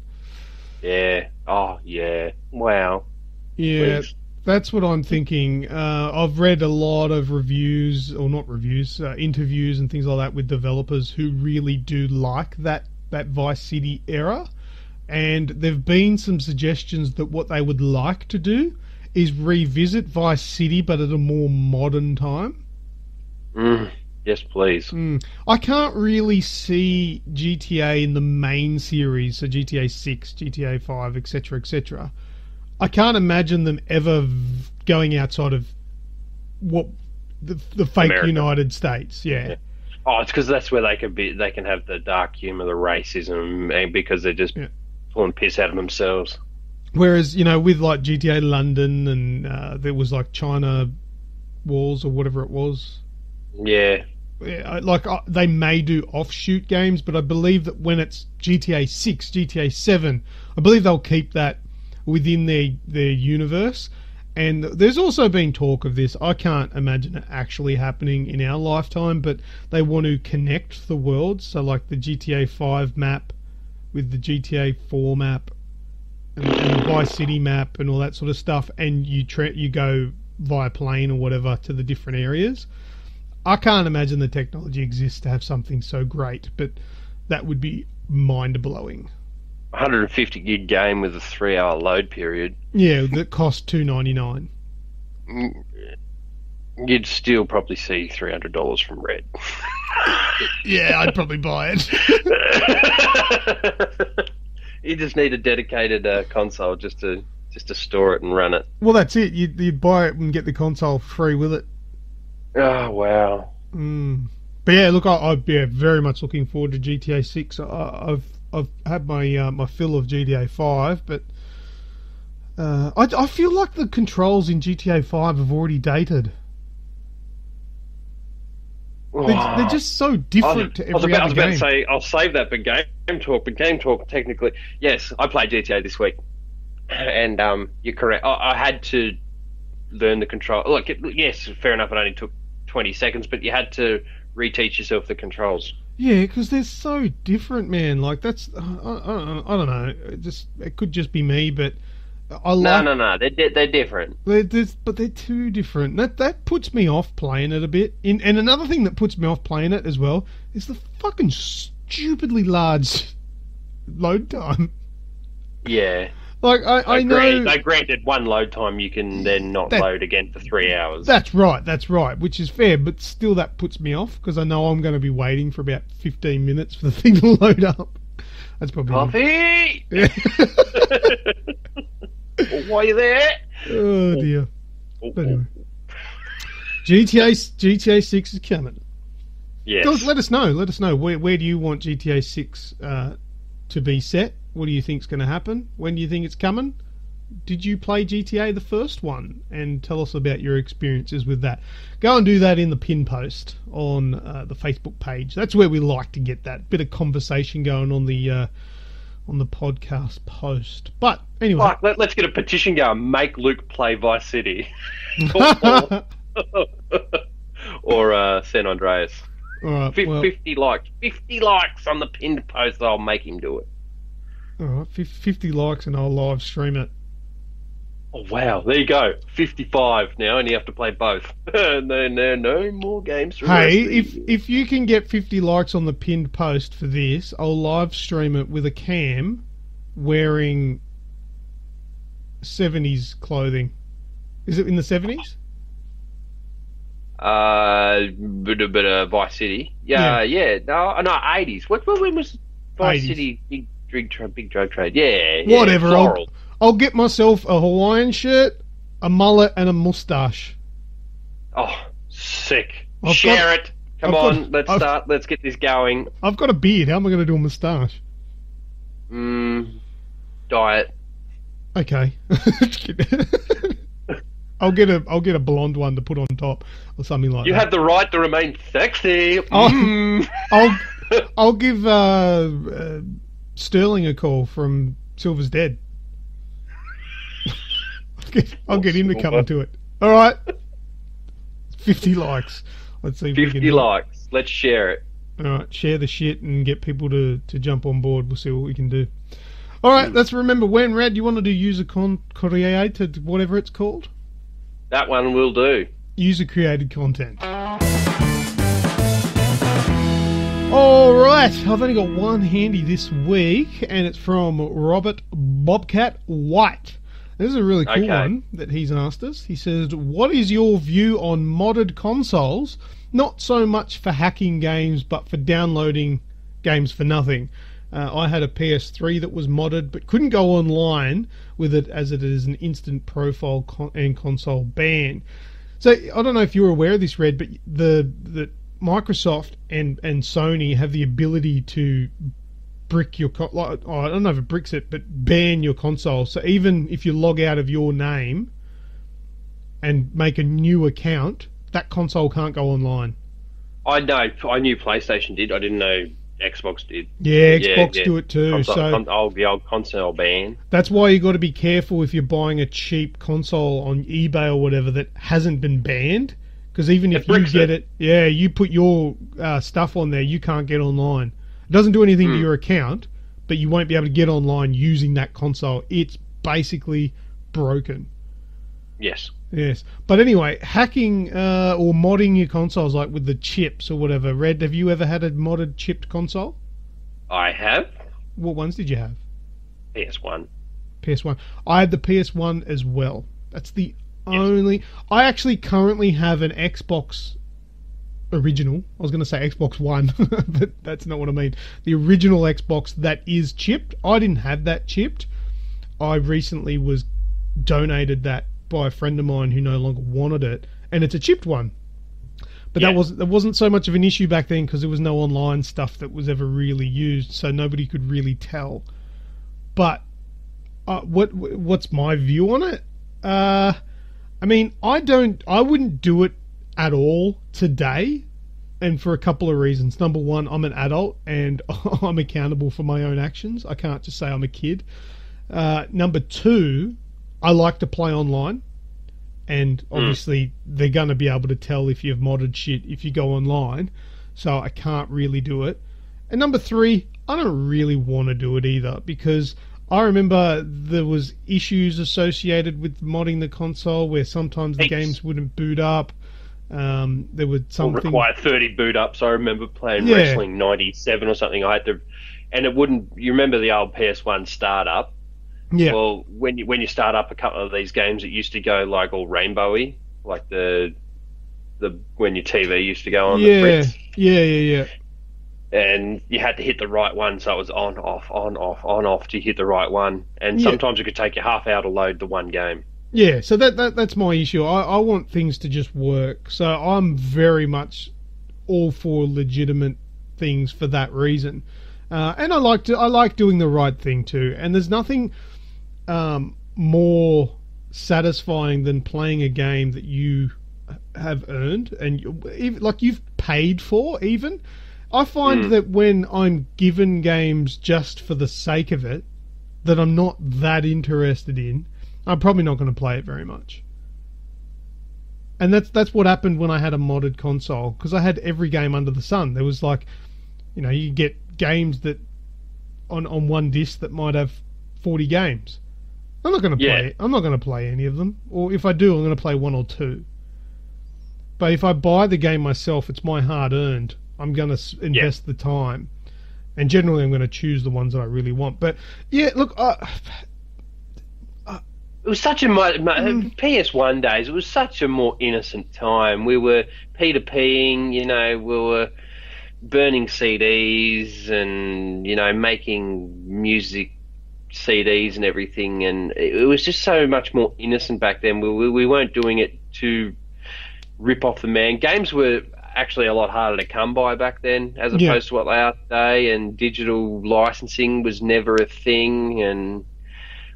Yeah. Oh, yeah. Wow. Yeah. Please. That's what I'm thinking. I've read a lot of reviews, or not reviews, interviews and things like that with developers who really do like that Vice City era. And there've been some suggestions that what they would like to do is revisit Vice City, but at a more modern time. Yes, please. I can't really see GTA in the main series, so GTA 6, GTA 5, etc., etc. I can't imagine them ever going outside of what the fake America. United States. Yeah. Oh, it's because that's where they can have the dark humor, the racism, and because they're just pulling piss out of themselves. Whereas, with like GTA London and there was like China Walls or whatever it was. Yeah. They may do offshoot games, but I believe that when it's GTA 6, GTA 7, I believe they'll keep that within their universe. And there's also been talk of this. I can't imagine it actually happening in our lifetime, but they want to connect the worlds. So like the GTA 5 map with the GTA 4 map and the Vice City map and all that sort of stuff, and you go via plane or whatever to the different areas. I can't imagine the technology exists to have something so great, but that would be mind-blowing. 150 gig game with a 3-hour load period. Yeah, that cost $2.99. You'd still probably see $300 from Red. Yeah, I'd probably buy it. You just need a dedicated console just to store it and run it. Well, that's it. You'd buy it and get the console free with it. Oh, wow. But yeah, look, I'm very much looking forward to GTA 6. I've had my fill of GTA 5, but I feel like the controls in GTA 5 have already dated. They're just so different to every other game. I was about to say, I'll save that for Game Talk, but Game Talk, technically, yes, I played GTA this week, and you're correct. I had to learn the control. Look, yes, fair enough, it only took 20 seconds, but you had to reteach yourself the controls. Yeah, because they're so different, man. Like, that's... I don't know. It could just be me, but... No. They're different. But they're too different. That puts me off playing it a bit. And another thing that puts me off playing it as well is the fucking stupidly large load time. Yeah. Like, I know... They granted one load time you can then not load again for 3 hours. That's right, which is fair, but still that puts me off, because I know I'm going to be waiting for about 15 minutes for the thing to load up. That's probably... Coffee! Yeah. Why are you there? Oh, dear. But anyway. GTA 6 is coming. Yes. Let us know. Where do you want GTA 6 to be set? What do you think's going to happen? When do you think it's coming? Did you play GTA the first one? And tell us about your experiences with that. Go and do that in the pin post on the Facebook page. That's where we like to get that bit of conversation going on the podcast post. But anyway, let's get a petition going. Make Luke play Vice City, or San Andreas. All right, 50 likes. 50 likes on the pinned post. I'll make him do it. All right, 50 likes and I'll live stream it. Oh, wow. There you go. 55 now, and you have to play both. No more games. Hey, if you can get 50 likes on the pinned post for this, I'll live stream it with a cam wearing 70s clothing. Is it in the 70s? Vice City. Yeah. No, 80s. When was Vice 80s. City big drug trade? Yeah. Whatever. I'll get myself a Hawaiian shirt, a mullet, and a moustache. Oh, sick. Share it. Come on, let's start. Let's get this going. I've got a beard. How am I going to do a moustache? Diet. Okay. I'll get a blonde one to put on top or something like that. You have the right to remain sexy. I'll give Sterling a call from Silver's Dead. I'll get him to come and do it. All right. 50 likes. Let's see if 50 likes. Let's share it. All right. Share the shit and get people to jump on board. We'll see what we can do. All right. Let's remember when, Rad, you want to do user created, whatever it's called? That one will do. User-created content. All right, I've only got one handy this week, and it's from Robert Bobcat White. This is a really cool one that he's asked us. He says, what is your view on modded consoles? Not so much for hacking games, but for downloading games for nothing. I had a PS3 that was modded, but couldn't go online with it as it is an instant profile and console ban. So I don't know if you're aware of this, Red, but the Microsoft and Sony have the ability to brick your I don't know if it bricks it, but ban your console. So even if you log out of your name and make a new account, that console can't go online. I know. I knew PlayStation did. I didn't know Xbox did. Yeah, Xbox do it too. The old console ban. That's why you got to be careful if you're buying a cheap console on eBay or whatever that hasn't been banned. Because even if you get it, you put your stuff on there, you can't get online. It doesn't do anything to your account, but you won't be able to get online using that console. It's basically broken. Yes. Yes. But anyway, hacking or modding your consoles, like with the chips or whatever. Red, have you ever had a modded chipped console? I have. What ones did you have? PS1. PS1. I had the PS1 as well. That's the only... I actually currently have an Xbox original. I was going to say Xbox One, but that's not what I mean. The original Xbox that is chipped. I didn't have that chipped. I recently was donated that by a friend of mine who no longer wanted it, and it's a chipped one. But that wasn't so much of an issue back then because there was no online stuff that was ever really used, so nobody could really tell. But what's my view on it? I mean, I wouldn't do it at all today, and for a couple of reasons. Number one, I'm an adult and I'm accountable for my own actions. I can't just say I'm a kid. Number two, I like to play online, and obviously they're going to be able to tell if you've modded shit if you go online, so I can't really do it. And number three, I don't really want to do it either, because I remember there was issues associated with modding the console where sometimes the games wouldn't boot up. There was something... required 30 boot ups. I remember playing Wrestling 97 or something. I had to... And it wouldn't... You remember the old PS1 startup? Yeah. Well, when you start up a couple of these games, it used to go like all rainbowy, like the when your TV used to go on the fritz. Yeah. And you had to hit the right one, so it was on, off to hit the right one. And sometimes it could take you half hour to load the one game. Yeah, so that's my issue. I want things to just work. So I'm very much all for legitimate things for that reason. And I like doing the right thing too. And there's nothing more satisfying than playing a game that you have earned and you've paid for even. I find that when I'm given games just for the sake of it, that I'm not that interested in, I'm probably not going to play it very much. And that's what happened when I had a modded console, because I had every game under the sun. There was like, you get games that on one disc that might have 40 games. I'm not going to play. I'm not going to play any of them, or if I do, I'm going to play one or two. But if I buy the game myself, it's my hard-earned. I'm going to invest the time, and generally I'm going to choose the ones that I really want. But yeah, look, it was such a PS1 days. It was such a more innocent time. We were P2Ping, we were burning CDs and making music CDs and everything, and it was just so much more innocent back then. We weren't doing it to rip off the man. Games were actually a lot harder to come by back then as opposed to what they are today, and digital licensing was never a thing. And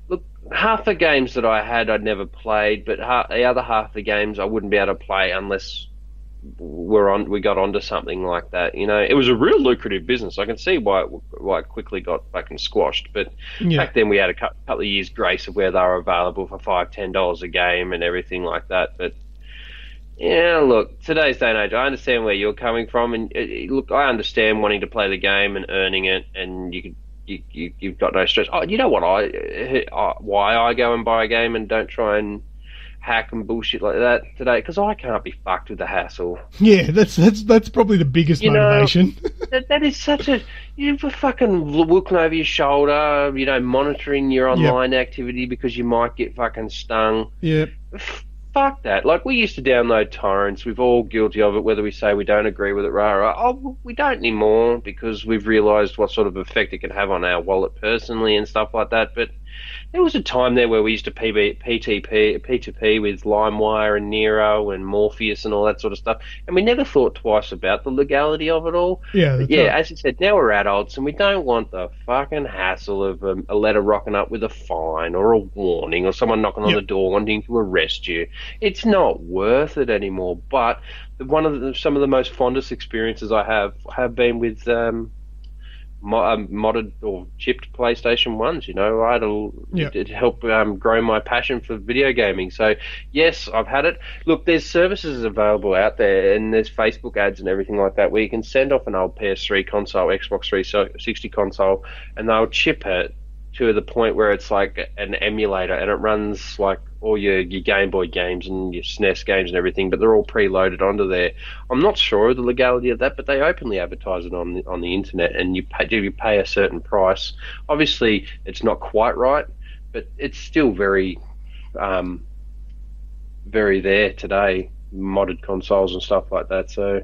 look, half the games that I had I'd never played, but the other half of the games I wouldn't be able to play unless we got onto something like that. It was a real lucrative business. I can see why it quickly got fucking squashed, but back then we had a couple of years grace of where they were available for $5-10 a game and everything like that. But yeah, look, today's day and age, I understand where you're coming from, and look, I understand wanting to play the game and earning it, and you've got no stress. Oh, you know what? Why I go and buy a game and don't try and pack and bullshit like that today because I can't be fucked with the hassle. Yeah, that's probably the biggest motivation. That is such a... You're fucking looking over your shoulder, monitoring your online activity because you might get fucking stung. Yeah. Fuck that. Like, we used to download torrents. We're all guilty of it, whether we say we don't agree with it, rah. Oh, we don't anymore because we've realised what sort of effect it can have on our wallet personally and stuff like that. But there was a time there where we used to P2P with LimeWire and Nero and Morpheus and all that sort of stuff, and we never thought twice about the legality of it all. Yeah, right. As you said, now we're adults and we don't want the fucking hassle of a letter rocking up with a fine or a warning or someone knocking on the door wanting to arrest you. It's not worth it anymore. But some of the most fondest experiences I have been with modded or chipped PlayStation 1s. It helped grow my passion for video gaming. So yes, I've had it. Look, there's services available out there, and there's Facebook ads and everything like that where you can send off an old PS3 console, Xbox 360 console, and they'll chip it to the point where it's like an emulator, and it runs like all your Game Boy games and your SNES games and everything, but they're all preloaded onto there. I'm not sure of the legality of that, but they openly advertise it on the internet, and you pay a certain price. Obviously, it's not quite right, but it's still very, very there today. Modded consoles and stuff like that. So.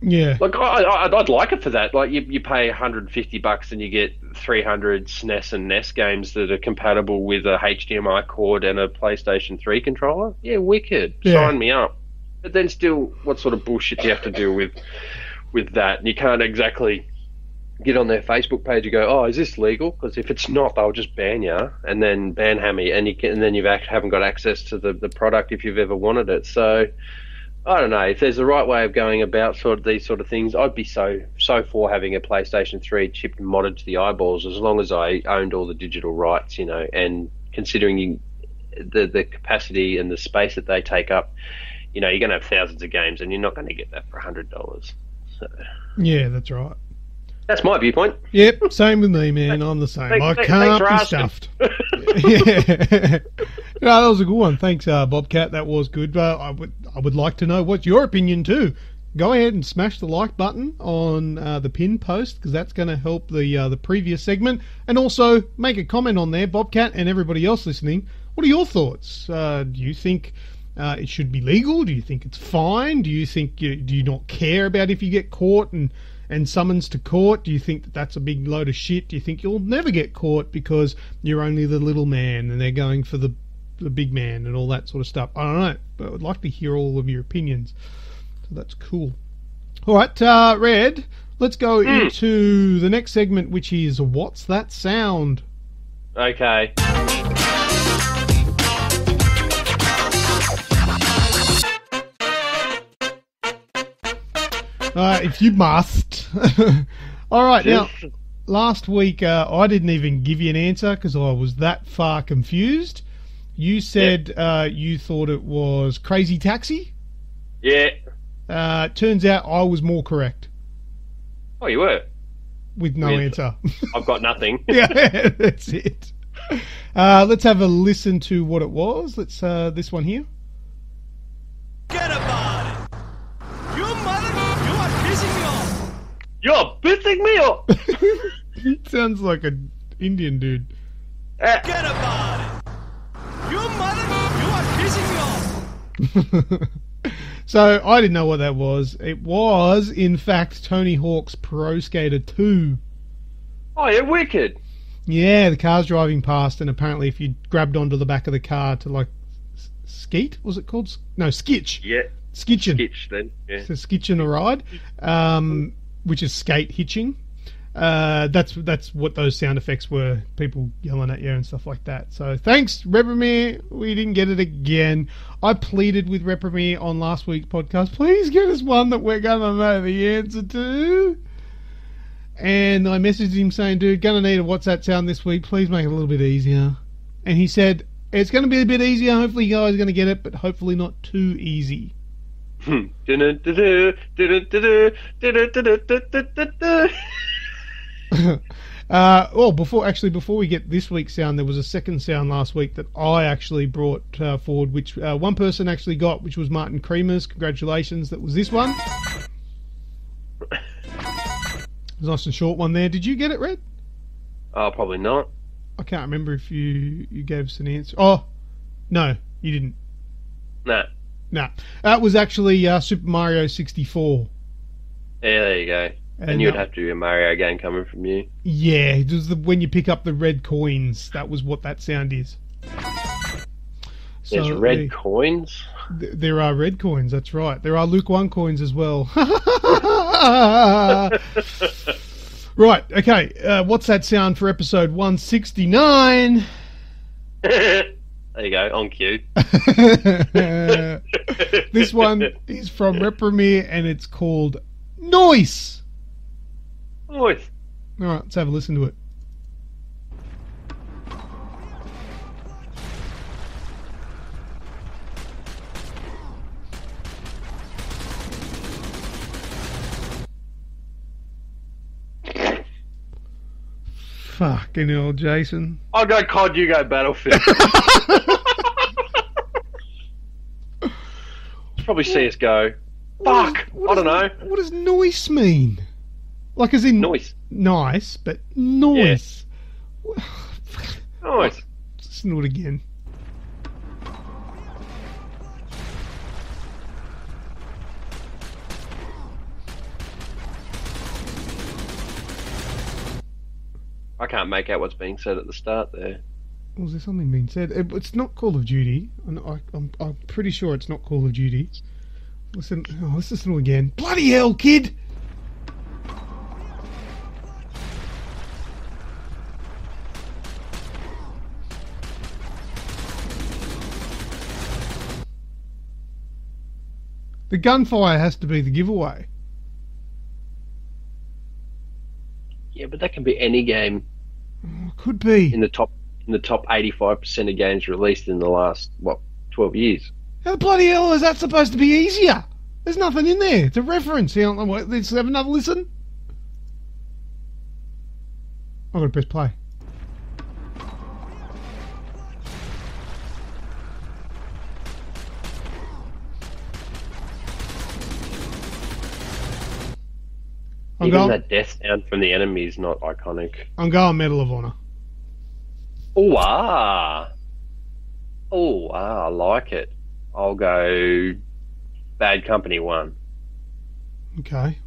Yeah, like I'd like it for that. Like you pay $150 and you get 300 SNES and NES games that are compatible with a HDMI cord and a PlayStation 3 controller. Yeah, wicked. Sign me up. But then still, what sort of bullshit do you have to deal with that? And you can't exactly get on their Facebook page and go, "Oh, is this legal?" Because if it's not, they'll just ban you and then ban hammy, and then you haven't got access to the product if you've ever wanted it. So. I don't know. If there's a right way of going about these sort of things, I'd be so for having a PlayStation 3 chipped and modded to the eyeballs, as long as I owned all the digital rights, and considering the capacity and the space that they take up, you're going to have thousands of games, and you're not going to get that for $100. So. Yeah, that's right. That's my viewpoint. Yep, same with me, man. I'm the same. I can't be stuffed. Yeah. No, that was a good one. Thanks, Bobcat. That was good. I would like to know what's your opinion too. Go ahead and smash the like button on the pin post, because that's going to help the previous segment. And also make a comment on there, Bobcat and everybody else listening. What are your thoughts? Do you think it should be legal? Do you think it's fine? Do you think do you not care about if you get caught and summons to court? Do you think that that's a big load of shit? Do you think you'll never get caught because you're only the little man and they're going for the big man and all that sort of stuff? I don't know, but I'd like to hear all of your opinions. So that's cool. All right, Red, let's go into the next segment, which is What's That Sound? Okay. If you must. All right, now, last week I didn't even give you an answer because I was that far confused. You said you thought it was Crazy Taxi? Yeah. Turns out I was more correct. Oh, you were? With no answer. I've got nothing. Yeah, that's it. Let's have a listen to what it was. Let's this one here. Get about it! You mother... You are pissing me off! You're pissing me off! He sounds like an Indian dude. Get about it! You mother... You are pissing me off! So, I didn't know what that was. It was, in fact, Tony Hawk's Pro Skater 2. Oh, you're wicked. Yeah, the car's driving past, and apparently if you grabbed onto the back of the car to, like, skeet, was it called? No, skitch. Yeah. Skitching. Skitch, then. Yeah. So skitching a ride, which is skate hitching. That's what those sound effects were, people yelling at you and stuff like that. So thanks, Reprimir. We didn't get it again. I pleaded with Reprimir on last week's podcast, please get us one that we're going to know the answer to. And I messaged him saying, dude, going to need a What's That Sound this week. Please make it a little bit easier. And he said, it's going to be a bit easier. Hopefully you guys are going to get it, but hopefully not too easy. Before we get this week's sound, there was a second sound last week that I actually brought forward, which one person actually got, which was Martin Creamer's. Congratulations, that was this one. It was a nice and short one there. Did you get it, Red? Oh, probably not. I can't remember if you gave us an answer. Oh, no, you didn't. Nah. No. That was actually Super Mario 64. Yeah, there you go. And you'd have to be a Mario game coming from you. Yeah, it was when you pick up the red coins. That was what that sound is. There's red coins? There are red coins, that's right. There are Luke 1 coins as well. Right, okay. What's that sound for episode 169? There you go, on cue. This one is from Repremier and it's called Noise. Noise. Alright, let's have a listen to it. Fucking hell, Jason. I'll go COD, you go Battlefield. Probably CSGO. Fuck! I don't know. What does noise mean? Like as in... Noise. Nice, but noise. Yeah. Noise. Listen to it again. I can't make out what's being said at the start there. Was there something being said? It's not Call of Duty. I'm pretty sure it's not Call of Duty. Listen, let's listen to it again. Bloody hell, kid! The gunfire has to be the giveaway. Yeah, but that can be any game. Could be. In the top 85% of games released in the last 12 years. How the bloody hell is that supposed to be easier? There's nothing in there. It's a reference. Let's have another listen. I'm going to press play. Even that death sound from the enemy is not iconic. I'm going Medal of Honor. Oh, I like it. I'll go Bad Company 1. Okay.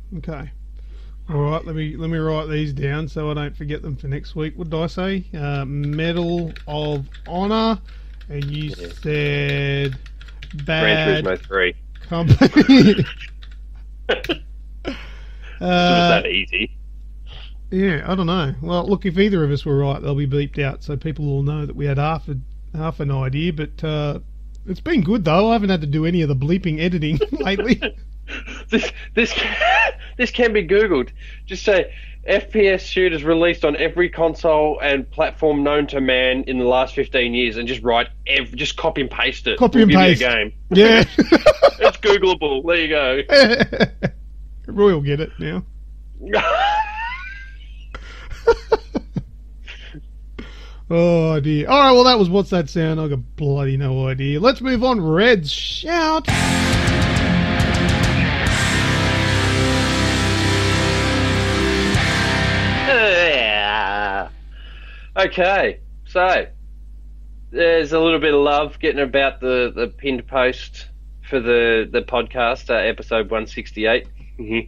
All right, let me write these down so I don't forget them for next week. What did I say? Medal of Honor, and you said Bad Gran Turismo 3. Company. Was that easy? Yeah, I don't know. Well, look, if either of us were right, they'll be beeped out, so people will know that we had half an idea. But it's been good though. I haven't had to do any of the bleeping editing lately. This can be Googled. Just say FPS shooters released on every console and platform known to man in the last 15 years, and just just copy and paste it. Copy and paste. Give you a game. Yeah, it's Googleable. There you go. Roy will get it now. Oh dear. Alright, well that was What's That Sound? I got bloody no idea. Let's move on. Red's shout. Okay, so there's a little bit of love getting about the pinned post for the podcast, episode 168.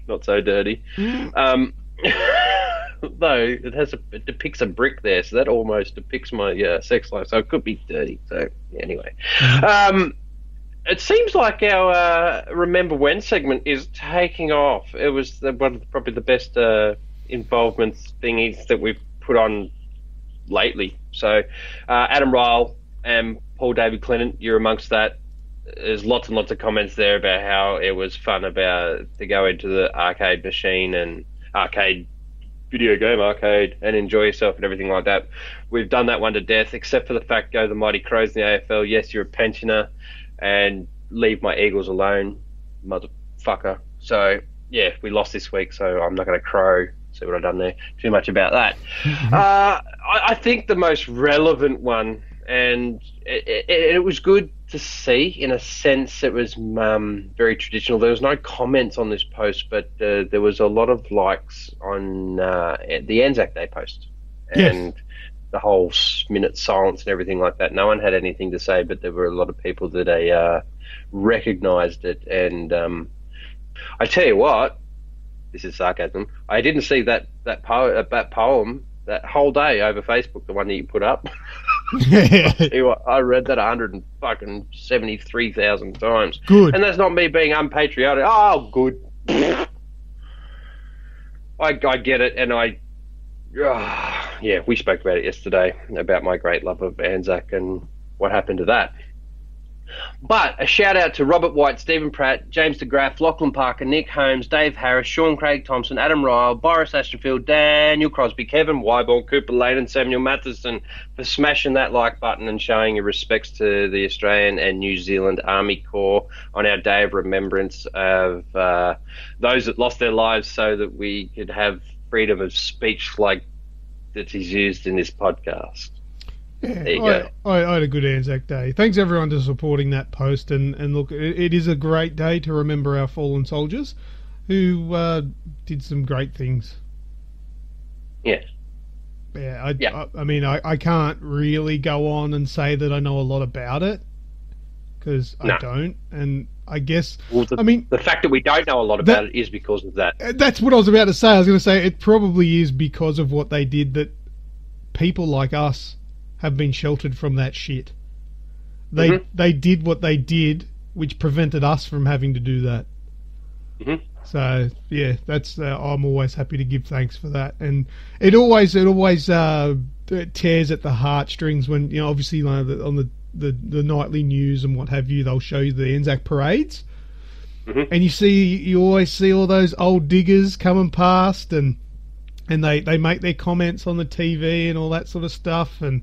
Not so dirty. Though it depicts a brick there, so that almost depicts my sex life. So it could be dirty. So anyway, it seems like our Remember When segment is taking off. It was probably the best involvement thingies that we've put on lately. So Adam Ryle and Paul David Clinton, you're amongst that. There's lots and lots of comments there about how it was fun to go into the arcade machine and video game arcade and enjoy yourself and everything like that. We've done that one to death, except for the fact go the Mighty Crows in the AFL. Yes, you're a pensioner, and leave my Eagles alone, motherfucker. So yeah, we lost this week, so I'm not going to crow. see what I've done there. Too much about that. I think the most relevant one, and it was good to see, in a sense. It was very traditional. There was no comments on this post, but there was a lot of likes on the Anzac Day post. And the whole minute silence and everything like that. No one had anything to say, but there were a lot of people that recognised it. And I tell you what, this is sarcasm, I didn't see that poem that whole day over Facebook, the one that you put up. I read that 173,000 times. Good. And that's not me being unpatriotic. Oh, good. I get it, and we spoke about it yesterday, about my great love of Anzac and what happened to that. But a shout out to Robert White, Stephen Pratt, James DeGraff, Lachlan Parker, Nick Holmes, Dave Harris, Sean Craig Thompson, Adam Ryle, Boris Ashtonfield, Daniel Crosby, Kevin Wyborn, Cooper Lane and Samuel Matheson for smashing that like button and showing your respects to the Australian and New Zealand Army Corps on our day of remembrance of those that lost their lives so that we could have freedom of speech like that is used in this podcast. Yeah, there you go. I had a good Anzac Day. Thanks everyone for supporting that post, and look, it is a great day to remember our fallen soldiers who did some great things. Yeah. Yeah, I mean, I can't really go on and say that I know a lot about it, because I don't, and I guess, the fact that we don't know a lot about it is because of that. That's what I was about to say. I was going to say it probably is because of what they did that people like us have been sheltered from that shit. They did what they did, which prevented us from having to do that. Mm-hmm. So yeah, that's I'm always happy to give thanks for that, and it always tears at the heartstrings when, you know, obviously like on the nightly news and what have you, they'll show you the Anzac parades, and you always see all those old diggers coming past, and they make their comments on the TV and all that sort of stuff, and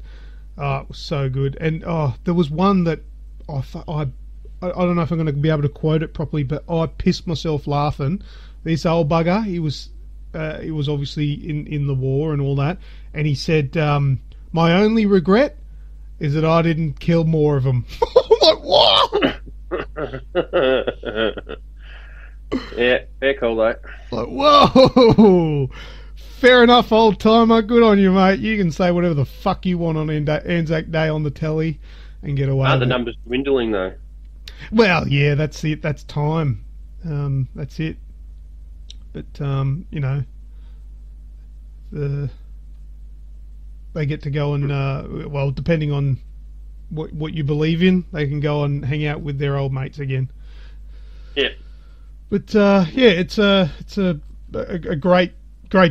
it was so good. And there was one that I don't know if I'm going to be able to quote it properly, but I pissed myself laughing. This old bugger, he was obviously in the war and all that, and he said, "My only regret is that I didn't kill more of them." I'm like, what? Yeah, fair call though. Like, whoa. Fair enough, old timer. Good on you, mate. You can say whatever the fuck you want on Anzac Day on the telly and get away with the it. numbers dwindling, though? Well, yeah, that's it. That's time. That's it. But, you know, they get to go and, well, depending on what you believe in, they can go and hang out with their old mates again. Yeah. But, yeah, it's a great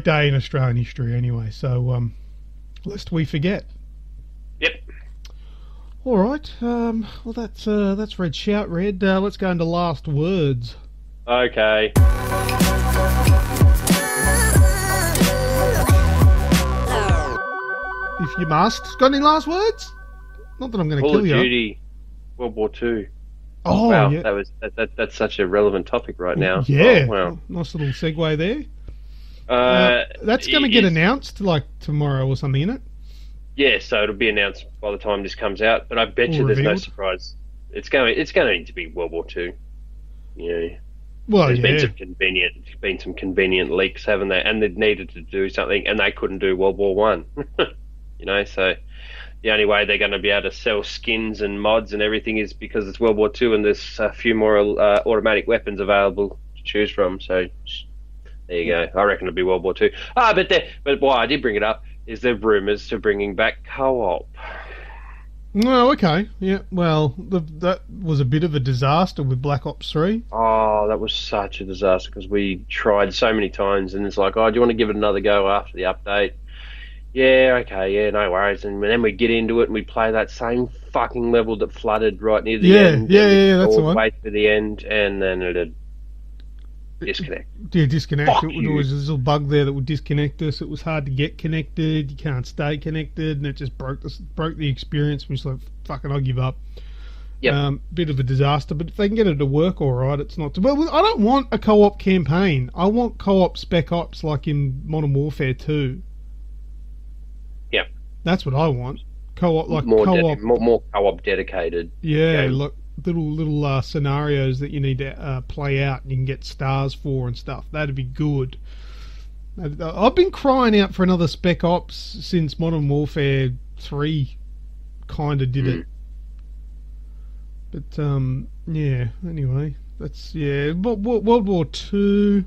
day in Australian history anyway, so lest we forget. Yep. All right. Well, that's Red Shout Red. Let's go into last words. Okay. If you must. Got any last words? Not that I'm going to kill you. Call of Duty, World War II. Oh, wow, yeah. That's such a relevant topic right now. Yeah. Oh, wow. Nice little segue there. That's going to get announced like tomorrow or something, isn't it? Yeah, so it'll be announced by the time this comes out. But I bet you there's no surprise. It's going to be World War II. Yeah. Well, there's been some convenient leaks, haven't there? And they needed to do something, and they couldn't do World War One. You know, so the only way they're going to be able to sell skins and mods and everything is because it's World War II, and there's a few more automatic weapons available to choose from. So there you go. I reckon it'll be World War II. But why I did bring it up is there rumours to bringing back co-op. Oh, okay. Yeah, well, that was a bit of a disaster with Black Ops 3. Oh, that was such a disaster because we tried so many times, and it's like, oh, do you want to give it another go after the update? Yeah, okay, yeah, no worries. And then we get into it and we play that same fucking level that flooded right near the end. Yeah, that's the one. Wait for the end, and then it'd disconnect. Yeah, disconnect. There was this little bug there that would disconnect us. It was hard to get connected. You can't stay connected, and it just broke the experience. We just like, fucking, I'll give up. Yep. Bit of a disaster, but if they can get it to work all right, it's not too... Well, I don't want a co-op campaign. I want co-op spec ops like in Modern Warfare 2. Yep. That's what I want. Co-op, like more co-op... more co-op dedicated. Yeah, game. like little scenarios that you need to play out and you can get stars for and stuff. That'd be good. I've been crying out for another Spec Ops since Modern Warfare 3 kind of did it. But, yeah, anyway, that's, yeah, World War Two.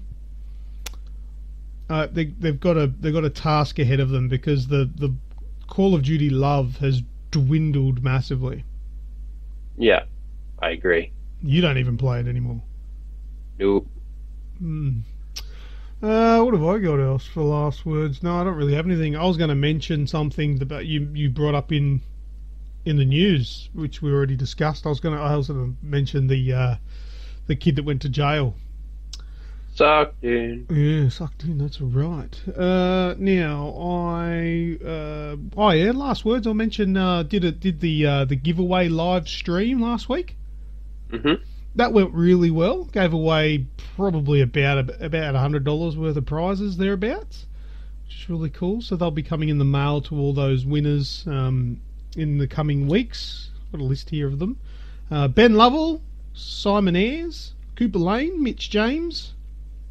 They've got a task ahead of them because the Call of Duty love has dwindled massively. Yeah, I agree. You don't even play it anymore. Nope. What have I got else for last words? No, I don't really have anything. I was going to mention something that you brought up in the news, which we already discussed. I was going to mention the kid that went to jail. Sucked in. Yeah, sucked in. That's right. Now last words. I'll mention. Did the giveaway live stream last week? Mm-hmm. That went really well. Gave away probably about $100 worth of prizes thereabouts, which is really cool. So they'll be coming in the mail to all those winners in the coming weeks. Got a list here of them: Ben Lovell, Simon Ayres, Cooper Lane, Mitch James,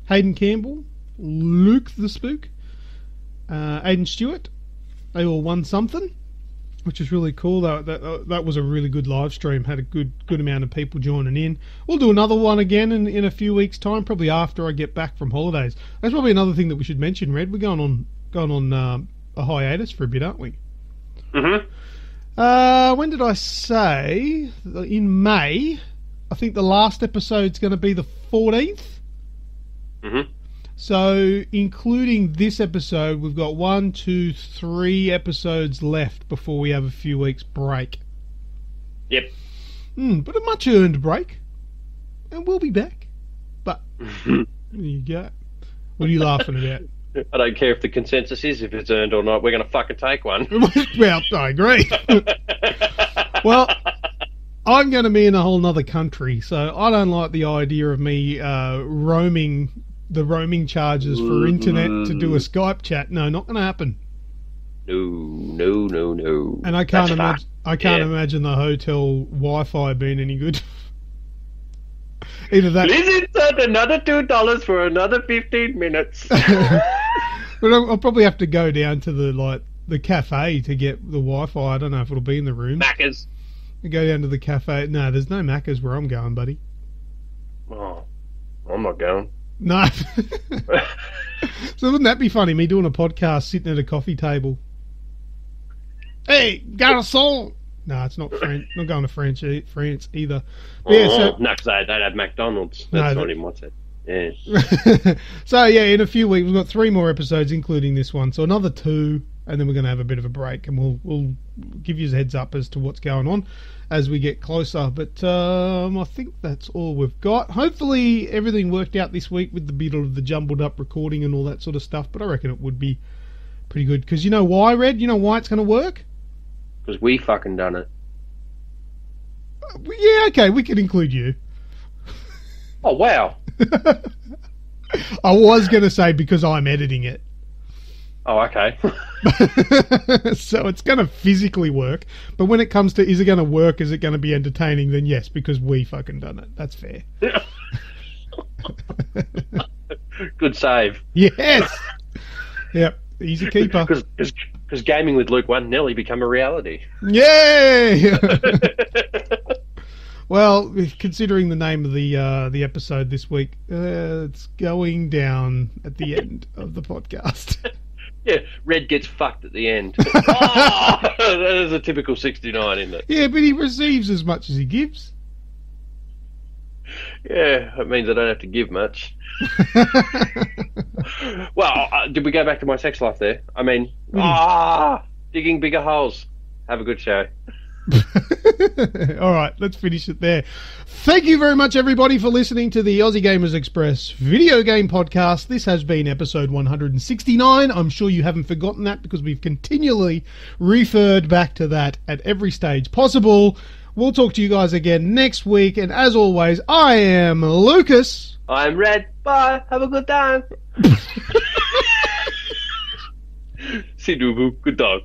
Hayden Campbell, Luke the Spook, Aidan Stewart. They all won something, which is really cool. That was a really good live stream. Had a good amount of people joining in. We'll do another one again in a few weeks' time, probably after I get back from holidays. That's probably another thing that we should mention, Red. We're going on a hiatus for a bit, aren't we? Mm-hmm. When did I say? In May. I think the last episode's going to be the 14th. Mm-hmm. So, including this episode, we've got 1, 2, 3 episodes left before we have a few weeks break. Yep. But a much earned break, and we'll be back. But there you go. What are you laughing about? I don't care if the consensus is if it's earned or not. We're going to fucking take one. Well, I agree. Well, I'm going to be in a whole nother country, so I don't like the idea of me roaming charges for internet to do a Skype chat. No, not going to happen. No. And I can't imagine the hotel Wi-Fi being any good. Either that. Please insert another $2 for another 15 minutes. But I'll probably have to go down to the cafe to get the Wi-Fi. I don't know if it'll be in the room. Macca's. Go down to the cafe. No, there's no Macca's where I'm going, buddy. Oh, I'm not going. No. So wouldn't that be funny? Me doing a podcast, sitting at a coffee table. Hey, garçon! No, it's not French. Not going to France either. But yeah, no, because they don't have McDonald's. That's not even what's it. Yeah. So yeah, in a few weeks we've got 3 more episodes, including this one. So another 2, and then we're going to have a bit of a break, and we'll give you a heads up as to what's going on as we get closer. But I think that's all we've got. Hopefully everything worked out this week with the bit of the jumbled up recording and all that sort of stuff. But I reckon it would be pretty good. Because you know why, Red? You know why it's going to work? Because we fucking done it. Yeah, okay, we could include you. Oh, wow. I was going to say because I'm editing it. Oh, okay. So it's going to physically work. But when it comes to is it going to work, is it going to be entertaining, then yes, because we fucking done it. That's fair. Good save. Yes. Yep. Easy keeper. Because gaming with Luke won't nearly become a reality. Yay! Well, considering the name of the episode this week, it's going down at the end of the podcast. Yeah, Red gets fucked at the end. Oh, that is a typical 69, isn't it? Yeah, but he receives as much as he gives. Yeah, that means I don't have to give much. Well, did we go back to my sex life there? I mean, digging bigger holes. Have a good show. All right, let's finish it there. Thank you very much, everybody, for listening to the Aussie Gamers Express video game podcast. This has been episode 169. I'm sure you haven't forgotten that because we've continually referred back to that at every stage possible. We'll talk to you guys again next week. And as always, I am Lucas. I'm Red. Bye. Have a good time. Sidubu. Good dog.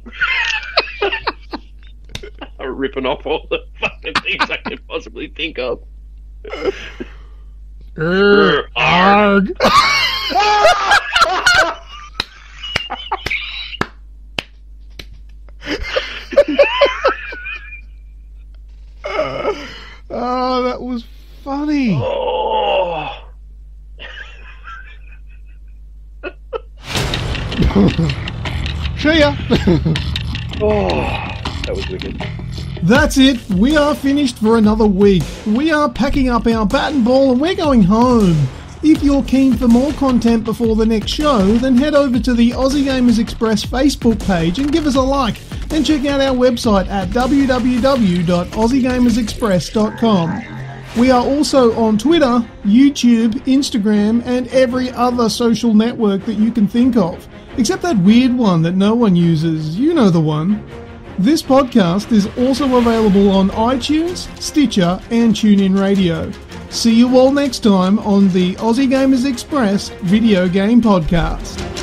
I'm ripping off all the fucking things I can possibly think of. Arg. Oh, that was funny. Oh. See ya. Oh, that was wicked. That's it. We are finished for another week. We are packing up our bat and ball and we're going home. If you're keen for more content before the next show, then head over to the Aussie Gamers Express Facebook page and give us a like. And check out our website at www.aussiegamersexpress.com. We are also on Twitter, YouTube, Instagram, and every other social network that you can think of. Except that weird one that no one uses. You know the one. This podcast is also available on iTunes, Stitcher, and TuneIn Radio. See you all next time on the Aussie Gamers Express Video Game Podcast.